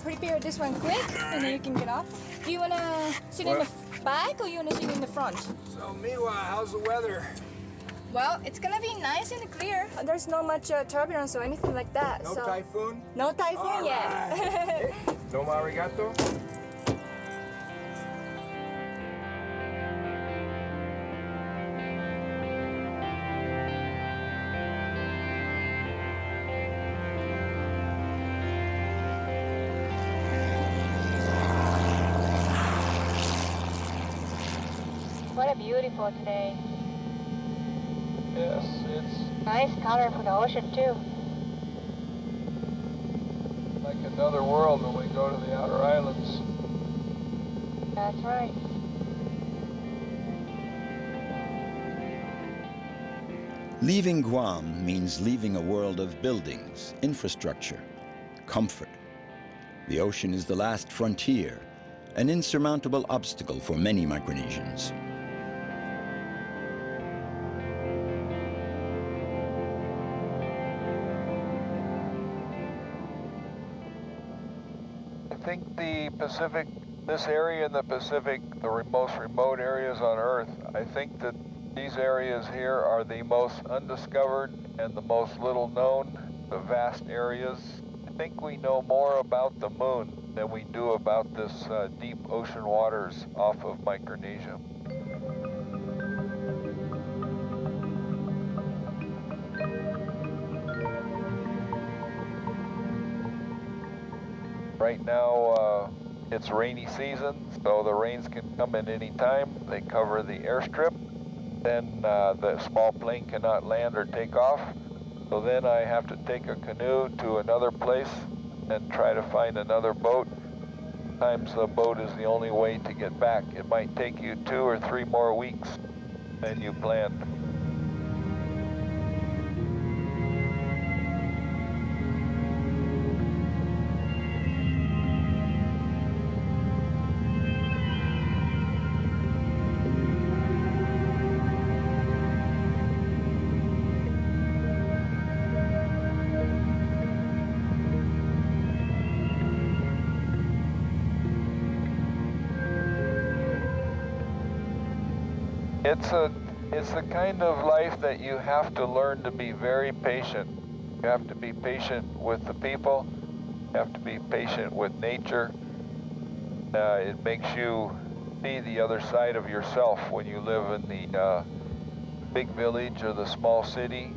prepare this one quick, and then you can get off. Do you want to sit in the back or you want to sit in the front? So, Miwa, how's the weather? Well, it's going to be nice and clear. There's not much turbulence or anything like that. No so. typhoon? No typhoon All yet. right. Domo arigato. What a beautiful today. Yes, it's Nice color for the ocean too. like another world when we go to the outer islands. That's right. Leaving Guam means leaving a world of buildings, infrastructure, comfort. The ocean is the last frontier, an insurmountable obstacle for many Micronesians. I think the Pacific, this area in the Pacific, the most remote areas on Earth, I think that these areas here are the most undiscovered and the most little known, the vast areas. I think we know more about the moon than we do about this deep ocean waters off of Micronesia. Right now, it's rainy season, so the rains can come in any time. They cover the airstrip. Then the small plane cannot land or take off. So then I have to take a canoe to another place and try to find another boat. Sometimes the boat is the only way to get back. It might take you 2 or 3 more weeks than you planned. It's the kind of life that you have to learn to be very patient. You have to be patient with the people. You have to be patient with nature. It makes you see the other side of yourself when you live in the big village or the small city,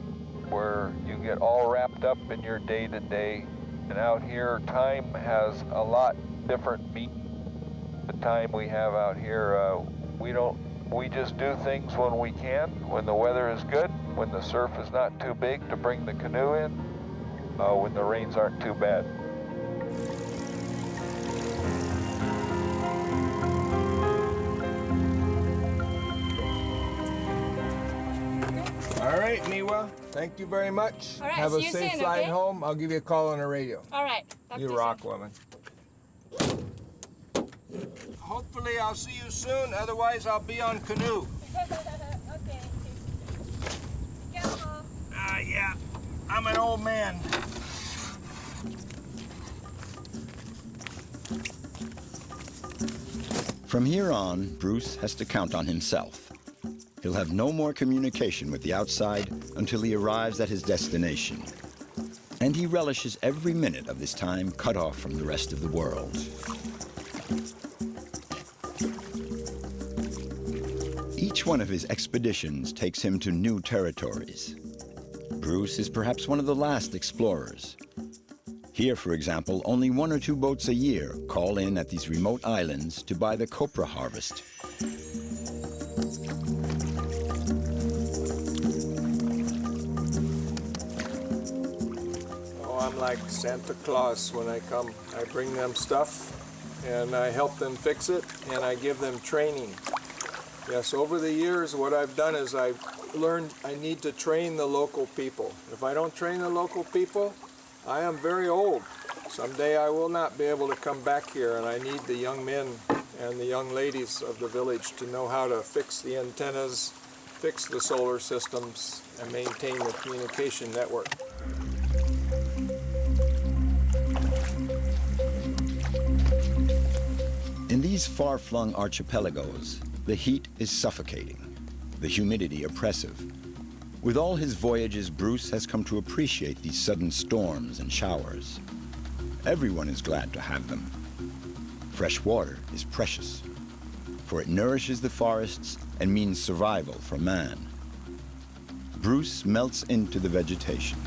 where you get all wrapped up in your day-to-day. And out here, time has a lot different meaning. The time we have out here, we just do things when we can, when the weather is good, when the surf is not too big to bring the canoe in, when the rains aren't too bad. All right, Miwa, thank you very much. All right, have a see you safe soon, flight okay? home. I'll give you a call on the radio. All right. Talk to You you rock, soon. woman. Hopefully I'll see you soon, otherwise I'll be on canoe. Okay. Careful. Yeah, I'm an old man. From here on, Bruce has to count on himself. He'll have no more communication with the outside until he arrives at his destination. And he relishes every minute of this time cut off from the rest of the world. Each one of his expeditions takes him to new territories. Bruce is perhaps one of the last explorers. Here, for example, only 1 or 2 boats a year call in at these remote islands to buy the copra harvest. Oh, I'm like Santa Claus when I come. I bring them stuff and I help them fix it and I give them training. Yes, over the years what I've done is I've learned I need to train the local people. If I don't train the local people, I am very old. Someday I will not be able to come back here, and I need the young men and the young ladies of the village to know how to fix the antennas, fix the solar systems, and maintain the communication network. In these far-flung archipelagos, the heat is suffocating, the humidity oppressive. With all his voyages, Bruce has come to appreciate these sudden storms and showers. Everyone is glad to have them. Fresh water is precious, for it nourishes the forests and means survival for man. Bruce melts into the vegetation.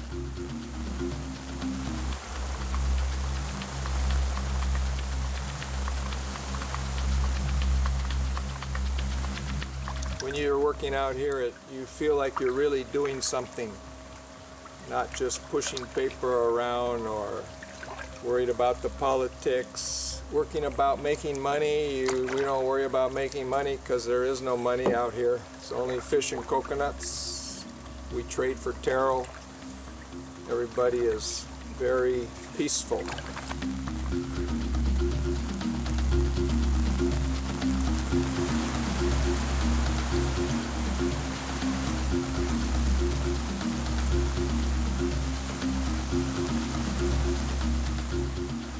When you're working out here, you feel like you're really doing something, not just pushing paper around or worried about the politics. Working about making money, we don't worry about making money because there is no money out here. It's only fish and coconuts. We trade for taro. Everybody is very peaceful.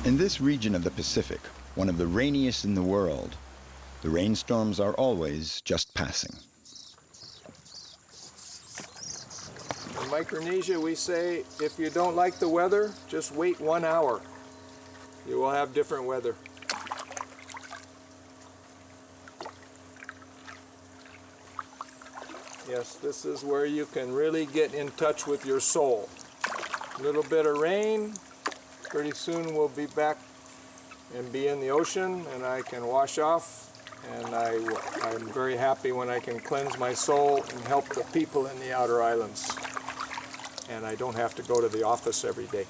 In this region of the Pacific, one of the rainiest in the world, the rainstorms are always just passing. In Micronesia, we say, if you don't like the weather, just wait 1 hour. You will have different weather. Yes, this is where you can really get in touch with your soul. A little bit of rain, pretty soon we'll be back and be in the ocean, and I can wash off, and I'm very happy when I can cleanse my soul and help the people in the outer islands. And I don't have to go to the office every day.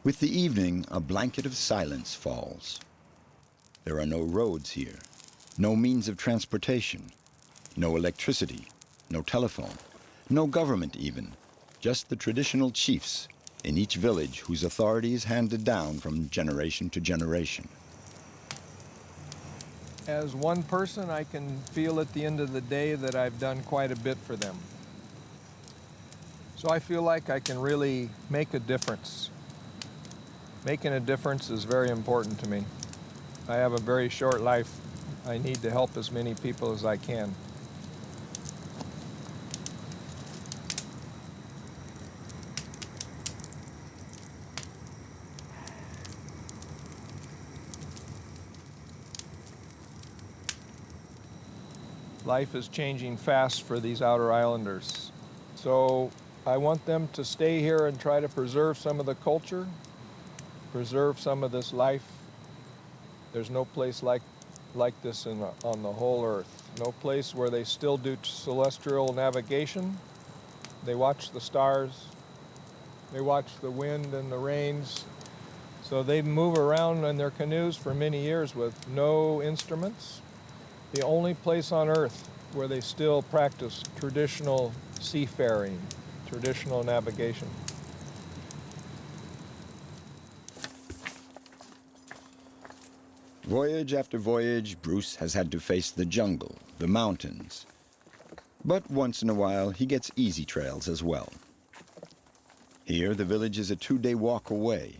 With the evening, a blanket of silence falls. There are no roads here, no means of transportation, no electricity, no telephone, no government even, just the traditional chiefs in each village whose authority is handed down from generation to generation. As one person, I can feel at the end of the day that I've done quite a bit for them. So I feel like I can really make a difference. Making a difference is very important to me. I have a very short life. I need to help as many people as I can. Life is changing fast for these outer islanders. So I want them to stay here and try to preserve some of the culture, preserve some of this life. There's no place like this on the whole earth. No place where they still do celestial navigation. They watch the stars. They watch the wind and the rains. So they move around in their canoes for many years with no instruments. The only place on earth where they still practice traditional seafaring, traditional navigation. Voyage after voyage, Bruce has had to face the jungle, the mountains. But once in a while, he gets easy trails as well. Here, the village is a 2-day walk away.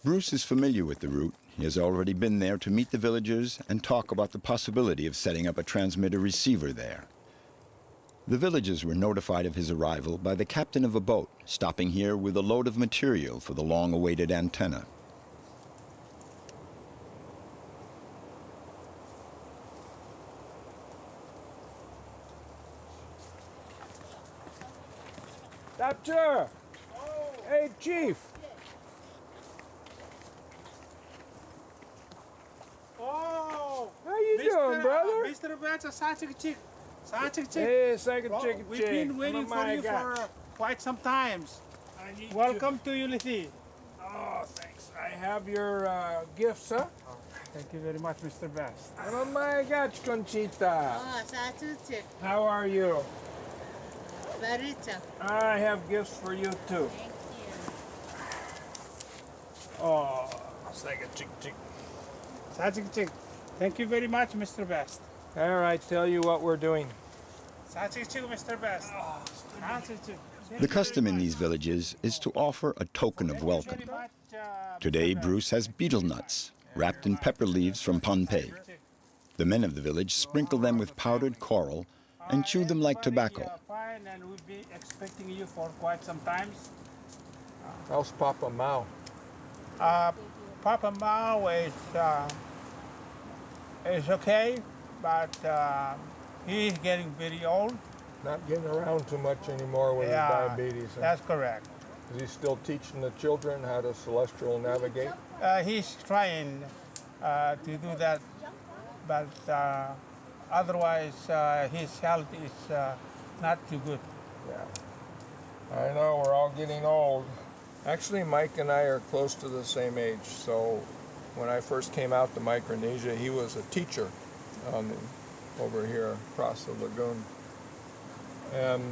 Bruce is familiar with the route. He has already been there to meet the villagers and talk about the possibility of setting up a transmitter-receiver there. The villagers were notified of his arrival by the captain of a boat, stopping here with a load of material for the long-awaited antenna. Doctor! Hey, Chief! Oh! How you doing, brother? Mr. Batch, Hey, second well, chicken we've chick. been waiting for you for quite some times. Welcome to Eladio. Oh, thanks. I have your gifts, huh? Oh, thank you very much, Mr. Best. Oh my God, Conchita. Oh, Saturday. How are you? Very tough. I have gifts for you, too. Thank you. Oh, second chick. Thank you very much, Mr. Best. All right, tell you what we're doing. Mr. Best. The custom in these villages is to offer a token of welcome. Today, Bruce has betel nuts, wrapped in pepper leaves from Pohnpei. The men of the village sprinkle them with powdered coral and chew them like tobacco. Fine, and we'll be expecting you for quite some time. How's Papa Mao? Papa Mao is okay, but he's getting very old. Not getting around too much anymore with his diabetes. Huh? That's correct. Is he still teaching the children how to celestial navigate? He's trying to do that, but otherwise his health is not too good. Yeah. I know, we're all getting old. Actually, Mike and I are close to the same age, so when I first came out to Micronesia, he was a teacher over here across the lagoon. And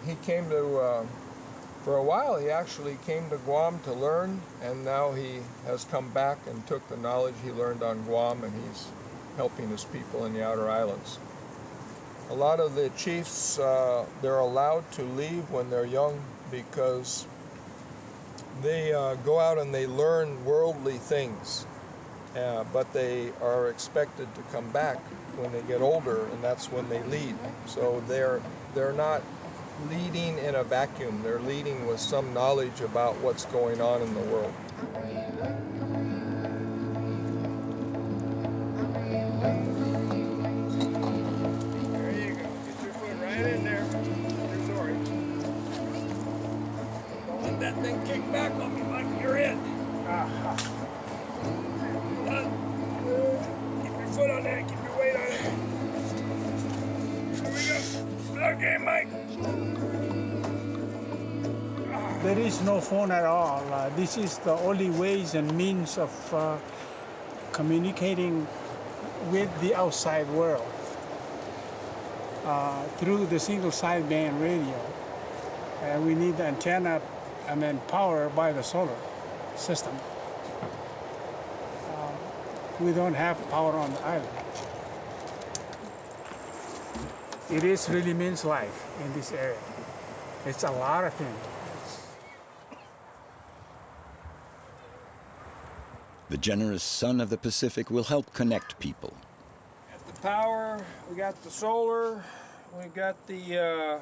he came to, for a while, he actually came to Guam to learn, and now he has come back and took the knowledge he learned on Guam, and he's helping his people in the outer islands. A lot of the chiefs, they're allowed to leave when they're young because they go out and they learn worldly things, but they are expected to come back when they get older, and that's when they lead. So they're not leading in a vacuum. They're leading with some knowledge about what's going on in the world. There you go. Get your foot right in there. Resort. Don't let that thing kick back on me, Mike. You're in. Keep your foot on that. Keep your weight on it. Here we go. Okay, Mike. There is no phone at all. This is the only ways and means of communicating with the outside world through the single sideband radio. We need the antenna power by the solar system. We don't have power on the island. It is really means life in this area. It's a lot of things. The generous sun of the Pacific will help connect people. Got the power, we got the solar, we got the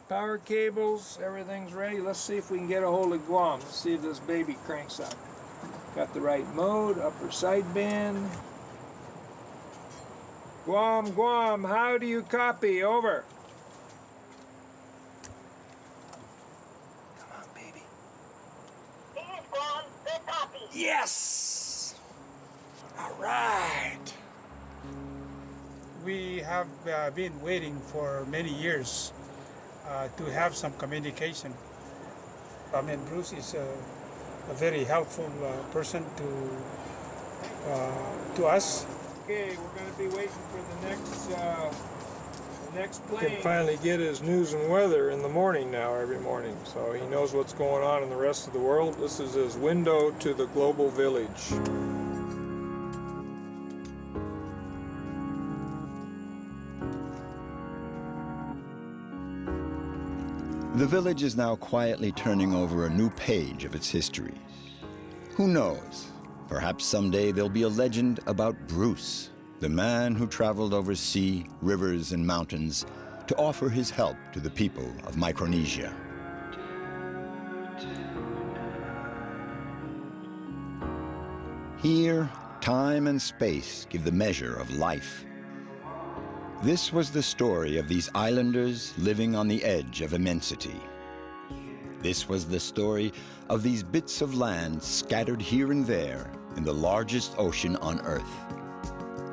power cables, everything's ready. Let's see if we can get a hold of Guam. Let's see if this baby cranks up. Got the right mode, upper sideband. Guam, how do you copy? Over. Come on, baby. Here's Guam, good copy. Yes! All right. We have been waiting for many years to have some communication. Bruce is a very helpful person to us. Okay, we're going to be waiting for the next plane. He can finally get his news and weather in the morning now, every morning, so he knows what's going on in the rest of the world. This is his window to the global village. The village is now quietly turning over a new page of its history. Who knows? Perhaps someday there'll be a legend about Bruce, the man who traveled over sea, rivers, and mountains to offer his help to the people of Micronesia. Here, time and space give the measure of life. This was the story of these islanders living on the edge of immensity. This was the story of these bits of land scattered here and there in the largest ocean on Earth,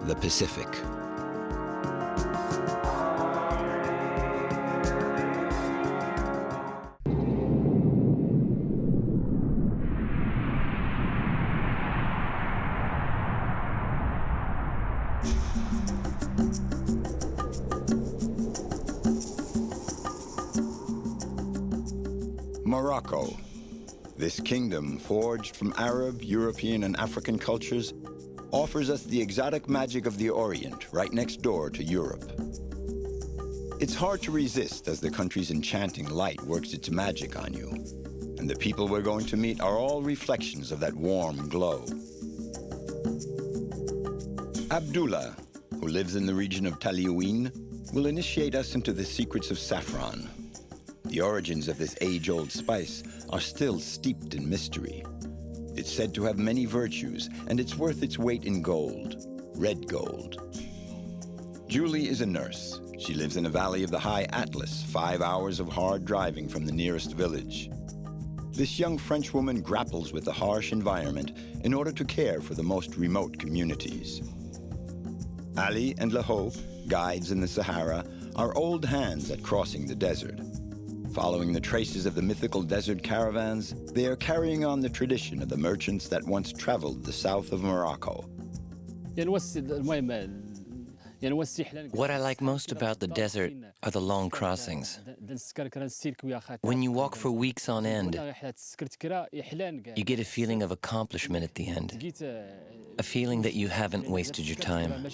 the Pacific. Morocco. This kingdom, forged from Arab, European, and African cultures, offers us the exotic magic of the Orient right next door to Europe. It's hard to resist as the country's enchanting light works its magic on you, and the people we're going to meet are all reflections of that warm glow. Abdullah, who lives in the region of Taliouine, will initiate us into the secrets of saffron. The origins of this age-old spice are still steeped in mystery. It's said to have many virtues, and it's worth its weight in gold, red gold. Julie is a nurse. She lives in a valley of the high Atlas, 5 hours of hard driving from the nearest village. This young French woman grapples with the harsh environment in order to care for the most remote communities. Ali and Lahope, guides in the Sahara, are old hands at crossing the desert. Following the traces of the mythical desert caravans, they are carrying on the tradition of the merchants that once traveled the south of Morocco. What I like most about the desert are the long crossings. When you walk for weeks on end, you get a feeling of accomplishment at the end, a feeling that you haven't wasted your time.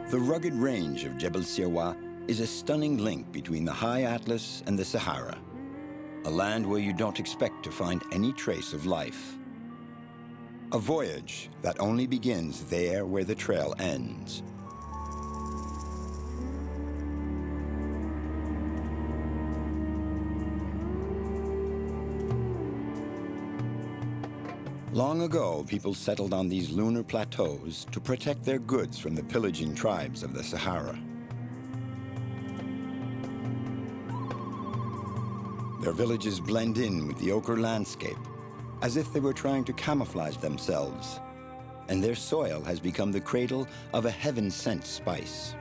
The rugged range of Jebel Sirwa is a stunning link between the high Atlas and the Sahara, a land where you don't expect to find any trace of life. A voyage that only begins there where the trail ends. Long ago, people settled on these lunar plateaus to protect their goods from the pillaging tribes of the Sahara. Their villages blend in with the ochre landscape, as if they were trying to camouflage themselves, and their soil has become the cradle of a heaven-sent spice.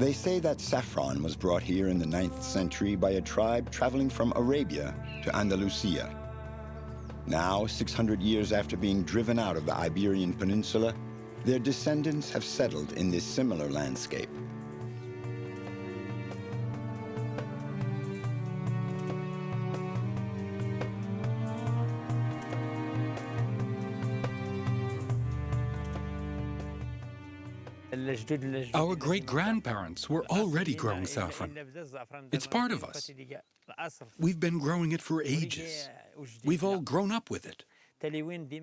They say that saffron was brought here in the 9th century by a tribe traveling from Arabia to Andalusia. Now, 600 years after being driven out of the Iberian Peninsula, their descendants have settled in this similar landscape. Our great-grandparents were already growing saffron. It's part of us. We've been growing it for ages. We've all grown up with it.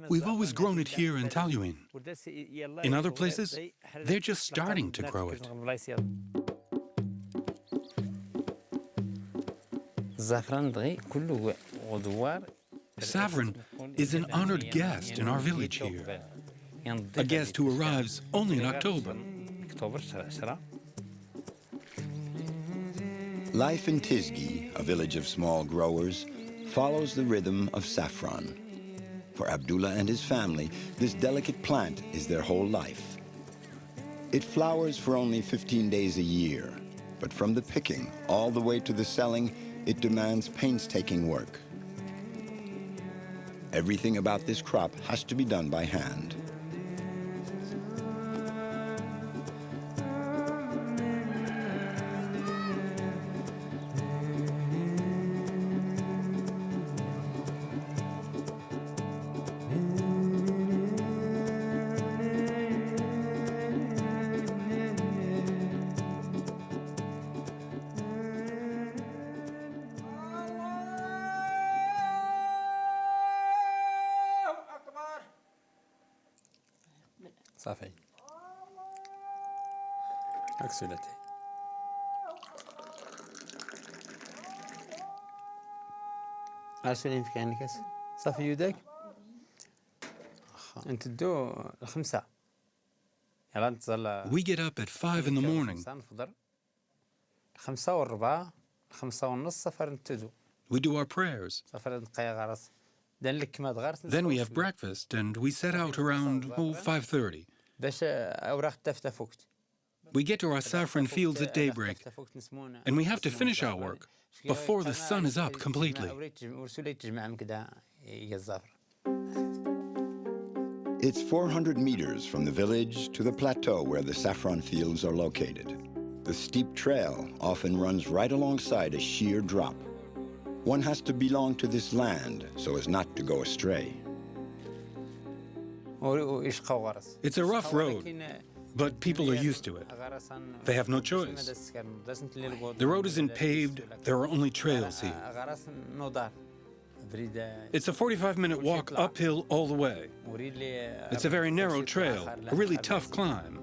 We've always grown it here in Talouine. In other places, they're just starting to grow it. Saffron is an honored guest in our village here. A guest who arrives only in October. Life in Tizgi, a village of small growers, follows the rhythm of saffron. For Abdullah and his family, this delicate plant is their whole life. It flowers for only 15 days a year, but from the picking all the way to the selling, it demands painstaking work. Everything about this crop has to be done by hand. صافي اكسلتي ارسلين في كانكس صافي يودك انت دو 5 يلا نتظل. We get up at 5 in the morning. 5 وربع 5 ونص سفر نتدو. We do our prayers. سفر نقيا غرس. Then we have breakfast and we set out around 5:30. We get to our saffron fields at daybreak, and we have to finish our work before the sun is up completely. It's 400 meters from the village to the plateau where the saffron fields are located. The steep trail often runs right alongside a sheer drop. One has to belong to this land so as not to go astray. It's a rough road, but people are used to it. They have no choice. The road isn't paved, there are only trails here. It's a 45-minute walk uphill all the way. It's a very narrow trail, a really tough climb.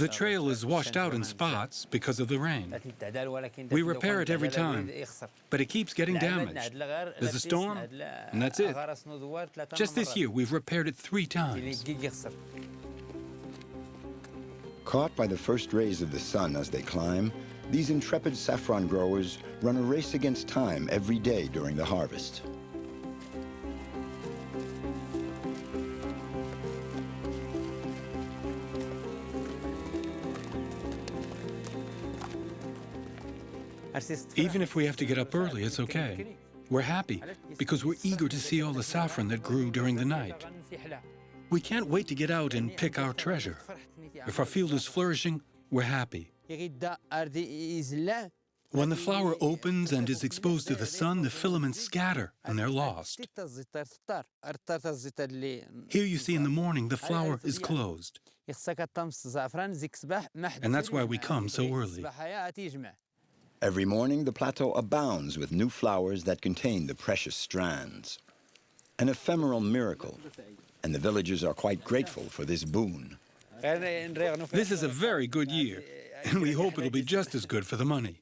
The trail is washed out in spots because of the rain. We repair it every time, but it keeps getting damaged. There's a storm, and that's it. Just this year, we've repaired it 3 times. Caught by the first rays of the sun as they climb, these intrepid saffron growers run a race against time every day during the harvest. Even if we have to get up early, it's okay. We're happy because we're eager to see all the saffron that grew during the night. We can't wait to get out and pick our treasure. If our field is flourishing, we're happy. When the flower opens and is exposed to the sun, the filaments scatter and they're lost. Here you see in the morning the flower is closed. And that's why we come so early. Every morning, the plateau abounds with new flowers that contain the precious strands. An ephemeral miracle, and the villagers are quite grateful for this boon. This is a very good year, and we hope it'll be just as good for the money.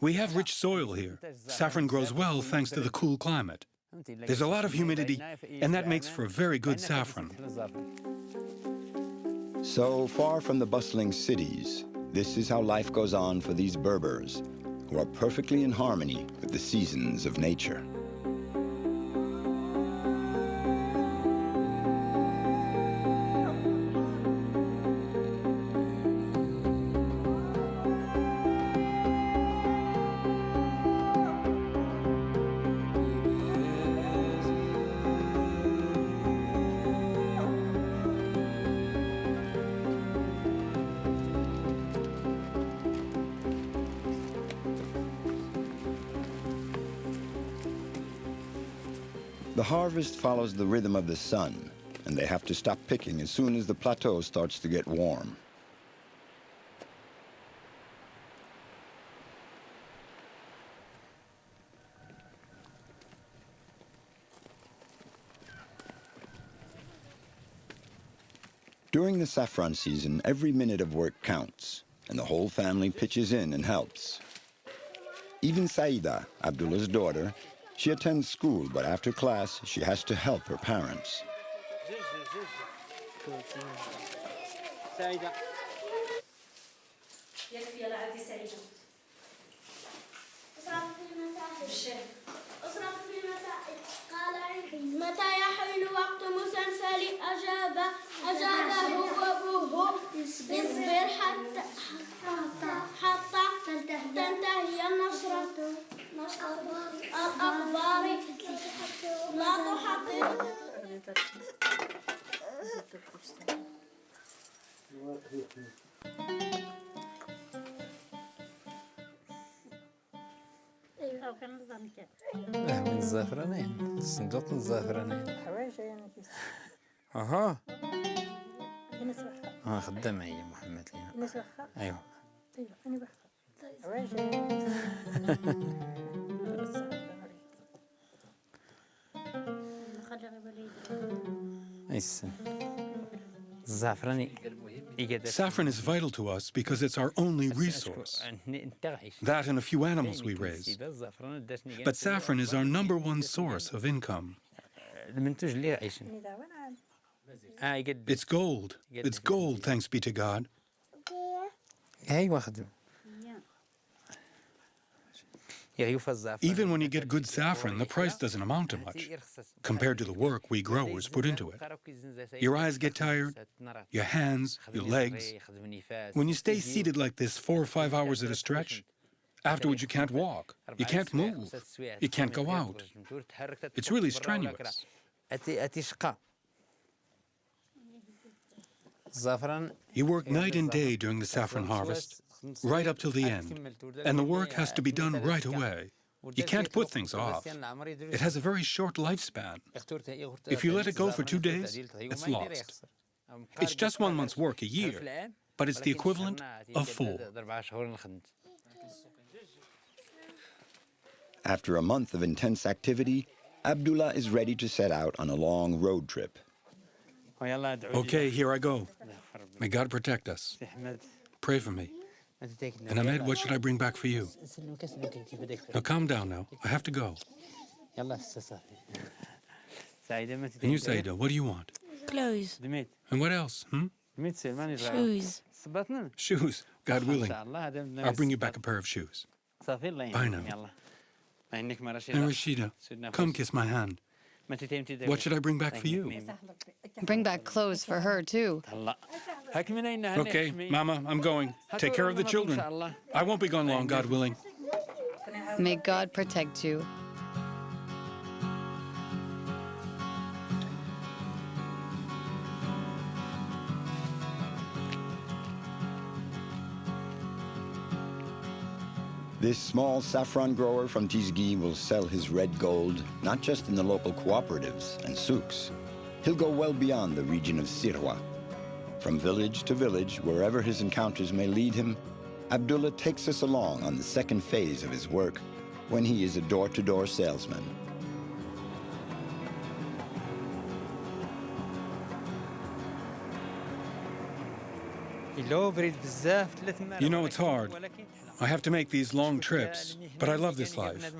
We have rich soil here. Saffron grows well thanks to the cool climate. There's a lot of humidity, and that makes for very good saffron. So far from the bustling cities, this is how life goes on for these Berbers, who are perfectly in harmony with the seasons of nature. The harvest follows the rhythm of the sun, and they have to stop picking as soon as the plateau starts to get warm. During the saffron season, every minute of work counts, and the whole family pitches in and helps. Even Saida, Abdullah's daughter, she attends school, but after class, she has to help her parents. متى يحل وقت مسلسل أجابه أبوه اصبر حتى تنتهي النشرة الأخبار لا تحقق. من الزعفرانين صندوق الزعفرانين اها خدام معي محمد لينا ايوه انا Saffron is vital to us because it's our only resource. That and a few animals we raise. But saffron is our #1 source of income. It's gold. It's gold, thanks be to God. Even when you get good saffron, the price doesn't amount to much compared to the work we growers put into it. Your eyes get tired, your hands, your legs. When you stay seated like this 4 or 5 hours at a stretch, afterwards you can't walk, you can't move, you can't go out. It's really strenuous. You work night and day during the saffron harvest, right up till the end, and the work has to be done right away. You can't put things off. It has a very short lifespan. If you let it go for 2 days, it's lost. It's just 1 month's work a year, but it's the equivalent of 4. After a month of intense activity, Abdullah is ready to set out on a long road trip. Okay, here I go. May God protect us. Pray for me. And Ahmed, what should I bring back for you? Now calm down now. I have to go. And you, Saida, what do you want? Clothes. And what else? Shoes. Shoes, God willing. I'll bring you back a pair of shoes. Bye now. And Rashida, come kiss my hand. What should I bring back for you? Bring back clothes for her, too. Okay, Mama, I'm going. Take care of the children. I won't be gone long, God willing. May God protect you. This small saffron grower from Tizgi will sell his red gold not just in the local cooperatives and souks. He'll go well beyond the region of Sirwa. From village to village, wherever his encounters may lead him, Abdullah takes us along on the second phase of his work when he is a door-to-door salesman. You know it's hard, I have to make these long trips, but I love this life.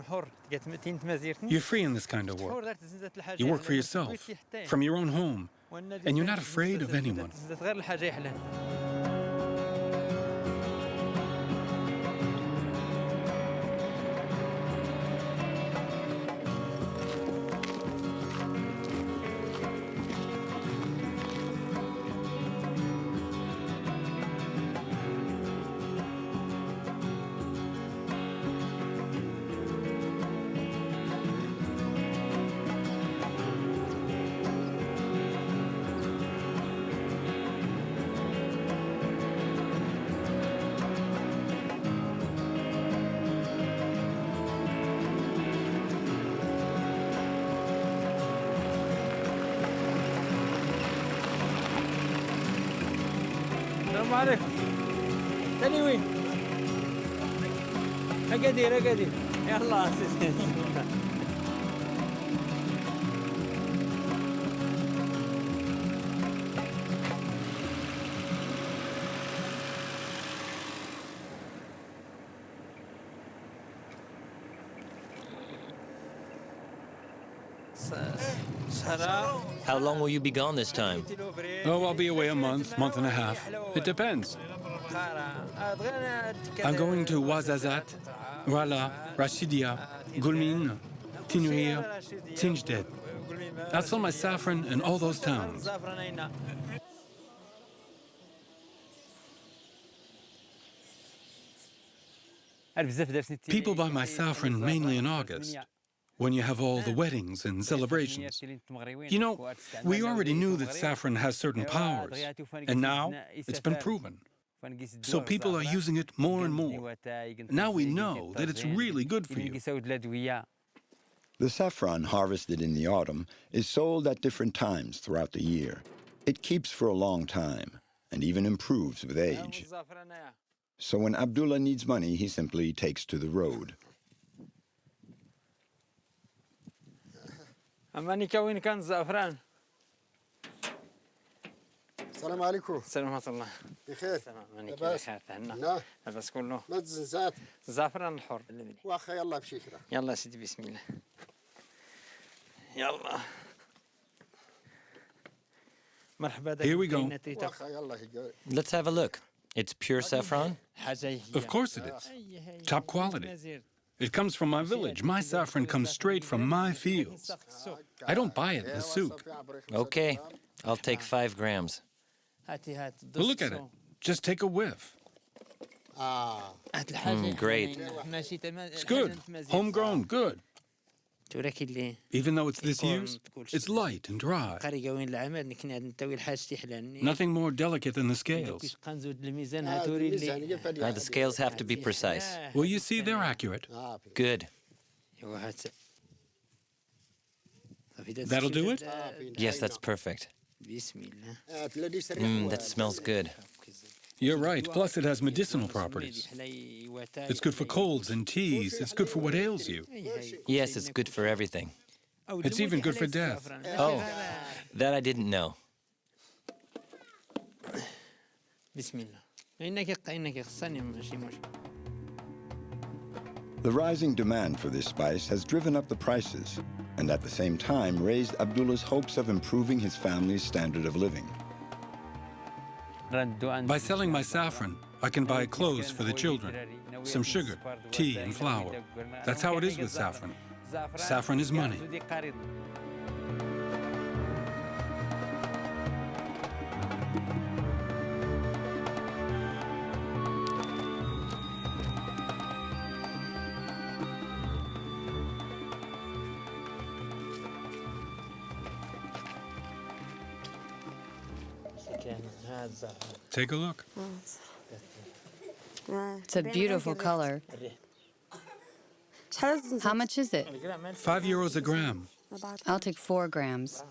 You're free in this kind of work. You work for yourself, from your own home, and you're not afraid of anyone. السلام عليكم. تاني وين؟ أقدر يلا How long will you be gone this time? Oh, I'll be away a month, month and a half. It depends. I'm going to Ouarzazate, Rala, Rashidia, Gulmin, Tinouir, Tinjded. I'll sell my saffron in all those towns. People buy my saffron mainly in August, when you have all the weddings and celebrations. You know, we already knew that saffron has certain powers, and now it's been proven. So people are using it more and more. Now we know that it's really good for you. The saffron harvested in the autumn is sold at different times throughout the year. It keeps for a long time and even improves with age. So when Abdullah needs money, he simply takes to the road. أمانيكا وين كان الزعفران؟ السلام عليكم. السلام ورحمة الله. بخير. أمانيكا بخير تهنا. لا. لاباس كله. ما تزنزات. الزعفران الحر. واخا يلا بشكرا. يلا سيدي بسم الله. يلا. مرحبا. Here we go. Let's have a look. It's pure saffron? Of course it is. Top quality. It comes from my village. My saffron comes straight from my fields. I don't buy it in a souk. Okay, I'll take 5 grams. Well, look at it. Just take a whiff. Great. It's good. Homegrown, good. Even though it's this year's, it's light and dry. Nothing more delicate than the scales. The scales have to be precise. Well, you see, they're accurate. Good. That'll do it? Yes, that's perfect. That smells good. You're right. Plus, it has medicinal properties. It's good for colds and teas. It's good for what ails you. Yes, it's good for everything. It's even good for death. Oh, that I didn't know. The rising demand for this spice has driven up the prices and at the same time raised Abdullah's hopes of improving his family's standard of living. By selling my saffron, I can buy clothes for the children, some sugar, tea, and flour. That's how it is with saffron. Saffron is money. Take a look. It's a beautiful color. How much is it? €5 a gram. I'll take 4 grams.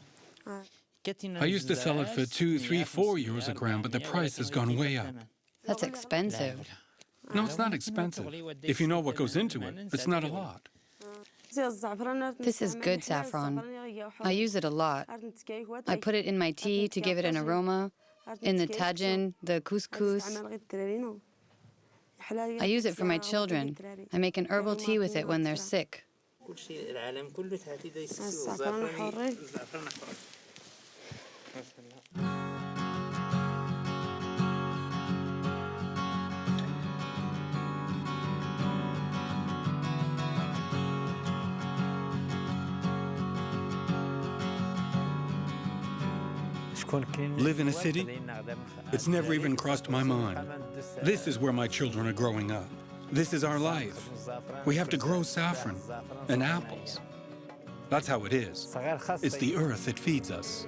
I used to sell it for €2, €3, €4 a gram, but the price has gone way up. That's expensive. No, it's not expensive. If you know what goes into it, it's not a lot. This is good saffron. I use it a lot. I put it in my tea to give it an aroma, in the tajin, the couscous. I use it for my children. I make an herbal tea with it when they're sick. Live in a city? It's never even crossed my mind. This is where my children are growing up. This is our life. We have to grow saffron and apples. That's how it is. It's the earth that feeds us.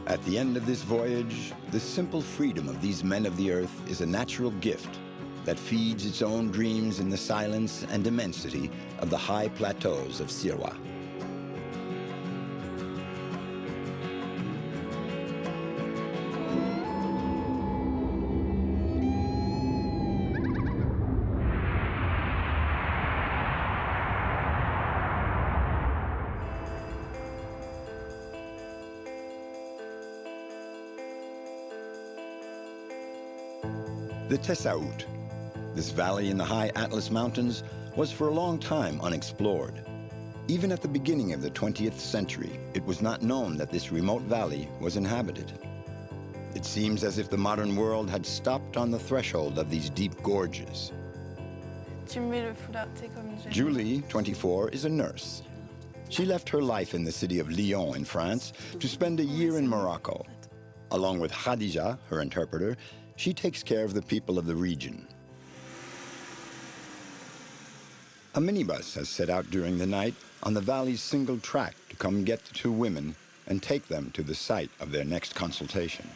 At the end of this voyage, the simple freedom of these men of the earth is a natural gift that feeds its own dreams in the silence and immensity of the high plateaus of Sirois. The Tessaout, this valley in the high Atlas Mountains, was for a long time unexplored. Even at the beginning of the 20th century, it was not known that this remote valley was inhabited. It seems as if the modern world had stopped on the threshold of these deep gorges. Julie, 24, is a nurse. She left her life in the city of Lyon in France to spend a year in Morocco. Along with Khadija, her interpreter, she takes care of the people of the region. A minibus has set out during the night on the valley's single track to come get the two women and take them to the site of their next consultation.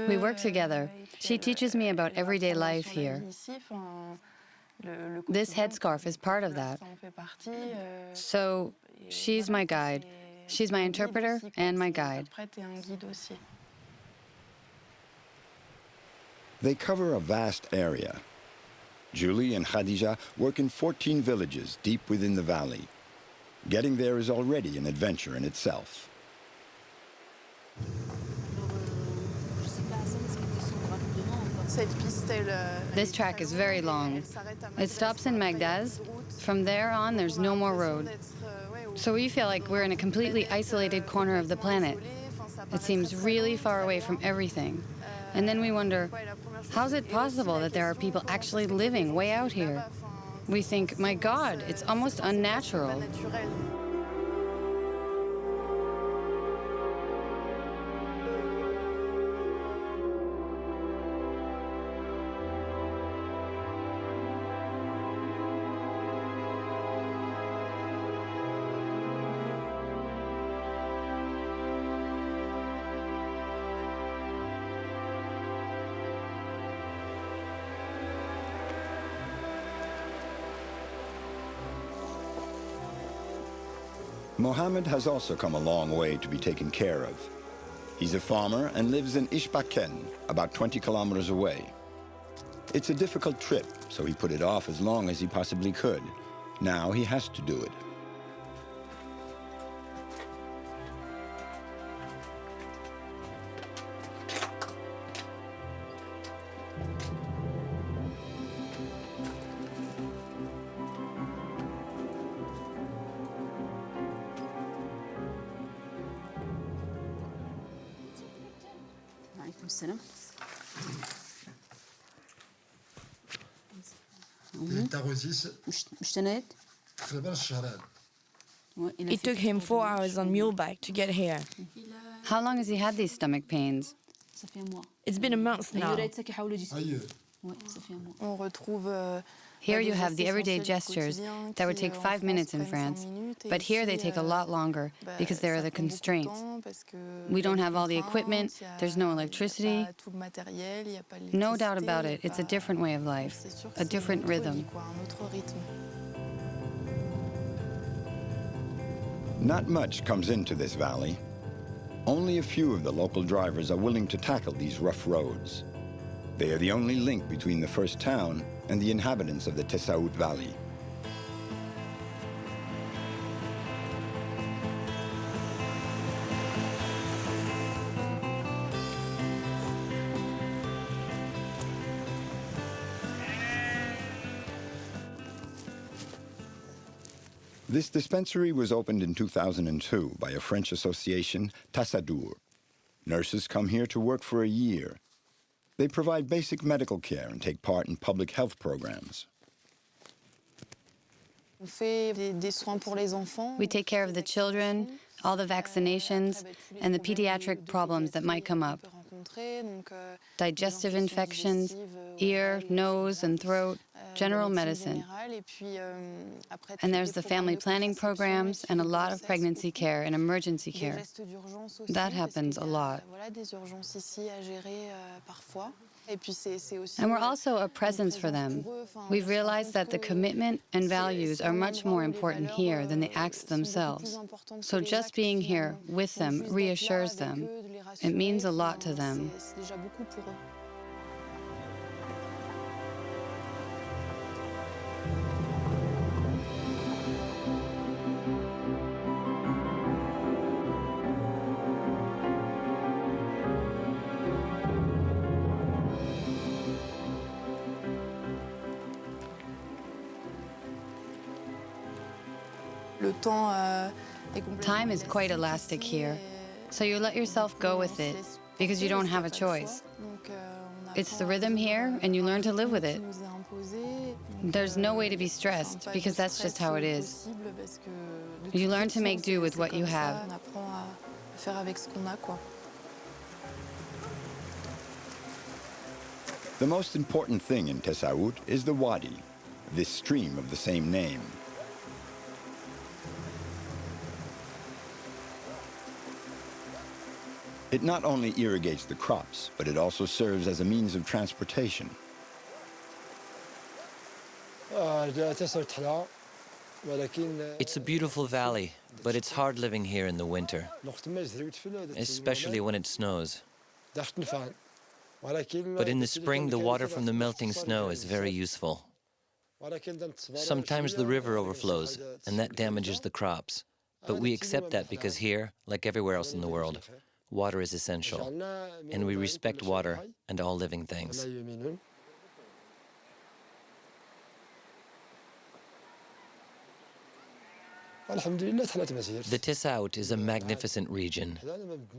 We work together. She teaches me about everyday life here. This headscarf is part of that. So she's my guide. She's my interpreter and my guide. They cover a vast area. Julie and Khadija work in 14 villages deep within the valley. Getting there is already an adventure in itself. This track is very long. It stops in Magdaz. From there on, there's no more road. So we feel like we're in a completely isolated corner of the planet. It seems really far away from everything. And then we wonder, how's it possible that there are people actually living way out here? We think, my God, it's almost unnatural. Mohammed has also come a long way to be taken care of. He's a farmer and lives in Ishbaken, about 20 kilometers away. It's a difficult trip, so he put it off as long as he possibly could. Now he has to do it. It took him 4 hours on muleback to get here. How long has he had these stomach pains? It's been a month now. Here you have the everyday gestures that would take 5 minutes in France, but here they take a lot longer because there are the constraints. We don't have all the equipment, there's no electricity. No doubt about it, it's a different way of life, a different rhythm. Not much comes into this valley. Only a few of the local drivers are willing to tackle these rough roads. They are the only link between the first town and the inhabitants of the Tessaout Valley. This dispensary was opened in 2002 by a French association, Tassadour. Nurses come here to work for a year. They provide basic medical care and take part in public health programs. We take care of the children, all the vaccinations, and the pediatric problems that might come up. Digestive infections, ear, nose, and throat, general medicine. And there's the family planning programs and a lot of pregnancy care and emergency care. That happens a lot. And we're also a presence for them. We've realized that the commitment and values are much more important here than the acts themselves. So just being here with them reassures them. It means a lot to them. Time is quite elastic here, so you let yourself go with it because you don't have a choice. It's the rhythm here, and you learn to live with it. There's no way to be stressed because that's just how it is. You learn to make do with what you have. The most important thing in Tessaout is the Wadi, this stream of the same name. It not only irrigates the crops, but it also serves as a means of transportation. It's a beautiful valley, but it's hard living here in the winter, especially when it snows. But in the spring, the water from the melting snow is very useful. Sometimes the river overflows, and that damages the crops. But we accept that because here, like everywhere else in the world, water is essential, and we respect water and all living things. The Tessaout is a magnificent region.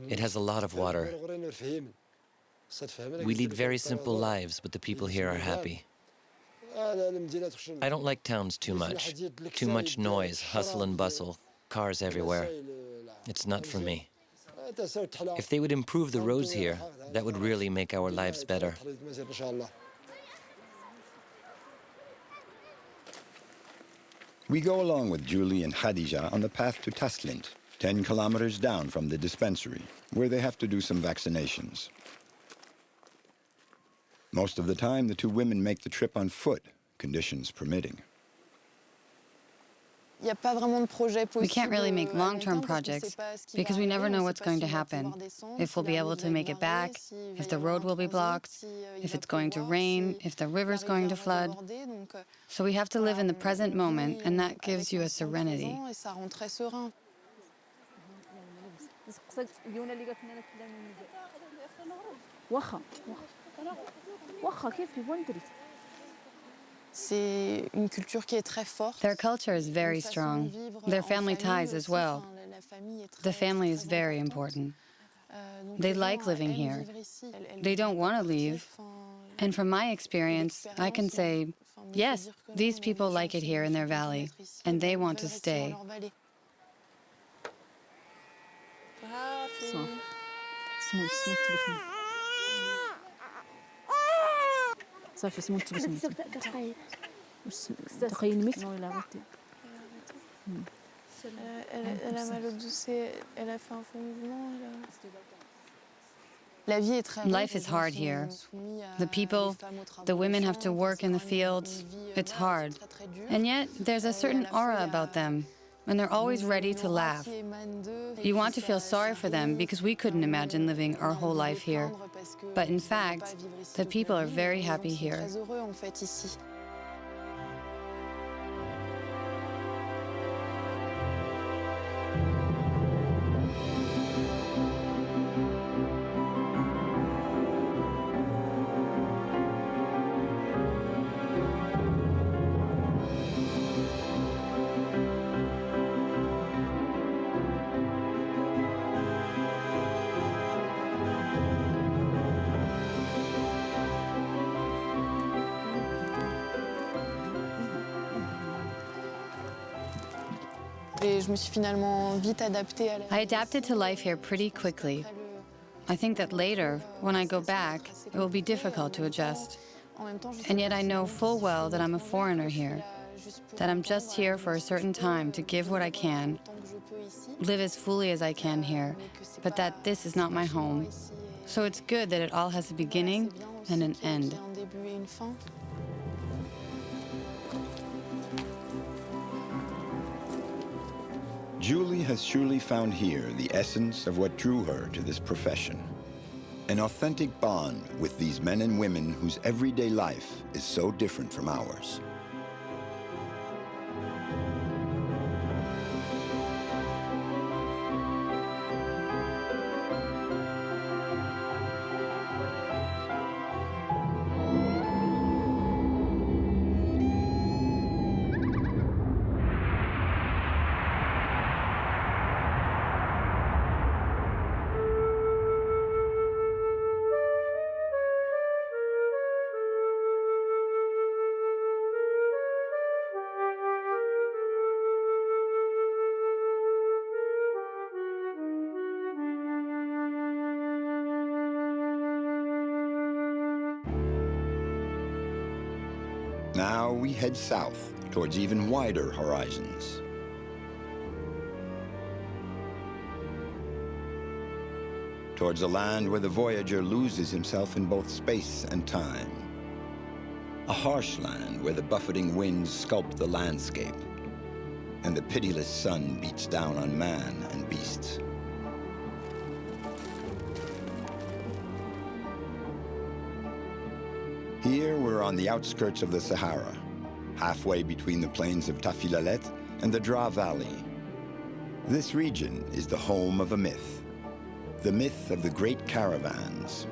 It has a lot of water. We lead very simple lives, but the people here are happy. I don't like towns too much. Too much noise, hustle and bustle, cars everywhere. It's not for me. If they would improve the roads here, that would really make our lives better. We go along with Julie and Khadija on the path to Taslint, 10 kilometers down from the dispensary, where they have to do some vaccinations. Most of the time, the two women make the trip on foot, conditions permitting. We can't really make long-term projects because we never know what's going to happen. If we'll be able to make it back, if the road will be blocked, if it's going to rain, if the river's going to flood. So we have to live in the present moment, and that gives you a serenity. Their culture is very strong. Their family ties as well. The family is very important. They like living here. They don't want to leave. And from my experience, I can say, yes, these people like it here in their valley, and they want to stay. صافي سموت تخيل مثل Elle a mal au dos, elle a fait un faux mouvement. Life is hard here. The people, the women have to work in the fields. It's hard. And yet, there's a certain aura about them, and they're always ready to laugh. You want to feel sorry for them because we couldn't imagine living our whole life here. But in fact, the people are very happy here. I adapted to life here pretty quickly. I think that later, when I go back, it will be difficult to adjust. And yet I know full well that I'm a foreigner here, that I'm just here for a certain time to give what I can, live as fully as I can here, but that this is not my home. So it's good that it all has a beginning and an end. Julie has surely found here the essence of what drew her to this profession. An authentic bond with these men and women whose everyday life is so different from ours. Now we head south towards even wider horizons. Towards a land where the voyager loses himself in both space and time. A harsh land where the buffeting winds sculpt the landscape and the pitiless sun beats down on man and beasts. Here we're on the outskirts of the Sahara, halfway between the plains of Tafilalet and the Dra Valley. This region is the home of a myth, the myth of the great caravans.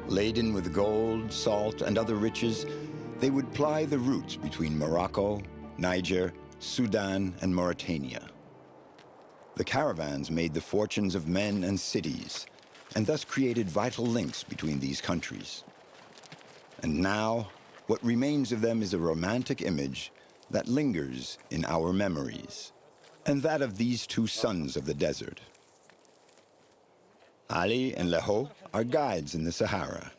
Laden with gold, salt, and other riches, they would ply the routes between Morocco, Niger, Sudan, and Mauritania. The caravans made the fortunes of men and cities, and thus created vital links between these countries. And now, what remains of them is a romantic image that lingers in our memories, and that of these two sons of the desert. Ali and Leho are guides in the Sahara.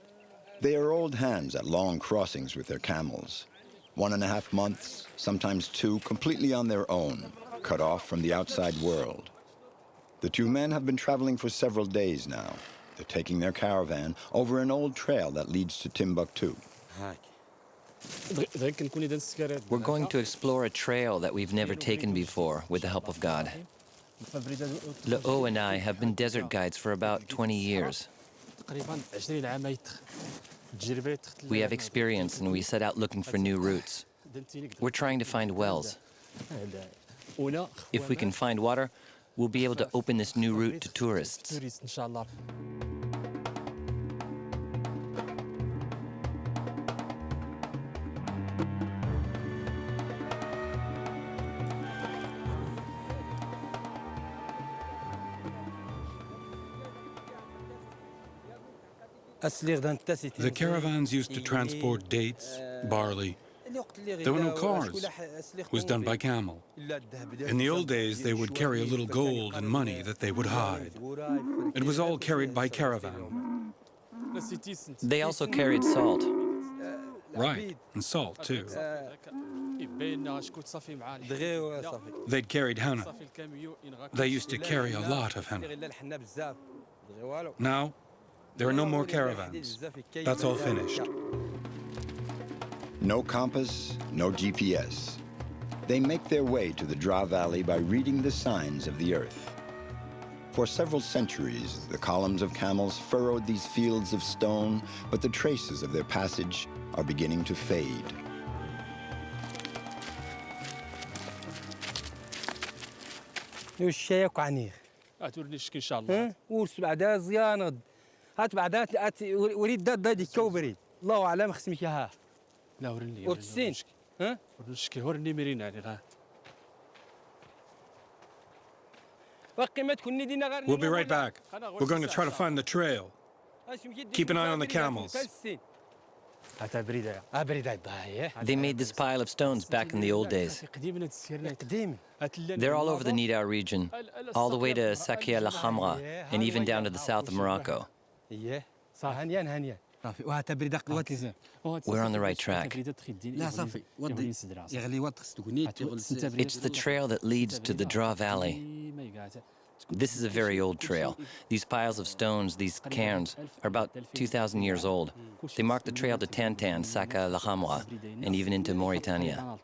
They are old hands at long crossings with their camels, 1.5 months, sometimes 2, completely on their own, cut off from the outside world. The two men have been traveling for several days now. They're taking their caravan over an old trail that leads to Timbuktu. We're going to explore a trail that we've never taken before with the help of God. Le'o and I have been desert guides for about 20 years. We have experience and we set out looking for new routes. We're trying to find wells. If we can find water, we'll be able to open this new route to tourists. The caravans used to transport dates, barley. There were no cars. It was done by camel. In the old days, they would carry a little gold and money that they would hide. It was all carried by caravan. They also carried salt. Right, and salt too. They'd carried henna. They used to carry a lot of henna. Now, there are no more caravans. That's all finished. No compass, no GPS. They make their way to the Dra Valley by reading the signs of the earth. For several centuries, the columns of camels furrowed these fields of stone, but the traces of their passage are beginning to fade. هات بعدات اريد دادي كوبري الله اعلم خصمك اياها لا ورني وتسين ها ورنشكي هورني ميرين يعني غا We'll be right back. We're going to try to find the trail. Keep an eye on the camels. They made this pile of stones back in the old days. They're all over the Nidau region, all the way to Sakia La Hamra, and even down to the south of Morocco. We're on the right track. It's the trail that leads to the Dra Valley. This is a very old trail. These piles of stones, these cairns, are about 2,000 years old. They mark the trail to Tantan, Saka, La Hamra, and even into Mauritania.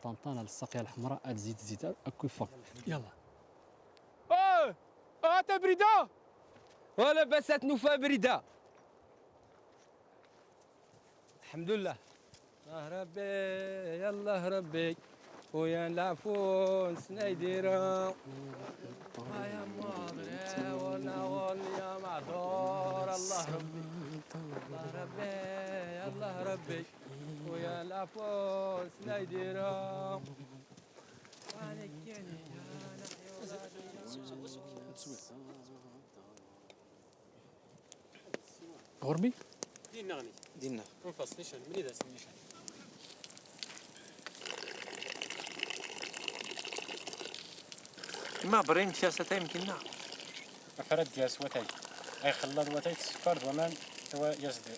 الحمد لله ربي يلا ربي ويا العفون سنيديرا يا ماضري وناول يا معذور الله ربي يلا ربي ويا العفون سنيديرا غربي دينا نفصل نيشان مني داس نيشان ما برين سياسة يمكننا فرد جاس وتاي اي خلاد وتاي تسفر ومان هو يزدي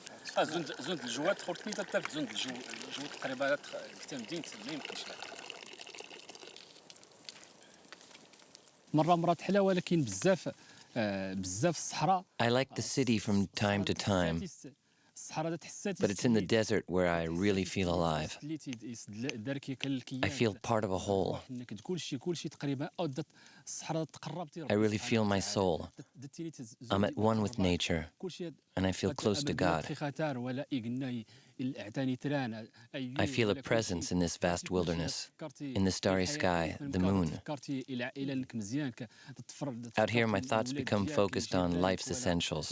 زند الجوات خرطني تلف زند الجوات تقريبا كتير مدينة ما يمكنش مرة تحلى ولكن بزاف الصحراء. I like the city from time to time, but it's in the desert where I really feel alive. I feel part of a whole. I really feel my soul. I'm at one with nature, and I feel close to God. I feel a presence in this vast wilderness, in the starry sky, the moon. Out here, my thoughts become focused on life's essentials,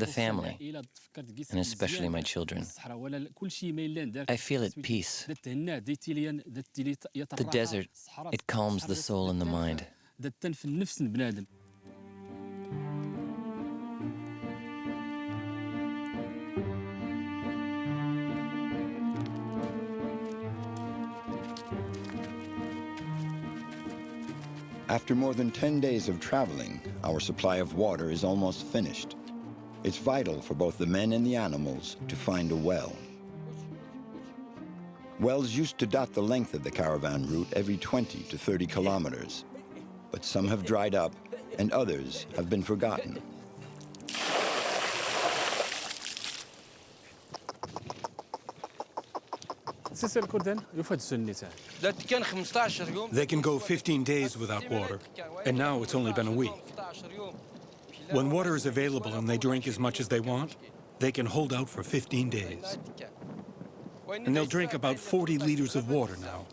the family, and especially my children. I feel at peace. The desert, it calms the soul and the mind. After more than 10 days of traveling, our supply of water is almost finished. It's vital for both the men and the animals to find a well. Wells used to dot the length of the caravan route every 20 to 30 kilometers, but some have dried up and others have been forgotten. They can go 15 days without water, and now it's only been a week. When water is available and they drink as much as they want, they can hold out for 15 days. And they'll drink about 40 liters of water now.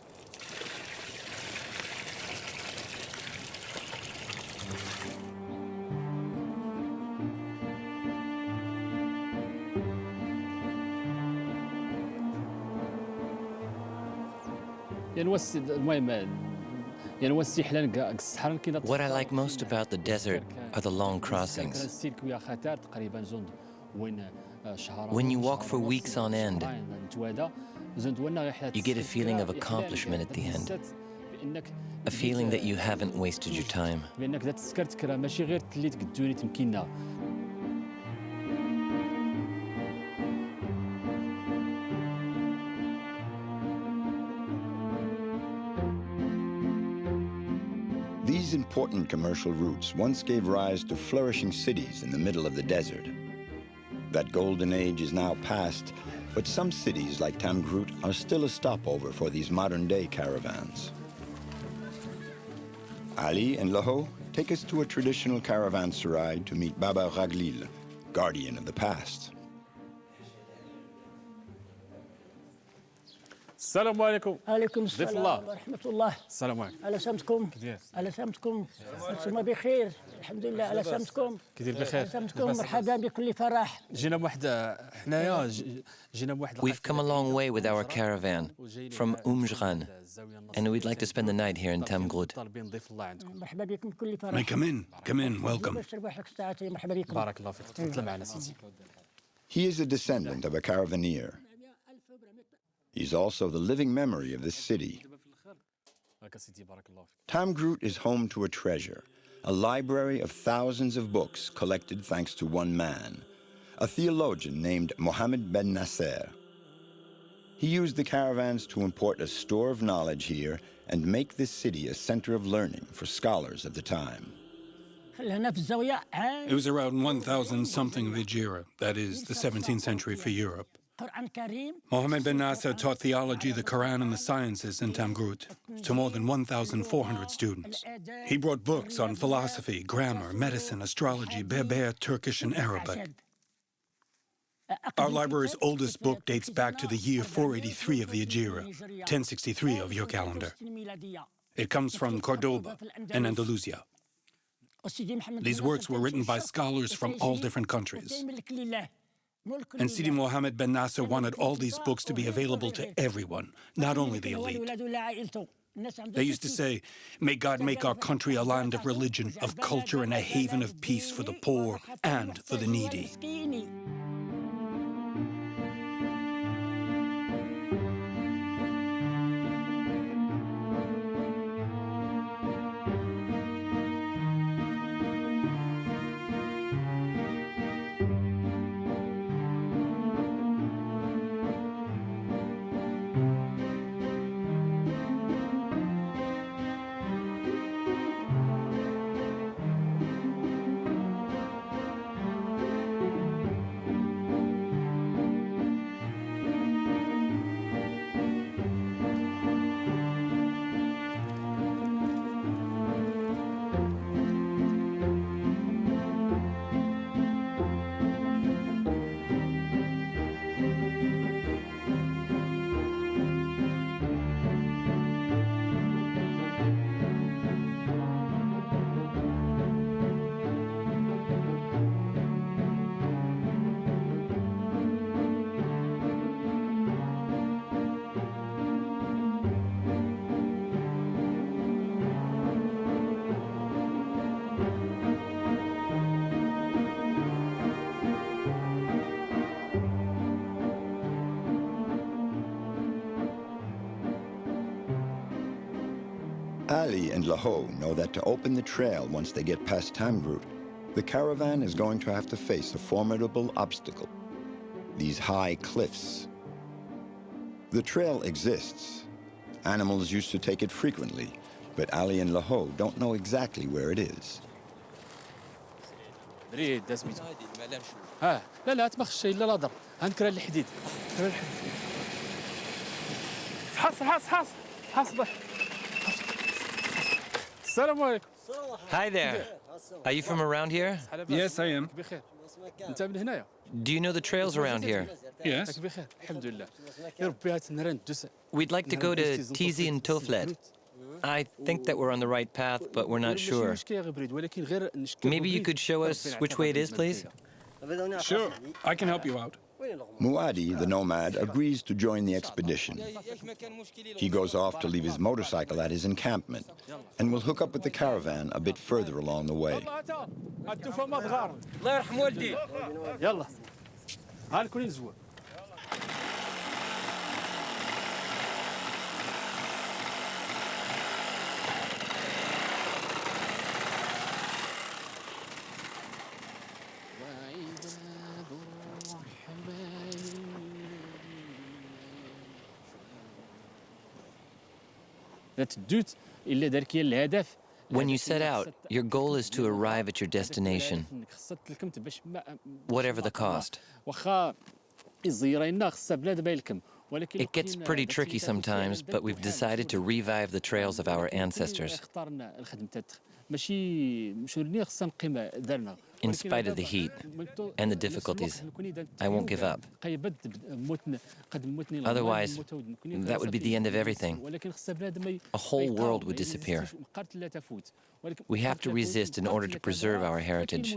What I like most about the desert are the long crossings. When you walk for weeks on end, you get a feeling of accomplishment at the end, a feeling that you haven't wasted your time. These important commercial routes once gave rise to flourishing cities in the middle of the desert. That golden age is now past, but some cities like Tamgrut are still a stopover for these modern-day caravans. Ali and Laho take us to a traditional caravanserai to meet Baba Raglil, guardian of the past. السلام عليكم. عليكم السلام ورحمة الله. السلام عليكم. على سلامتكم. على سلامتكم. أنتم بخير. الحمد لله على سلامتكم. كثير بخير. على سلامتكم مرحبا بكل فرح. جينا بواحد حنايا جينا بواحد. We've come a long way with our caravan from Umjran, and we'd like to spend the night here in Tamgrut. مرحبا بكم بكل فرح. May come in, welcome. مرحبا بكم. بارك الله فيك. تفضل معنا سيدي. He is a descendant of a caravaneer He's also the living memory of this city. Tamgroot is home to a treasure, a library of thousands of books collected thanks to one man, a theologian named Mohammed ben Nasser. He used the caravans to import a store of knowledge here and make this city a center of learning for scholars of the time. It was around 1000-something Vijira, that is, the 17th century for Europe. Mohammed bin Nasser taught theology, the Quran, and the sciences in Tamgroot to more than 1,400 students. He brought books on philosophy, grammar, medicine, astrology, Berber, Turkish, and Arabic. Our library's oldest book dates back to the year 483 of the Hijra, 1063 of your calendar. It comes from Cordoba and Andalusia. These works were written by scholars from all different countries. And Sidi Mohammed ben Nasser wanted all these books to be available to everyone, not only the elite. They used to say, may God make our country a land of religion, of culture, and a haven of peace for the poor and for the needy. Ali and Laho know that to open the trail once they get past Tamgroot, the caravan is going to have to face a formidable obstacle, these high cliffs. The trail exists. Animals used to take it frequently, but Ali and Laho don't know exactly where it is. لا تبخش الا لا ضرب هنكر الحديد حص السلام عليكم. Hi there. Are you from around here? Yes, I am. انت من هنايا. Do you know the trails around here? Yes. بخير الحمد لله. يا ربي هات نران دوس. We'd like to go to Tizi and Toflet. I think that we're on the right path, but we're not sure. Maybe you could show us which way it is, please? Sure, I can help you out. Muadi, the nomad, agrees to join the expedition. He goes off to leave his motorcycle at his encampment and will hook up with the caravan a bit further along the way. When you set out, your goal is to arrive at your destination, whatever the cost. It gets pretty tricky sometimes, but we've decided to revive the trails of our ancestors. In spite of the heat and the difficulties, I won't give up. Otherwise, that would be the end of everything. A whole world would disappear. We have to resist in order to preserve our heritage.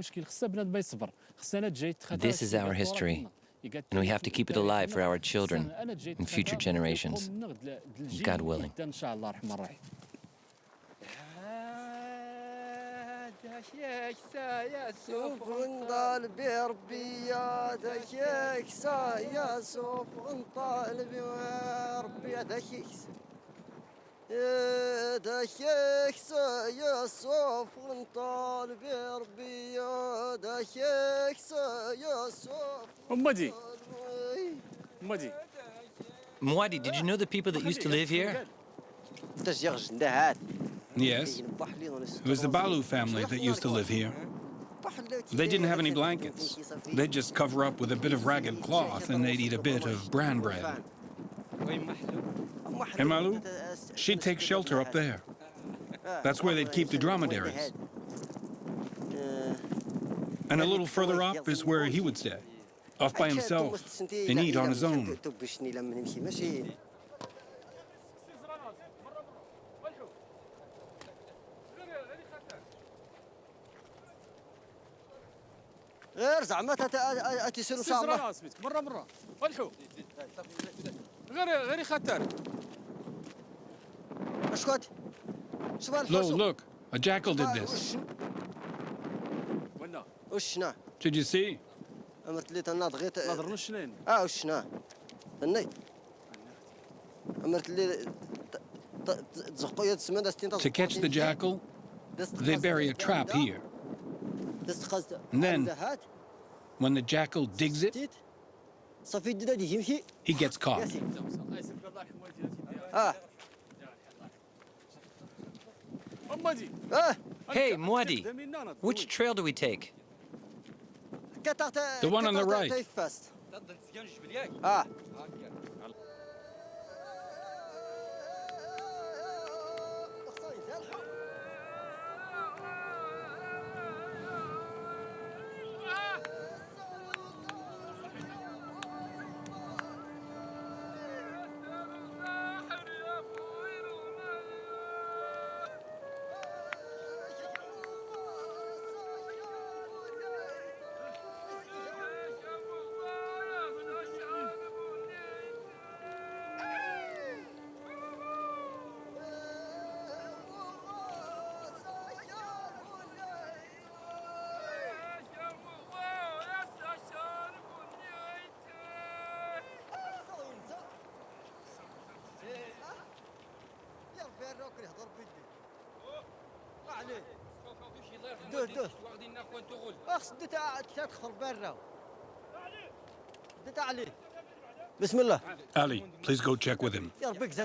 This is our history, and we have to keep it alive for our children and future generations, God willing. Mwadi, did you know the people that used to live here? Yes. It was the Balu family that used to live here. They didn't have any blankets. They'd just cover up with a bit of ragged cloth and they'd eat a bit of bran bread. And Malu, she'd take shelter up there. That's where they'd keep the dromedaries. And a little further up is where he would stay, off by himself, and eat on his own. غير زعما اتيسير ان شاء الله مرة والحو غير خطر اشكوت Look, a jackal did this. وشنا Did you see? امرت لي تناضغيت نظر نشنين وشنا تني امرت لي تزقوا يد السمنه 60 To catch the jackal, they bury a trap here. And then, when the jackal digs it, he gets caught. Hey, Mwadi, which trail do we take? The one on the right. Ali, please go check with him.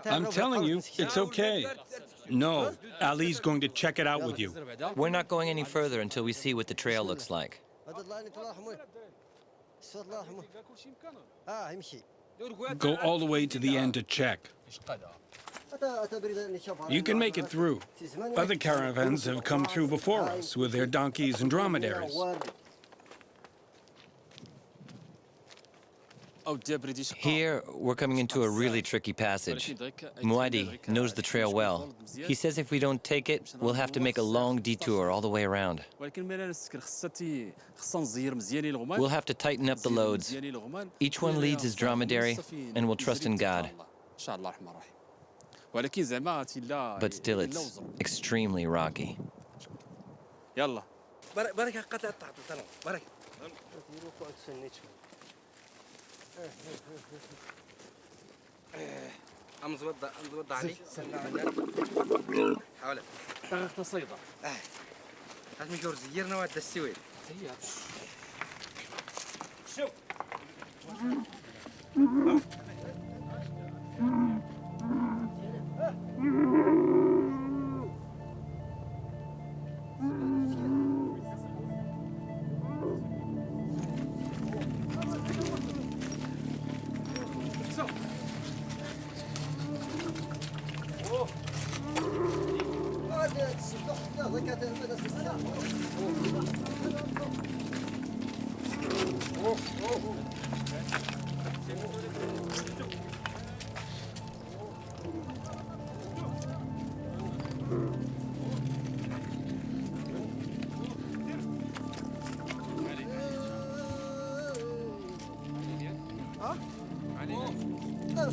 I'm telling you, it's okay. No, Ali's going to check it out with you. We're not going any further until we see what the trail looks like. Go all the way to the end to check. You can make it through. Other caravans have come through before us with their donkeys and dromedaries. Here, we're coming into a really tricky passage. Mwadi knows the trail well. He says if we don't take it, we'll have to make a long detour all the way around. We'll have to tighten up the loads. Each one leads his dromedary, and we'll trust in God. But still, it's extremely rocky. امزود علي حاول تاخذ تصيده هات مشور زيرنا وهاد السويد شوف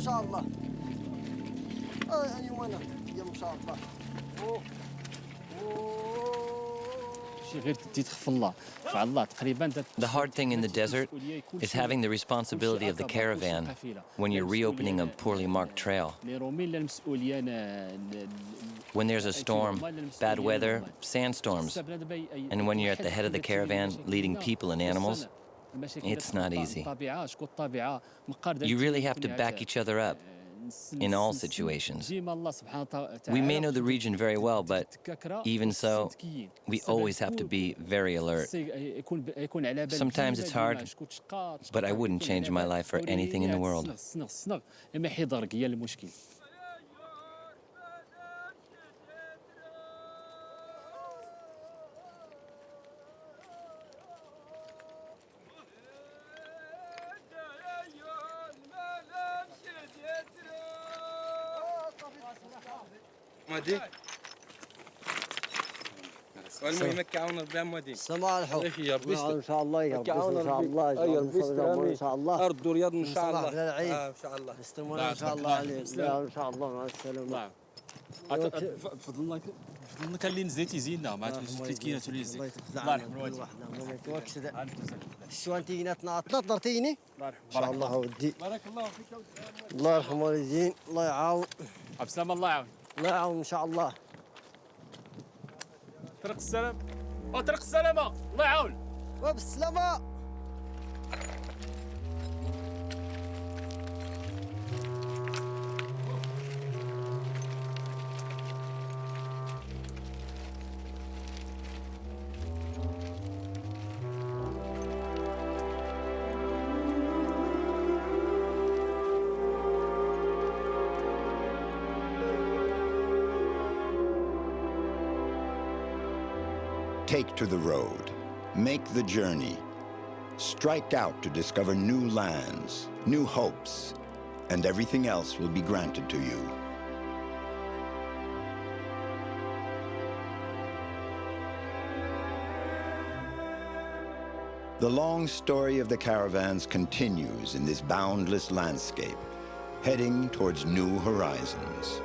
ان شاء الله اني وانا يا ان شاء الله The hard thing in the desert is having the responsibility of the caravan when you're reopening a poorly marked trail. When there's a storm, bad weather, sandstorms, and when you're at the head of the caravan leading people and animals, it's not easy. You really have to back each other up in all situations. We may know the region very well, but even so, we always have to be very alert. Sometimes it's hard, but I wouldn't change my life for anything in the world. مودي والمهم كعون ربي مودي سماع الحب ان شاء الله ان شاء الله ان شاء الله ارض رياض ان شاء الله ان شاء الله استمر ان شاء الله عليك ان شاء الله مع السلامه فضلنا كان اللي نزيت يزيدنا مع تلت كينا توليز الله يرحم والديك شو انت نطرتيني ان شاء الله ودي بارك الله فيك الله يرحم والديك الله يعاون عبد السلام الله يعاون الله يعاون ان شاء الله طريق السلام طريق السلامة الله يعاون وبالسلامة. Take to the road, make the journey, strike out to discover new lands, new hopes, and everything else will be granted to you. The long story of the caravans continues in this boundless landscape, heading towards new horizons.